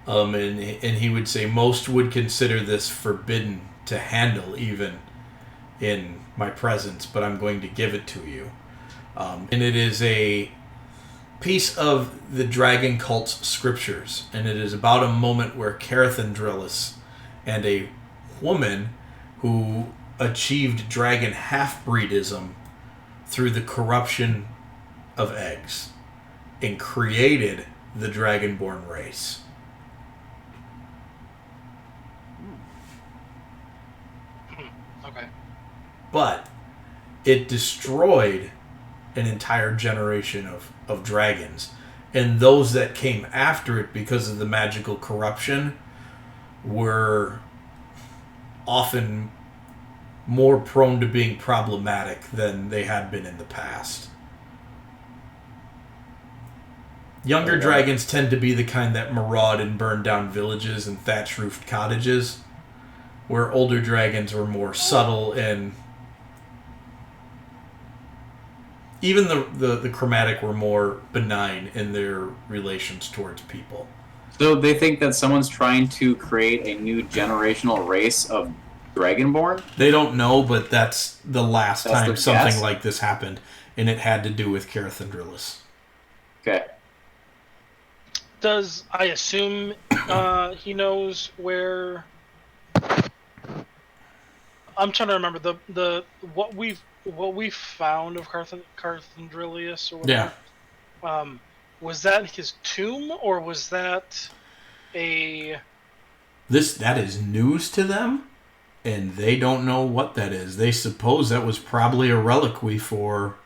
And he would say, most would consider this forbidden to handle, even in my presence, but I'm going to give it to you. And it is a piece of the dragon cult's scriptures, and it is about a moment where Carathandrillis and a woman who achieved dragon half-breedism through the corruption of eggs and created the dragonborn race. Okay. But it destroyed an entire generation of dragons. And those that came after it because of the magical corruption were often more prone to being problematic than they had been in the past. Younger dragons tend to be the kind that maraud and burn down villages and thatch-roofed cottages, where older dragons were more subtle, and even the chromatic were more benign in their relations towards people. So they think that someone's trying to create a new generational race of dragonborn? They don't know, but that's the last time something guess? like this happened, and it had to do with Carathandrillis. Okay. Does, I assume, he knows where... I'm trying to remember what we've found of Carathandrillis or whatever. Yeah. Was that his tomb, or was that a... That is news to them, and they don't know what that is. They suppose that was probably a reliquary for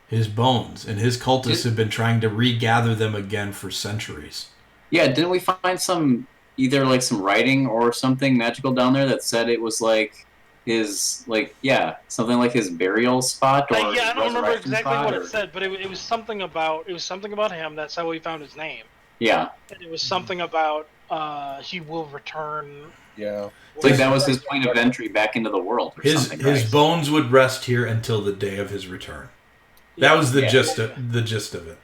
his bones, and his cultists have been trying to regather them again for centuries. Yeah, didn't we find some either like some writing or something magical down there that said it was like his something like his burial spot or I don't remember exactly what or... it said, but it was something about him. That's how we found his name. Yeah. And it was something about he will return. Yeah. It's like that was his point of entry back into the world. Or something, his bones would rest here until the day of his return. That was the gist of it.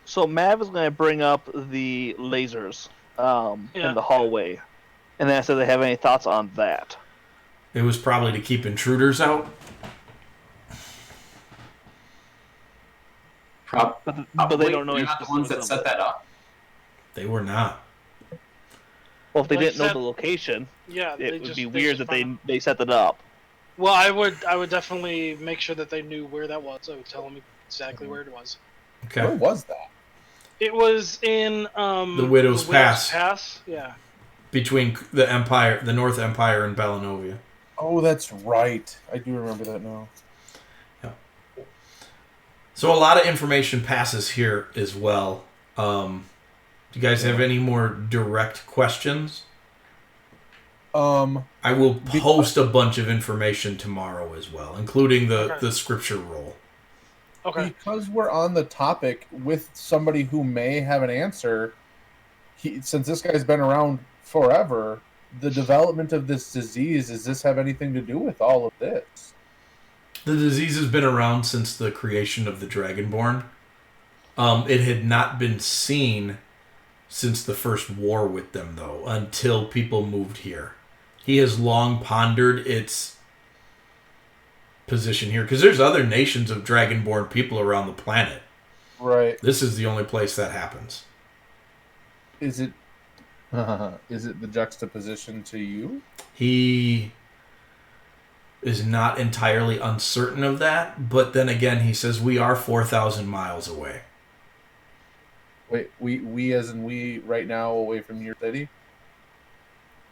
So Mav is going to bring up the lasers in the hallway, and then ask if they have any thoughts on that. It was probably to keep intruders out. But they don't know. They're not the ones that set that up. They were not. Well, if they didn't know the location, it would be weird that they set that up. Well, I would definitely make sure that they knew where that was. I would tell them exactly where it was. Okay. Where was that? It was in the Widow's Pass. Yeah. Between the North Empire and Balanovia. Oh, that's right. I do remember that now. Yeah. So a lot of information passes here as well. Do you guys have any more direct questions? I will post a bunch of information tomorrow as well, including the scripture roll. Okay. Because we're on the topic with somebody who may have an answer, since this guy's been around forever, the development of this disease, does this have anything to do with all of this? The disease has been around since the creation of the Dragonborn. It had not been seen since the first war with them, though, until people moved here. He has long pondered its position here, because there's other nations of Dragonborn people around the planet. Right. This is the only place that happens. Is it the juxtaposition to you? He is not entirely uncertain of that, but then again, he says we are 4,000 miles away. Wait, we as in we right now away from your city?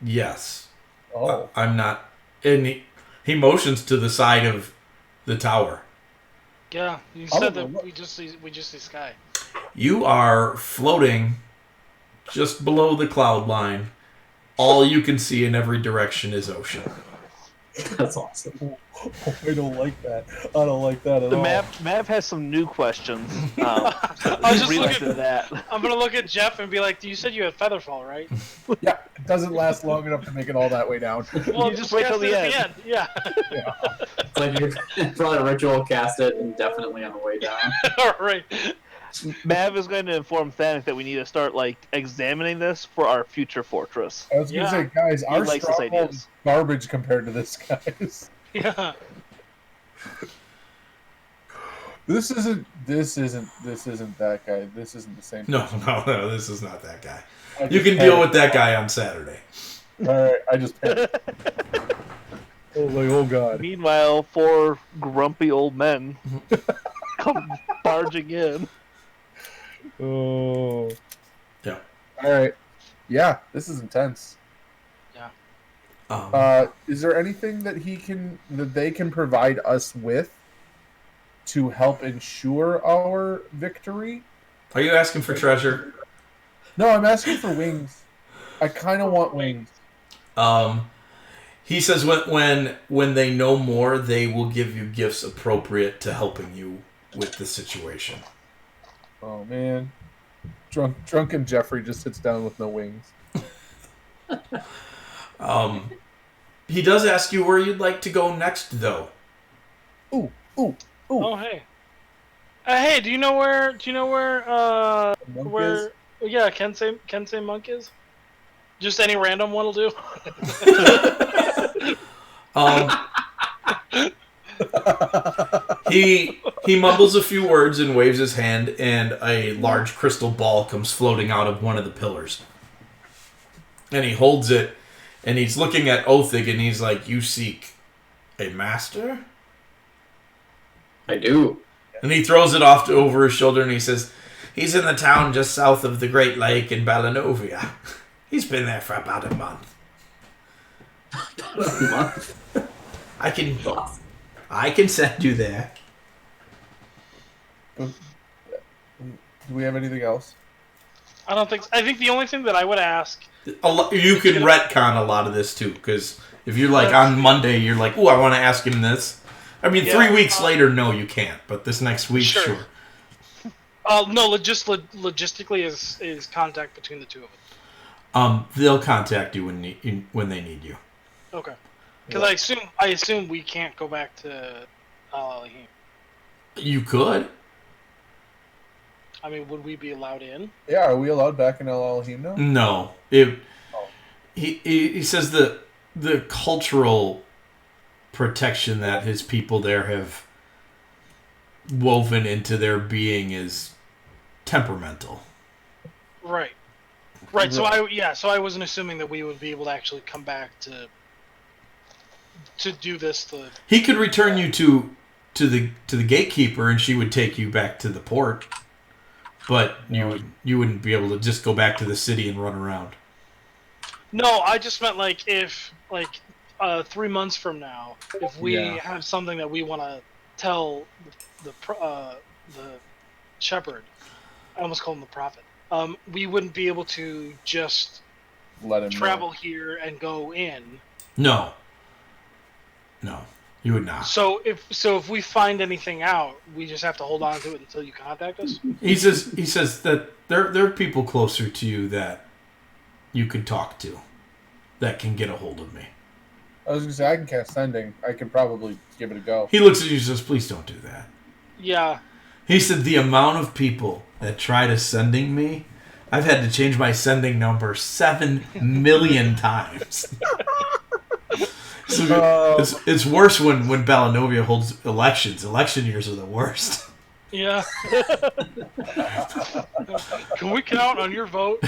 Yes. Oh. I'm not. And he motions to the side of the tower. Yeah, you said that we just see sky. You are floating just below the cloud line. All you can see in every direction is ocean. That's awesome. Oh, I don't like that. I don't like that at all. Mav has some new questions. I'm gonna look at Jeff and be like, "You said you had Featherfall, right?" Yeah, it doesn't last long enough to make it all that way down. Well, just wait till the end. Yeah. It's like you're probably a ritual cast it indefinitely on the way down. All right. Mav is going to inform Thanik that we need to start examining this for our future fortress. I was going to say, guys, our stronghold is garbage compared to this, guys. Yeah. This isn't that guy. This isn't the same. No, this is not that guy. You can deal with that guy on Saturday. All right, I just panicked. Oh god. Meanwhile, 4 grumpy old men come barging in. Oh. Yeah. All right. Yeah, this is intense. Yeah. Is there anything that they can provide us with to help ensure our victory? Are you asking for treasure? No, I'm asking for wings. I kind of want wings. He says when they know more, they will give you gifts appropriate to helping you with the situation. Oh man, drunken Jeffrey just sits down with no wings. He does ask you where you'd like to go next, though. Ooh. Oh hey. Hey, do you know where Monk is? Yeah, Kensei Monk is? Just any random one will do. He mumbles a few words and waves his hand, and a large crystal ball comes floating out of one of the pillars. And he holds it, and he's looking at Othig, and he's like, "You seek a master?" I do. And he throws it off over his shoulder, and he says, "He's in the town just south of the Great Lake in Balanovia. He's been there for about a month." A month? I can send you there. Do we have anything else? I don't think so. I think the only thing that I would ask You can retcon a lot of this too, because if you're like on Monday, you're like, "Ooh, I want to ask him this." I mean, 3 weeks later, no, you can't. But this next week, sure. No, just logistically is contact between the two of them. They'll contact you when they need you. Okay. Because I assume we can't go back to Al-Alhim. You could. I mean, would we be allowed in? Yeah, are we allowed back in Al-Alhim now? No. He says the cultural protection that his people there have woven into their being is temperamental. Right. Right. So I wasn't assuming that we would be able to actually come back to do this. He could return you to the gatekeeper, and she would take you back to the port. But you wouldn't be able to just go back to the city and run around. No, I just meant if 3 months from now, if we have something that we want to tell the shepherd, I almost called him the prophet. We wouldn't be able to just let him travel here and go in. No, you would not. So if we find anything out, we just have to hold on to it until you contact us. He says that there are people closer to you that you could talk to, that can get a hold of me. I was gonna say I can cast sending. I can probably give it a go. He looks at you and says, "Please don't do that." Yeah. He said the amount of people that try to sending me, I've had to change my sending number 7 million times. So it's worse when Balanovia holds elections. Election years are the worst. Yeah. Can we count on your vote?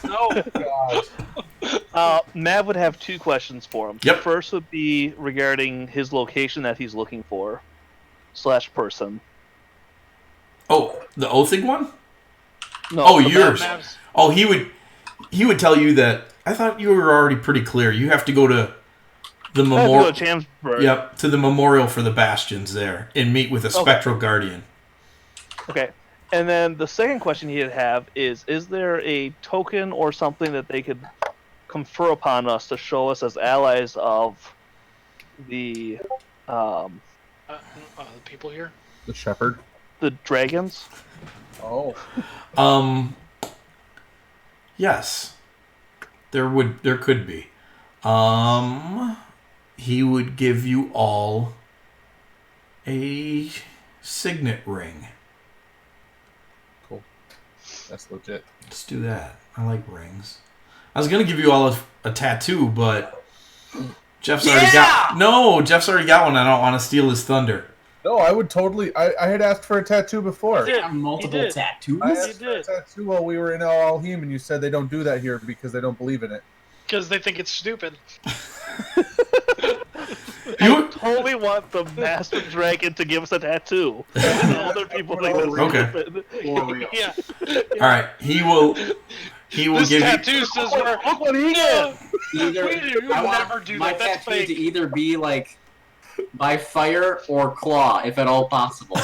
No. God. Mav would have 2 questions for him. Yep. The first would be regarding his location that he's looking for / person. Oh, the Othig one? No. Oh, yours. Mav's. Oh, he would tell you that. I thought you were already pretty clear. You have to go to the memorial. Yep, to the memorial for the Bastions there and meet with a spectral guardian. Okay. And then the second question he'd have is there a token or something that they could confer upon us to show us as allies of the The people here? The shepherd. the dragons? Oh. Yes. There could be. He would give you all a signet ring. Cool. That's legit. Let's do that. I like rings. I was gonna give you all a tattoo, but Jeff's already got one. I don't want to steal his thunder. No, I would totally. I had asked for a tattoo before. He did. Multiple tattoos. I asked for a tattoo while we were in Al-Alhim, and you said they don't do that here because they don't believe in it. Because they think it's stupid. I totally want the Master Dragon to give us a tattoo. Other people think that's stupid. Yeah. All right, he will This give tattoo you. says we're... Look what he did! I want never do my that. That's tattoo fake. to either be by fire or claw, if at all possible.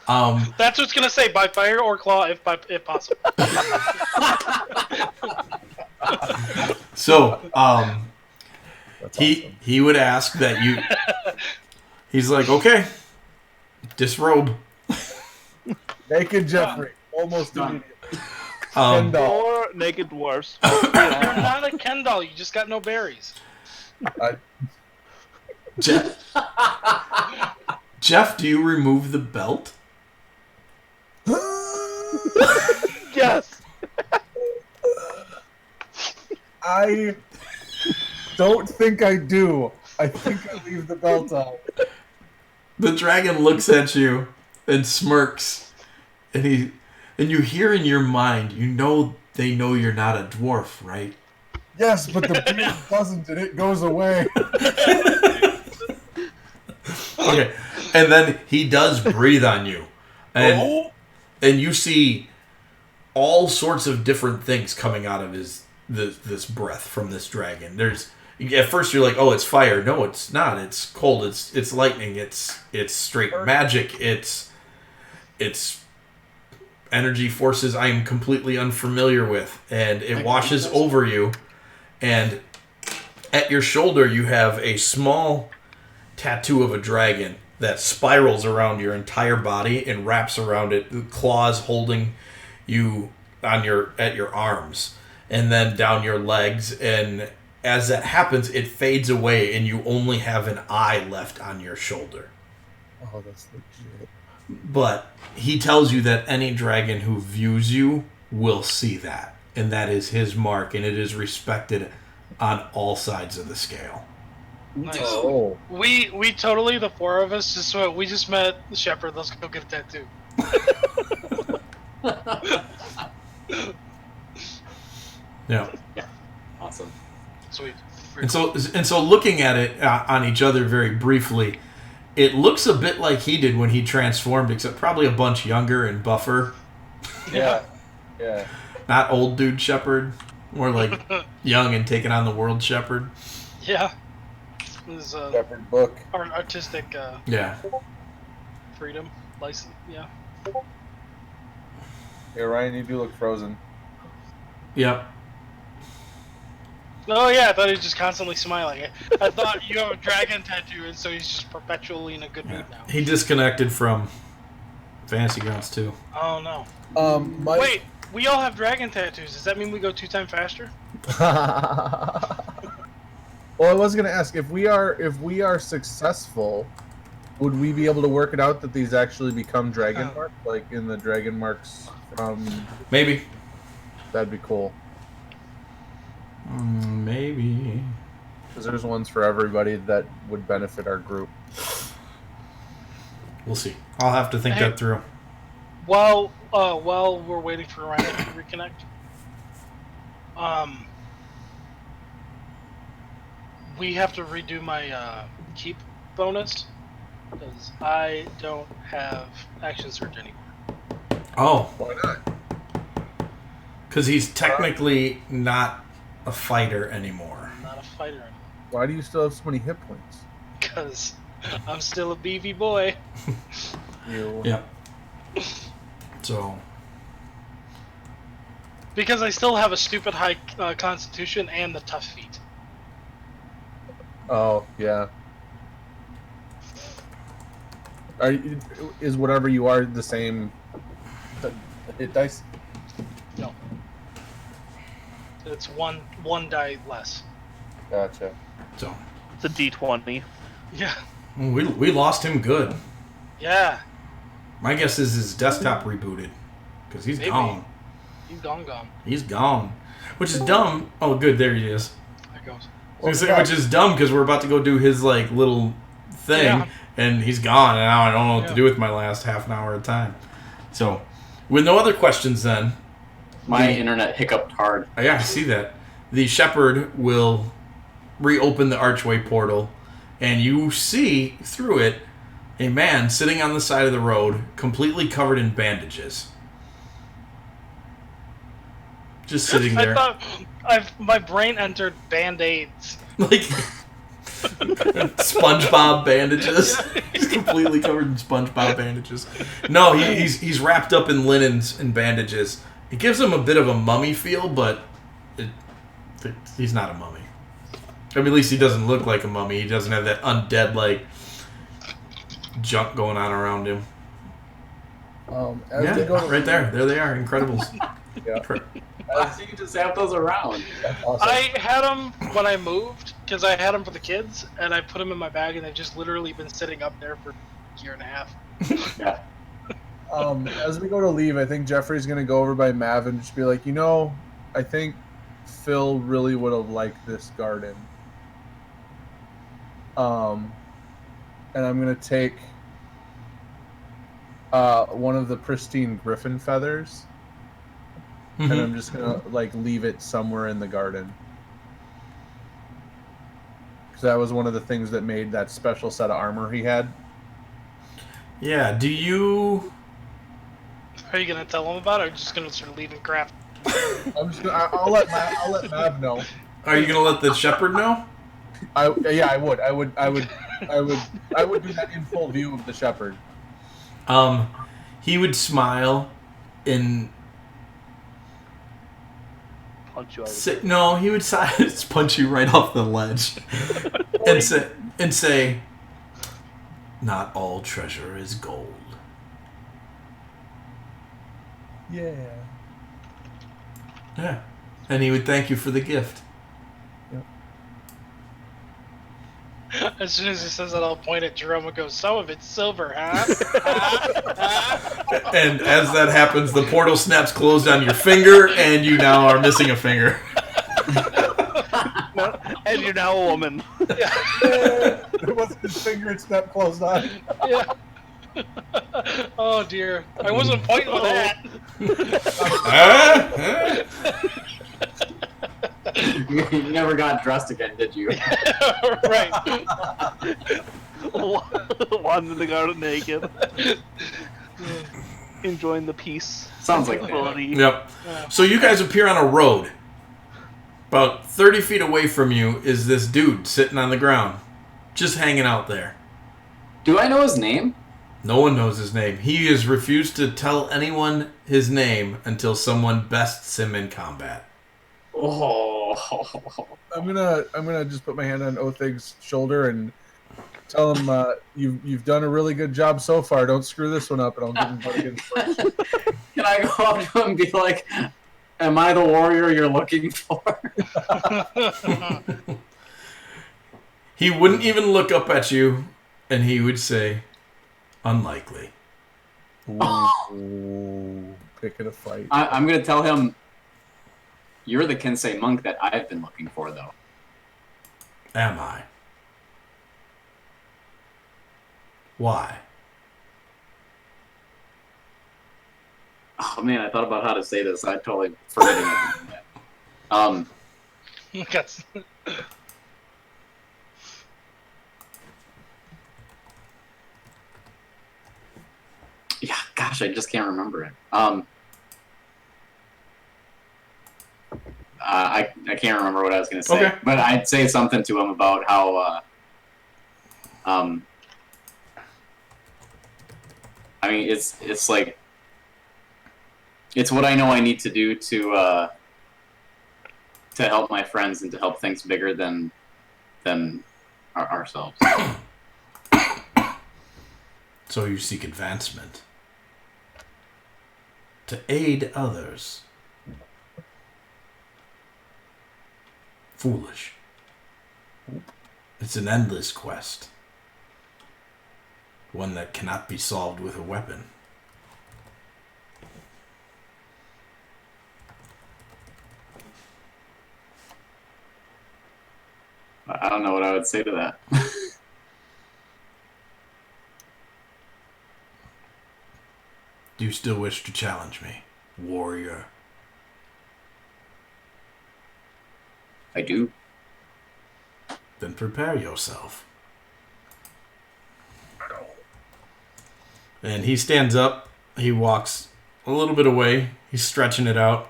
That's what it's gonna say: by fire or claw, if possible. So, That's he would ask that you. He's like, okay, disrobe. Naked Jeffrey. Almost immediately. Or naked dwarfs. You're not a Ken doll. You just got no berries. Jeff, do you remove the belt? Yes! I don't think I do. I think I leave the belt on. The dragon looks at you and smirks, and you hear in your mind, they know you're not a dwarf, right? Yes, but the beard doesn't, and it goes away. Okay, and then he does breathe on you, and you see all sorts of different things coming out of this breath from this dragon. At first you're like, oh, it's fire. No, it's not. It's cold. It's lightning. It's straight magic. It's energy forces I am completely unfamiliar with, and it washes over you. And at your shoulder, you have a small tattoo of a dragon that spirals around your entire body and wraps around it, the claws holding you at your arms, and then down your legs. And as that happens, it fades away, and you only have an eye left on your shoulder. Oh, that's legit. But he tells you that any dragon who views you will see that, and that is his mark, and it is respected on all sides of the scale. Nice. Oh. We totally, the four of us, we just met the shepherd. Let's go get a tattoo. Yeah. Awesome. Sweet. And so looking at it on each other very briefly, it looks a bit like he did when he transformed, except probably a bunch younger and buffer. Yeah. Not old dude shepherd, more like young and taking on the world shepherd. Yeah. It was Shepherd book. artistic freedom license. Yeah. Yeah, Ryan, you do look frozen. Yep. Oh yeah, I thought he was just constantly smiling. I thought you have a dragon tattoo, and so he's just perpetually in a good mood now. He disconnected from Fantasy Grounds too. Oh no. Mike... Wait, we all have dragon tattoos. Does that mean we go 2 times faster? Well, I was going to ask, if we are successful, would we be able to work it out that these actually become dragon marks, like in the dragon marks from? Maybe. That'd be cool. Maybe. Because there's ones for everybody that would benefit our group. We'll see. I'll have to think that through. While we're waiting for Ryan to reconnect, we have to redo my keep bonus because I don't have action surge anymore. Oh. Why not? Because he's technically not a fighter anymore. I'm not a fighter anymore. Why do you still have so many hit points? Because I'm still a BV boy. You. Yeah. So. Because I still have a stupid high constitution and the tough feet. Oh, yeah. Is whatever you are the same hit dice? No. It's one die less. Gotcha. So. It's a D20. Yeah. We lost him good. Yeah. My guess is his desktop rebooted. Because he's Maybe. gone. He's gone. He's gone. Which is dumb. Oh, good. There he is. There goes. Which is dumb because we're about to go do his like little thing, and he's gone, and now I don't know what to do with my last half an hour of time. So, with no other questions, then my internet hiccuped hard. Yeah, I see that. The shepherd will reopen the archway portal, and you see through it a man sitting on the side of the road, completely covered in bandages. Just sitting there. I thought my brain entered Band-Aids. Like SpongeBob bandages. He's completely covered in SpongeBob bandages. No, he's wrapped up in linens and bandages. It gives him a bit of a mummy feel, but he's not a mummy. I mean, at least he doesn't look like a mummy. He doesn't have that undead like junk going on around him. Right there. There they are. Incredibles. Yeah. You can just have those around. Awesome. I had them when I moved because I had them for the kids, and I put them in my bag, and they've just literally been sitting up there for a year and a half. Yeah. As we go to leave, I think Jeffrey's going to go over by Mav and just be like, I think Phil really would have liked this garden. And I'm going to take one of the pristine griffin feathers. And I'm just gonna leave it somewhere in the garden, because that was one of the things that made that special set of armor he had. Yeah. Do you? Are you gonna tell them about it, or are you just gonna start leaving crap? I'll let Mav know. Are you gonna let the shepherd know? I would do that in full view of the shepherd. He would smile and Punch you out. no, he would punch you right off the ledge, and say, "Not all treasure is gold." Yeah. Yeah, and he would thank you for the gift. As soon as he says that, I'll point at Jerome and go, "Some of it's silver, huh?" And as that happens, the portal snaps closed on your finger, and you now are missing a finger. And you're now a woman. It wasn't his finger; it snapped closed on. Yeah. Oh dear, I wasn't pointing with that. You never got dressed again, did you? Right. Wandering the garden naked. Enjoying the peace. Sounds like tranquility. Yep. So you guys appear on a road. About 30 feet away from you is this dude sitting on the ground, just hanging out there. Do I know his name? No one knows his name. He has refused to tell anyone his name until someone bests him in combat. Oh. I'm gonna just put my hand on Othig's shoulder and tell him you've done a really good job so far. Don't screw this one up, and I'll give him bardic inspiration. Can I go up to him and be like, "Am I the warrior you're looking for?" He wouldn't even look up at you, and he would say, "Unlikely." Ooh, picking a fight. I'm gonna tell him, "You're the Kensei monk that I've been looking for, though." Am I? Why? Oh man, I thought about how to say this. I totally forgetting it. That's- Yeah, gosh, I just can't remember it. I can't remember what I was gonna say, Okay. but I'd say something to him about how, I mean, it's like, it's what I know I need to do to help my friends and to help things bigger than ourselves. So you seek advancement. To aid others. Foolish. It's an endless quest. One that cannot be solved with a weapon. I don't know what I would say to that. Do you still wish to challenge me, warrior? I do. Then prepare yourself. And he stands up. He walks a little bit away. He's stretching it out.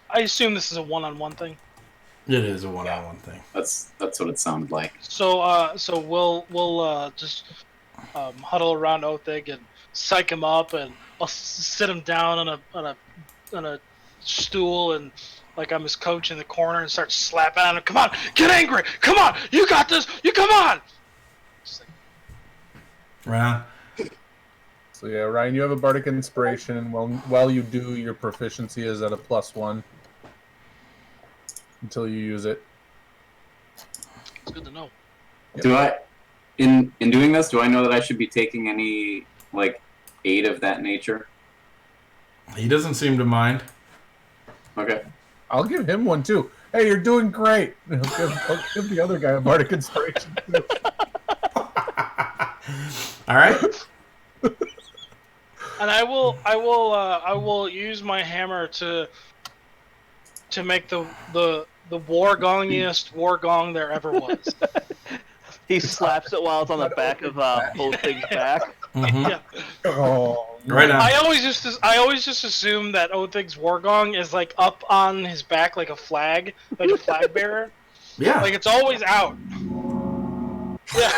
I assume this is a one-on-one thing. It is a one-on-one thing. That's what it sounded like. So we'll just huddle around Othig and psych him up, and I'll sit him down on a stool, and like I'm his coach in the corner, and start slapping at him. Come on, get angry! Come on, you got this! You come on! Just like, Right. So yeah, Ryan, you have a bardic inspiration, and while you do, your proficiency is at a +1 until you use it. it's good to know. Do I, in doing this, do I know that I should be taking any like aid of that nature? He doesn't seem to mind. Okay. I'll give him one too. Hey, you're doing great. I'll give the other guy a bardic inspiration too. All right. And I will use my hammer to make the war-gongiest war gong there ever was. He slaps it while it's on the back of Othig's back. Mm-hmm. Yeah. Oh, Right on. I always just assume that Othig's war gong is like up on his back like a flag bearer. Yeah. Like it's always out. Yeah.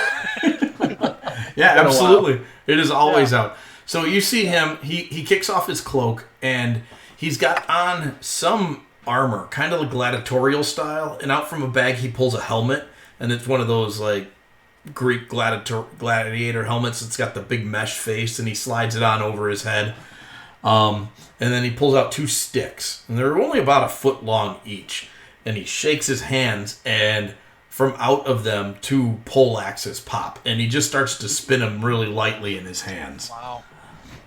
Yeah, absolutely. It is always out. So you see him, he kicks off his cloak, and he's got on some armor, kind of like gladiatorial style, and out from a bag he pulls a helmet, and it's one of those like Greek gladiator helmets. It's got the big mesh face, and he slides it on over his head. And then he pulls out 2 sticks, and they're only about a foot long each, and he shakes his hands, and from out of them 2 pole axes pop, and he just starts to spin them really lightly in his hands. Wow.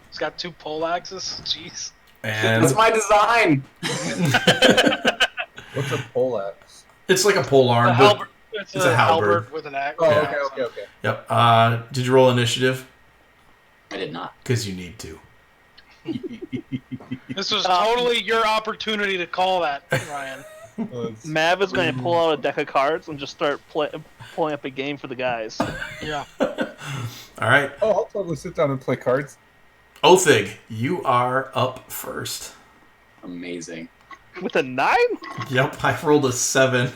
He's got 2 pole axes? Jeez. And that's my design! What's a pole axe? it's like a pole arm, but It's a halberd with an axe. Oh, Yeah. okay. Yep. Did you roll initiative? I did not. Because you need to. This was totally your opportunity to call that, Ryan. Mav is going to pull out a deck of cards and just start pulling up a game for the guys. Yeah. All right. Oh, I'll totally sit down and play cards. Othig, you are up first. Amazing. With a 9? Yep, I rolled a 7.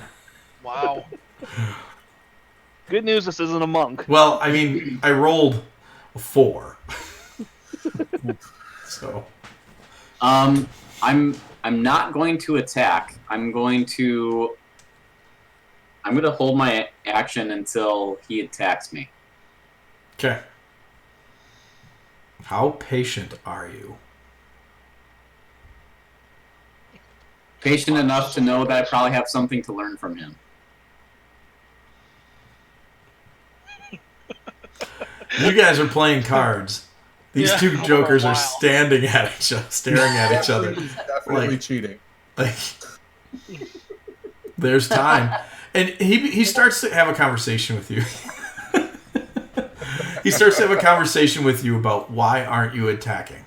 Wow. Good news, this isn't a monk. Well, I mean, I rolled a 4. So, I'm not going to attack. I'm going to hold my action until he attacks me. okay. How patient are you? Patient enough to know that I probably have something to learn from him. You guys are playing cards. These Yeah, 2 for a jokers are while. standing at each other, staring at each other. Definitely Like- cheating. Like, there's time, and he starts to have a conversation with you. He starts to have a conversation with you about why aren't you attacking,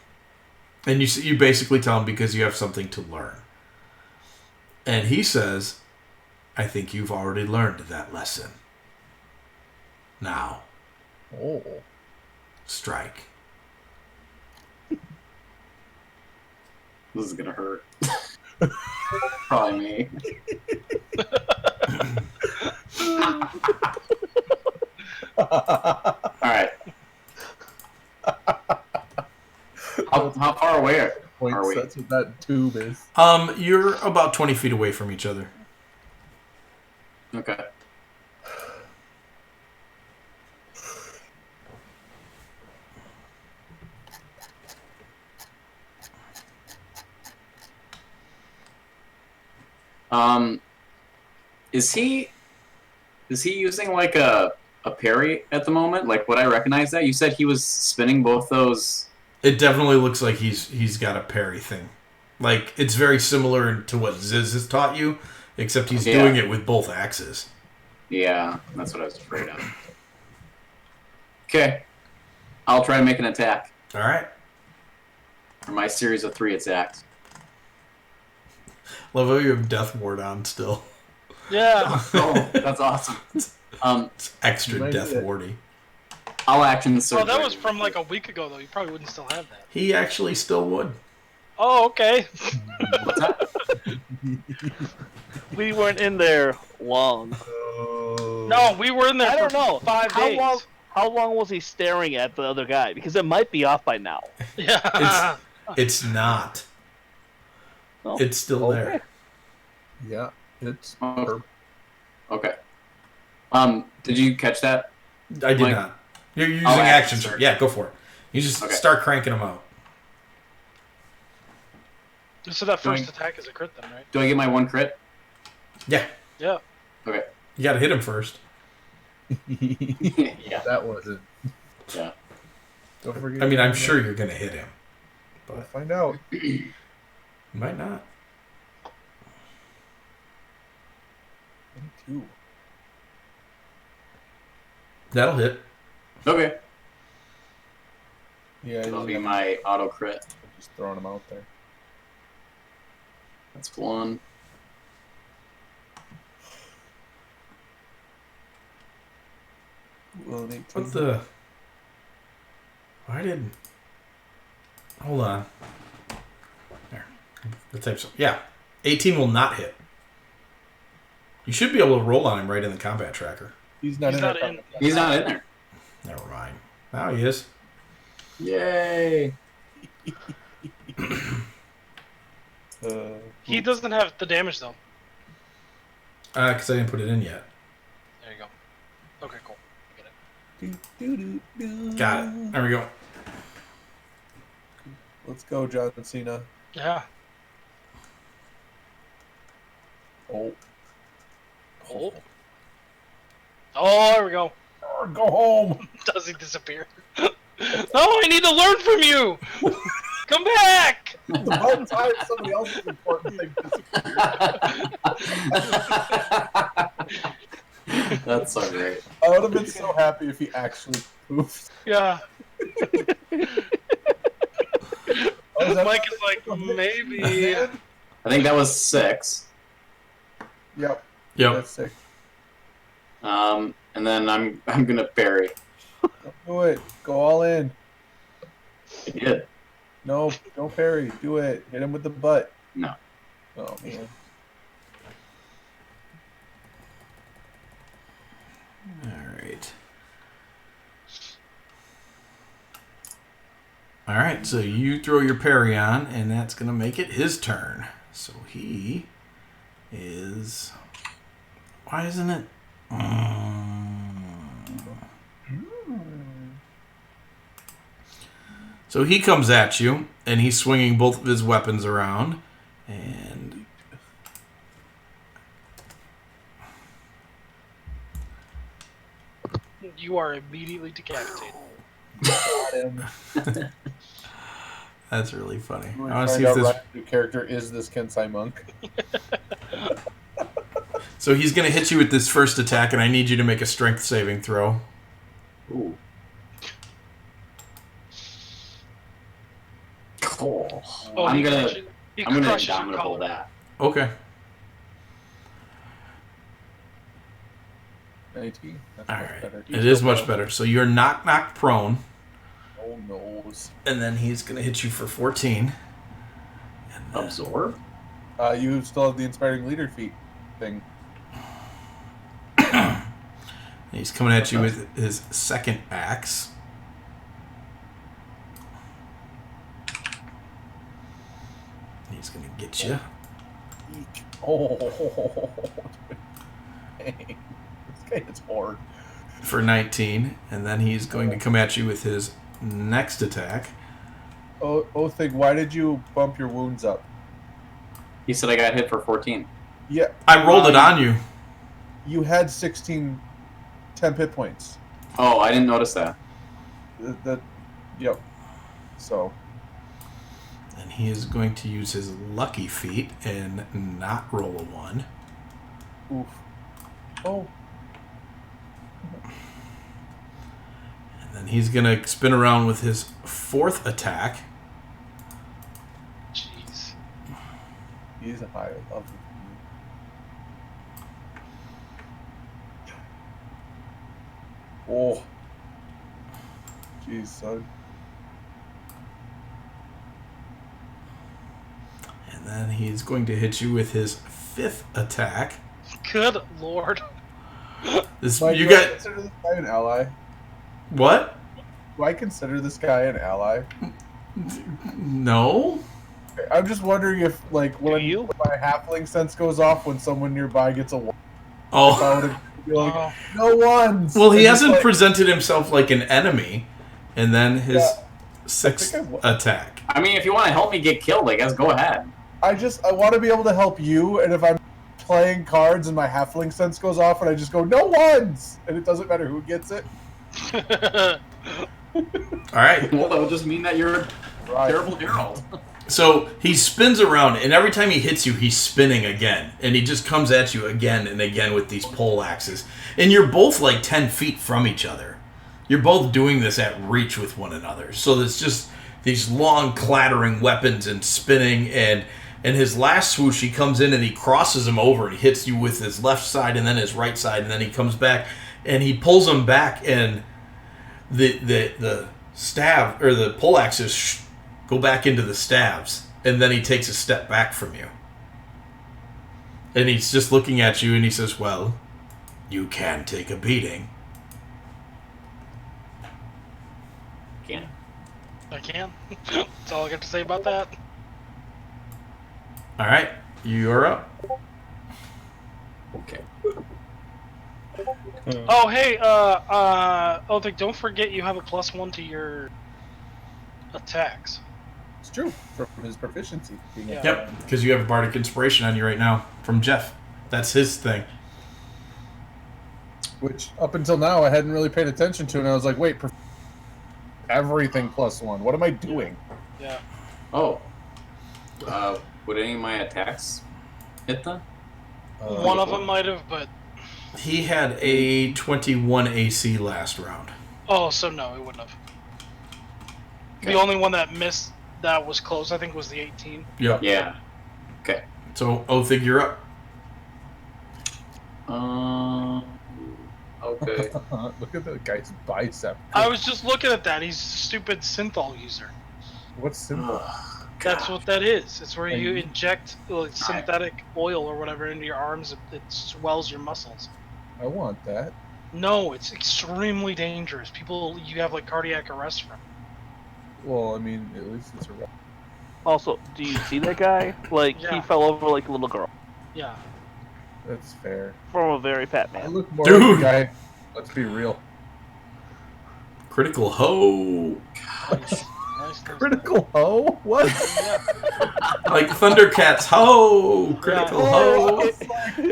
and you basically tell him because you have something to learn. And he says, "I think you've already learned that lesson. Now, Oh. strike." This is gonna hurt. Probably me. Alright. How far away are Points, we? that's what that tube is. You're about 20 feet away from each other. Okay. Is he using like a parry at the moment? Like, would I recognize that? You said he was spinning both those. It definitely looks like he's got a parry thing. Like, it's very similar to what Ziz has taught you, except he's doing it with both axes. Yeah, that's what I was afraid of. Okay. I'll try to make an attack. All right. For my series of 3 attacks. Love how you have Death Ward on still. Yeah. Oh, that's awesome. It's extra Might Death be it. Wardy. I'll action surge. Oh, that was from like a week ago, though. You probably wouldn't still have that. He actually still would. Oh, okay. What's that? We weren't in there long. No, we were in there I for don't know. 5 How days. How long was he staring at the other guy? Because it might be off by now. Yeah. It's not. Oh, It's still okay. there. Yeah, it's Oh, okay. Did you catch that? I did Mike? not. You're using I'll action action surge. surge. Yeah, go for it. You just Okay. start cranking them out. So that first Doing- attack is a crit then, right? Do I get my 1 crit? Yeah. Yeah. Okay. You got to hit him first. Yeah. that wasn't. Yeah. Don't forget. I mean, I'm sure you're going to hit him. We'll find out. You might not. 22. That'll hit. Okay. Yeah, That'll be just, my auto crit. just throwing them out there. That's 1. Well, What the? Why did? Hold on. There. The type. Yeah. 18 will not hit. You should be able to roll on him right in the combat tracker. He's not He's in not our in. He's not in there. Never mind. Now he is. Yay! He doesn't have the damage though. Because I didn't put it in yet. There you go. Okay, cool. Get it. Got it. There we go. Let's go, John Cena. Yeah. Oh. Oh. Oh, there we go. Go home. Does he disappear? No, I need to learn from you. Come back. The one time somebody else's important thing disappeared. That's so great. I would have been so happy if he actually poofed. Yeah. Oh, Mike is like, maybe. I think that was 6. Yep. Yep. That's sick. And then I'm gonna parry. Do it. Go all in. I did. No, don't parry. Do it. Hit him with the butt. No. Oh, man. Alright. Alright, so you throw your parry on, and that's going to make it his turn. So he is... Why isn't it... So he comes at you, and he's swinging both of his weapons around, and... You are immediately decapitated. Got him. That's really funny. We're I want gonna to see if find this... out New character is this Kensai monk. So he's going to hit you with this first attack, and I need you to make a strength saving throw. Ooh. Cool. Oh, I'm he gonna crushes- he I'm gonna crushes your indomitable collar. that. Okay. 19. That's All much right. better. It is much better. So you're knocked prone, Oh, noes. and then he's going to hit you for 14. And then- Absorb? You still have the inspiring leader feat thing. He's coming at you with his second axe. He's going to get you. Oh, dang. This guy is hard. For 19, and then he's going to come at you with his next attack. Oh, Thing, why did you bump your wounds up? He said I got hit for 14. Yeah, I rolled it on you. you had 10 hit points. Oh, I didn't notice that. Yep. So, And he is going to use his lucky feat and not roll a 1. oof. Oh, And then he's going to spin around with his fourth attack. Jeez. he's a higher level. Oh. Jeez, son. And then he's going to hit you with his fifth attack. Good lord. This, Mike, you do I got... consider this guy an ally? What? Do I consider this guy an ally? No? I'm just wondering if, like, when you? my halfling sense goes off when someone nearby gets a one, if I Oh. would be like, Oh. no ones. Well, he And just hasn't like, presented himself like an enemy. And then his Yeah. sixth I think attack. I mean, if you want to help me get killed, I guess go ahead. I want to be able to help you, and if I'm playing cards and my halfling sense goes off, and I just go, no ones, and it doesn't matter who gets it. All right. Well, that would just mean that you're a Right. terrible herald. So he spins around, and every time he hits you, he's spinning again. And he just comes at you again and again with these pole axes. And you're both like 10 feet from each other. You're both doing this at reach with one another. So it's just these long clattering weapons and spinning. And his last swoosh, he comes in and he crosses him over and he hits you with his left side and then his right side. And then he comes back and he pulls him back, and the stab or the pole axes go back into the stabs, and then he takes a step back from you. And he's just looking at you, and he says, well, you can take a beating. I can. That's all I got to say about that. All right, you're up. Okay. Oh, hey, don't forget you have a +1 to your attacks. It's true from his proficiency. Yeah. Yep, because you have a bardic inspiration on you right now from Jeff. That's his thing. Which up until now I hadn't really paid attention to, and I was like, wait, everything +1. What am I doing? Yeah. Oh. Would any of my attacks hit them? One of them might have, but... He had a 21 AC last round. Oh, so no, it wouldn't have. Okay. The only one that missed that was close, I think, was the 18. Yep. Yeah. Okay. So, Othig, you're up. Okay. Look at the guy's bicep. I was just looking at that. He's a stupid synthol user. What's simple? That's what that is. It's where you And- inject synthetic oil or whatever into your arms. It swells your muscles. I want that. No, it's extremely dangerous. You have like cardiac arrest from. Well, I mean, at least it's a. Also, do you see that guy? Like, Yeah. he fell over like a little girl Yeah. That's fair. from a very fat I man. look more Dude. like the guy. Let's be real. Critical hoe. Nice. Critical hoe? What? Like Thundercats hoe. Critical Yeah. hoe.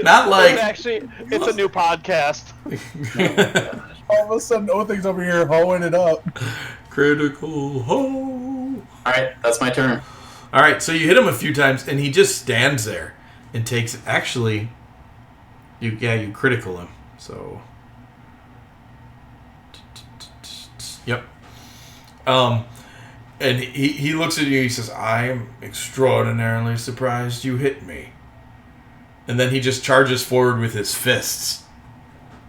Not like... Actually, it's a new podcast. All of a sudden, Othing's over here hoeing it up. Critical hoe. Alright, that's my turn. All right, so you hit him a few times, and he just stands there and takes... Actually, you critical him. So... Yep. And he looks at you, he says, I am extraordinarily surprised you hit me. And then he just charges forward with his fists.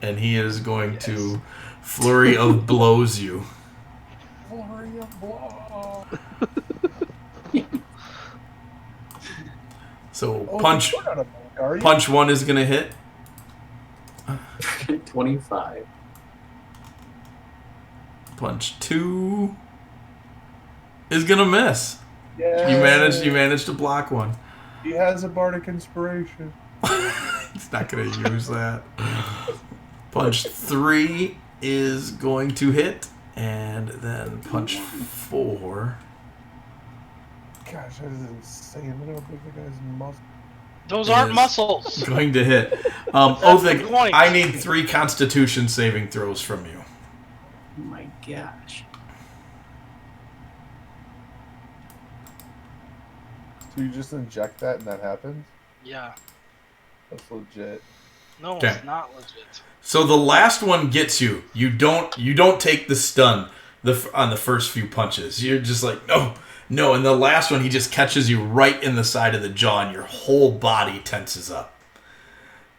And he is going to flurry of blows you. Flurry of blow. So Oh, punch you're not a monk, are you? punch 1 is going to hit. 25. Punch 2 is going to miss. Yes. You managed to block one. He has a bardic inspiration. He's not going to use that. Punch 3 is going to hit. And then punch 4. Gosh, that is insane. Look how big the guy's muscle. Those aren't Is muscles. going to hit. the Othig, point. I need 3 Constitution saving throws from you. Oh my gosh. So you just inject that and that happens? Yeah. That's legit. No, Okay. it's not legit. So the last one gets you. You don't take the stun on the first few punches. You're just like, no. And the last one, he just catches you right in the side of the jaw, and your whole body tenses up.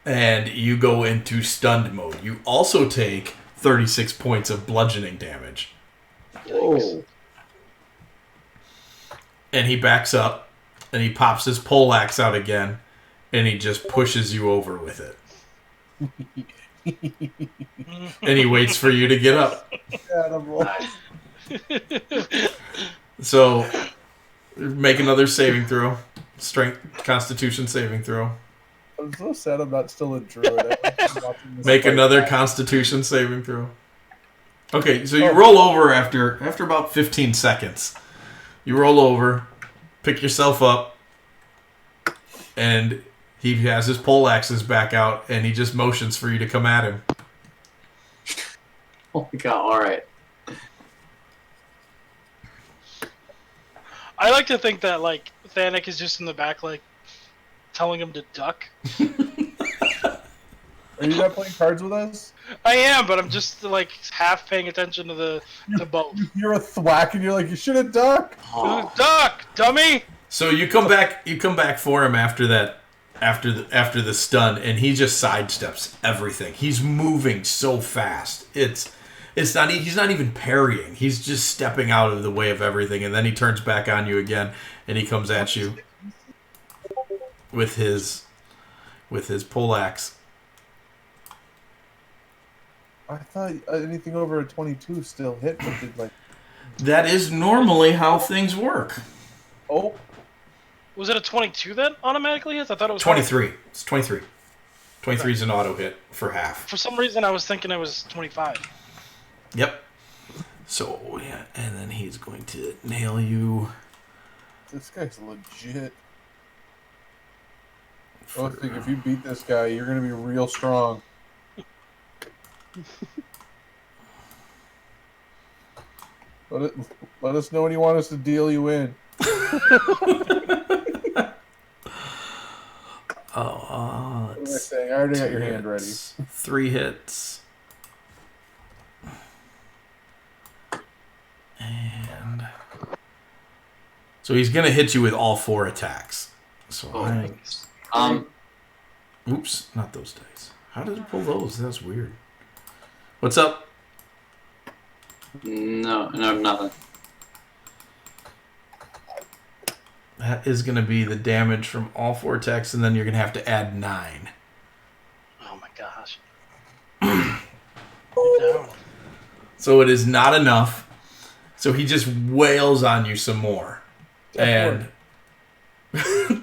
And you go into stunned mode. You also take 36 points of bludgeoning damage. Whoa. And he backs up, and he pops his poleaxe out again, and he just pushes you over with it. And he waits for you to get up. So, make another saving throw. Strength, Constitution saving throw. I'm so sad I'm not still a druid. Make another Constitution saving throw. Okay, so you roll over after about 15 seconds. You roll over, pick yourself up, and he has his poleaxes back out, and he just motions for you to come at him. Oh my god, alright. I like to think that like Thanik is just in the back, like telling him to duck. Are you not playing cards with us? I am, but I'm just like half paying attention to both. You're a thwack and you're like, you should have ducked. Oh. Duck, dummy! So you come back for him after that, after the stun, and he just sidesteps everything. He's moving so fast. He's not even parrying. He's just stepping out of the way of everything, and then he turns back on you again, and he comes at you with his poleaxe. I thought anything over a 22 still hit, but did like That is normally how things work. Oh. Was it a 22 that automatically hits? I thought it was 23. It's 23. 23 is an auto hit for half. For some reason, I was thinking it was 25. Yep. So, yeah, and then he's going to nail you. This guy's legit. I think if you beat this guy, you're going to be real strong. Let us know when you want us to deal you in. What am I saying? I already got your hand ready. 3 hits. And so he's going to hit you with all 4 attacks. So oops, not those dice. How did it pull those? That's weird. What's up? No, nothing. That is going to be the damage from all 4 attacks, and then you're going to have to add 9. Oh my gosh. So it is not enough. So he just wails on you some more. And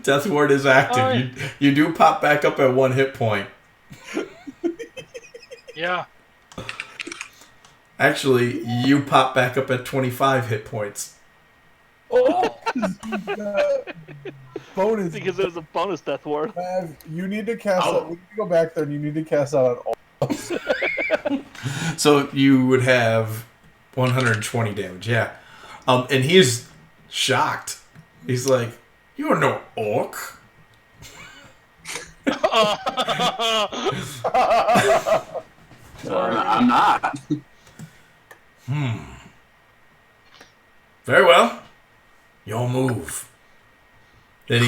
Death Ward is active. You do pop back up at 1 hit point. Yeah. Actually, you pop back up at 25 hit points. Oh! Bonus. Because it was a bonus Death Ward. You need to cast out. We need to go back there and you need to cast out on all. So you would have 120 damage, yeah. And he's shocked. He's like, "You're no orc." I'm not. Very well. Your move. And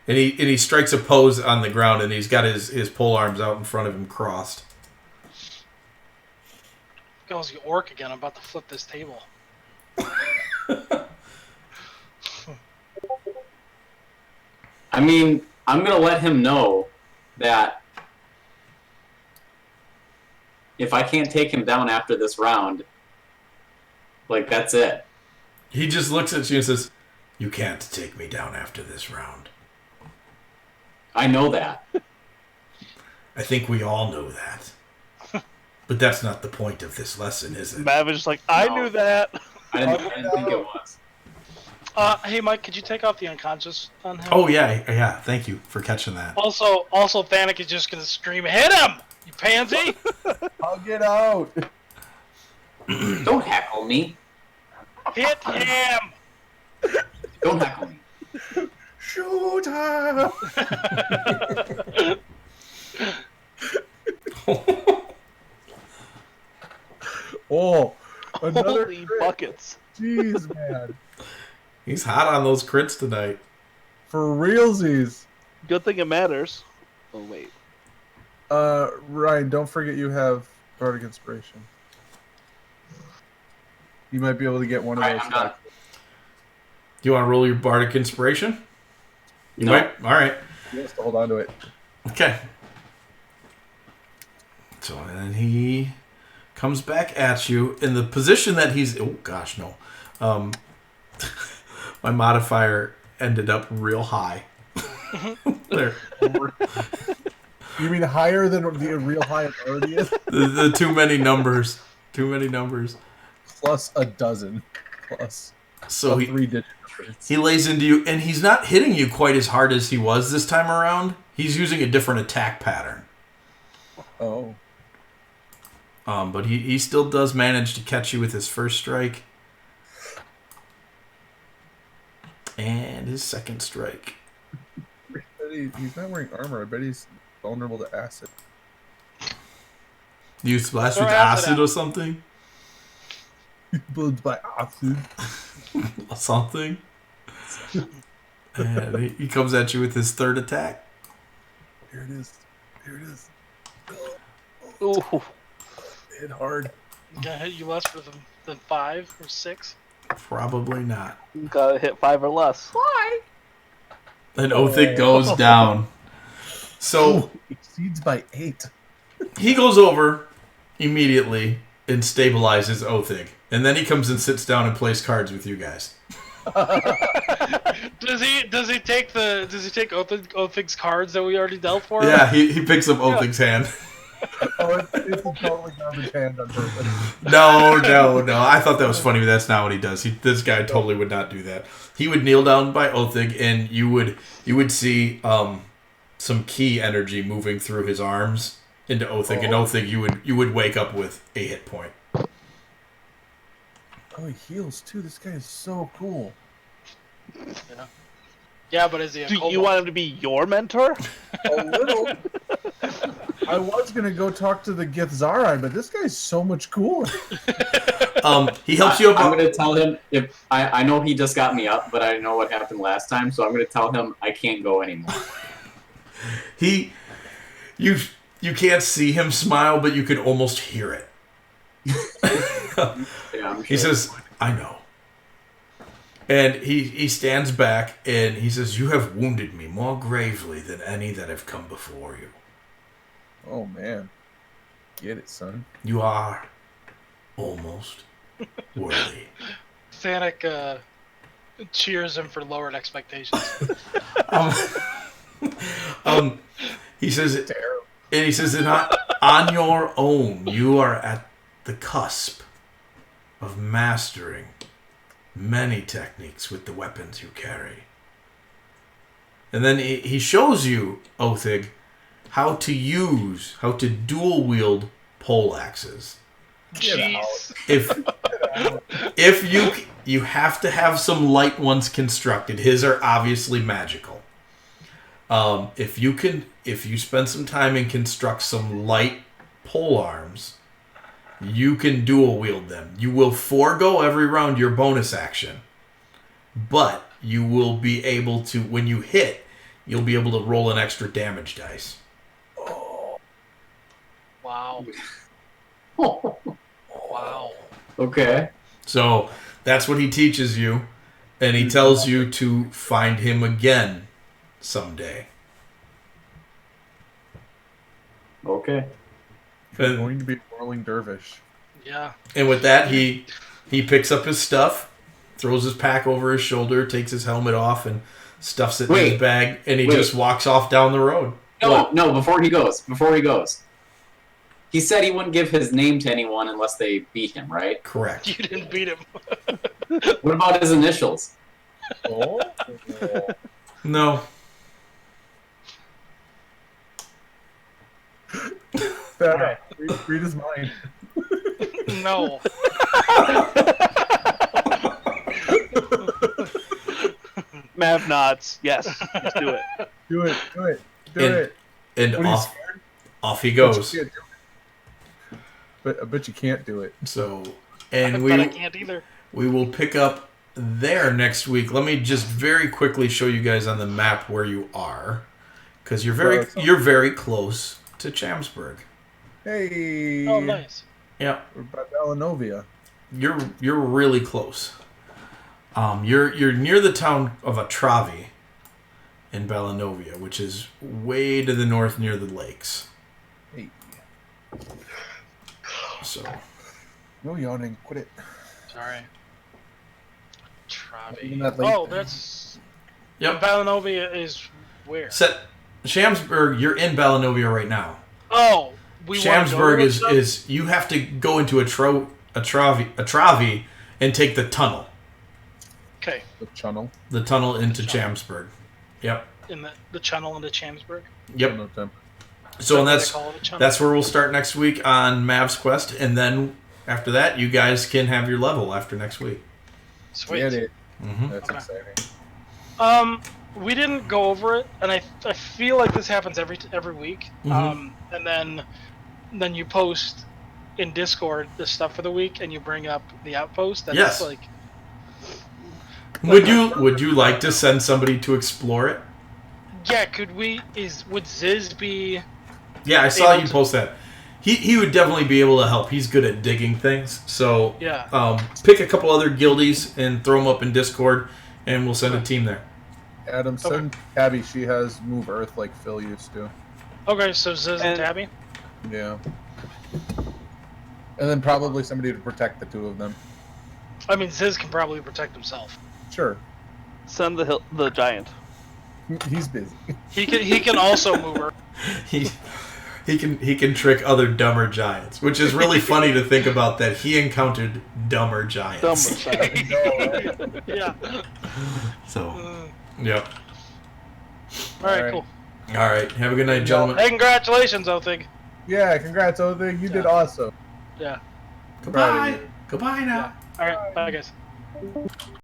he strikes a pose on the ground, and he's got his pole arms out in front of him, crossed. Goes the orc again. I'm about to flip this table. I mean, I'm gonna let him know that if I can't take him down after this round, like, that's it. He just looks at you and says, "You can't take me down after this round." I know that. I think we all know that. But that's not the point of this lesson, is it? Mav is just like, I knew that. I didn't think it was. Hey, Mike, could you take off the unconscious on him? Oh, yeah. Thank you for catching that. Also, Thanik is just going to scream, "Hit him, you pansy!" I'll get out. Don't heckle me. Hit him! Don't heckle me. Shoot her! Oh, another Holy crit. buckets. Jeez, man. He's hot on those crits tonight. For realsies. Good thing it matters. Oh, wait. Ryan, don't forget you have Bardic Inspiration. You might be able to get one of those. Done. Do you want to roll your Bardic Inspiration? You No. might? All right. You have to hold on to it. Okay. So then he comes back at you in the position that he's... Oh, gosh, no. My modifier ended up real high. There. You mean higher than the real high it already is? The too many numbers. Too many numbers. Plus a dozen. Plus So a 3-digit number. he lays into you, and he's not hitting you quite as hard as he was this time around. He's using a different attack pattern. Oh. But he still does manage to catch you with his first strike. And his second strike. He's not wearing armor. I bet he's vulnerable to acid. You splash Throw with acid acid at or something? Blood by acid. Or something? And he comes at you with his third attack. Here it is. Here it is. Ooh. Hit hard. Gonna hit you less than 5 or 6? Probably not. Gotta hit 5 or less. And Othic goes down. So exceeds by 8. he goes over immediately and stabilizes Othig. And then he comes and sits down and plays cards with you guys. Does he take Othig's cards that we already dealt for him? Yeah, he picks up Othig's hand. Oh, it's a totally garbage hand on purpose. No. I thought that was funny, but that's not what he does. This guy totally would not do that. He would kneel down by Othig, and you would see some key energy moving through his arms into Othig, and Othig you would wake up with a hit point. Oh, he heals too. This guy is so cool. Yeah, but is he a Do kobold? you want him to be your mentor? A little. I was gonna go talk to the Githzari, but this guy's so much cooler. He helps you up. I'm gonna tell him if I know he just got me up, but I know what happened last time, so I'm gonna tell him I can't go anymore. You can't see him smile, but you could almost hear it. Yeah, I'm sure. He says, "I know." And he stands back and he says, "You have wounded me more gravely than any that have come before you. Oh man, get it, son. You are almost worthy." Thanik cheers him for lowered expectations. He says, and he says, on your own, you are at the cusp of mastering many techniques with the weapons you carry. And then he shows you, Othig, how to dual wield pole axes. Jeez. If you have to have some light ones constructed. His are obviously magical. If you spend some time and construct some light pole arms, you can dual wield them. You will forego every round your bonus action, but you will be able to, when you hit, you'll be able to roll an extra damage dice. Wow. Wow. Okay. So that's what he teaches you, and he tells you to find him again someday. Okay. You're going to be a whirling dervish. Yeah. And with that, he picks up his stuff, throws his pack over his shoulder, takes his helmet off, and stuffs it in his bag, and he just walks off down the road. No, before he goes. He said he wouldn't give his name to anyone unless they beat him, right? Correct. You didn't beat him. What about his initials? Oh. No. Read his mind. No. Mav nods. Yes, let's do it. Do it. And What are you off he goes. But I bet you can't do it. So, and But I can't either. we will pick up there next week. Let me just very quickly show you guys on the map where you are, because you're very close to Chamsburg. Hey. Oh, nice. Yeah, We're by Valanovia. you're really close. You're near the town of Atravi in Valanovia, which is way to the north near the lakes. Hey. So, No yawning. Quit it. Sorry. Even Travi. that late Oh, thing. that's... yep. Valanovia is where? Shamsburg, you're in Valanovia right now. Oh, Shamsburg is you have to go into Atravi and take the tunnel. Okay. The channel. The tunnel into Chamsburg. Yep. In the channel into Chamsburg. Yep. No time. So They call it a channel. that's where we'll start next week on Mav's Quest, and then after that, you guys can have your level after next week. Sweet. Get it. Mm-hmm. That's Okay. exciting. We didn't go over it, and I feel like this happens every week. Mhm. And then you post in Discord the stuff for the week, and you bring up the outpost. And Yes. It's like, Would you like to send somebody to explore it? yeah, would Ziz be? Yeah, I saw Able you to- post that. He would definitely be able to help. He's good at digging things. So Yeah. pick a couple other guildies and throw them up in Discord, and we'll send a team there. Adam, send Tabby. She has Move Earth like Phil used to. Okay, so Ziz and And- Tabby. Yeah. And then probably somebody to protect the two of them. I mean, Ziz can probably protect himself. Sure. Send the giant. He's busy. He can also move her. He can trick other dumber giants, which is really funny to think about that he encountered dumber giants. Yeah. So, yep. All right, cool. All right, have a good night, gentlemen. Hey, congratulations, Othig. Yeah, congrats, Othig. You did awesome. Yeah. Goodbye. Goodbye now. Yeah. All right, bye, guys.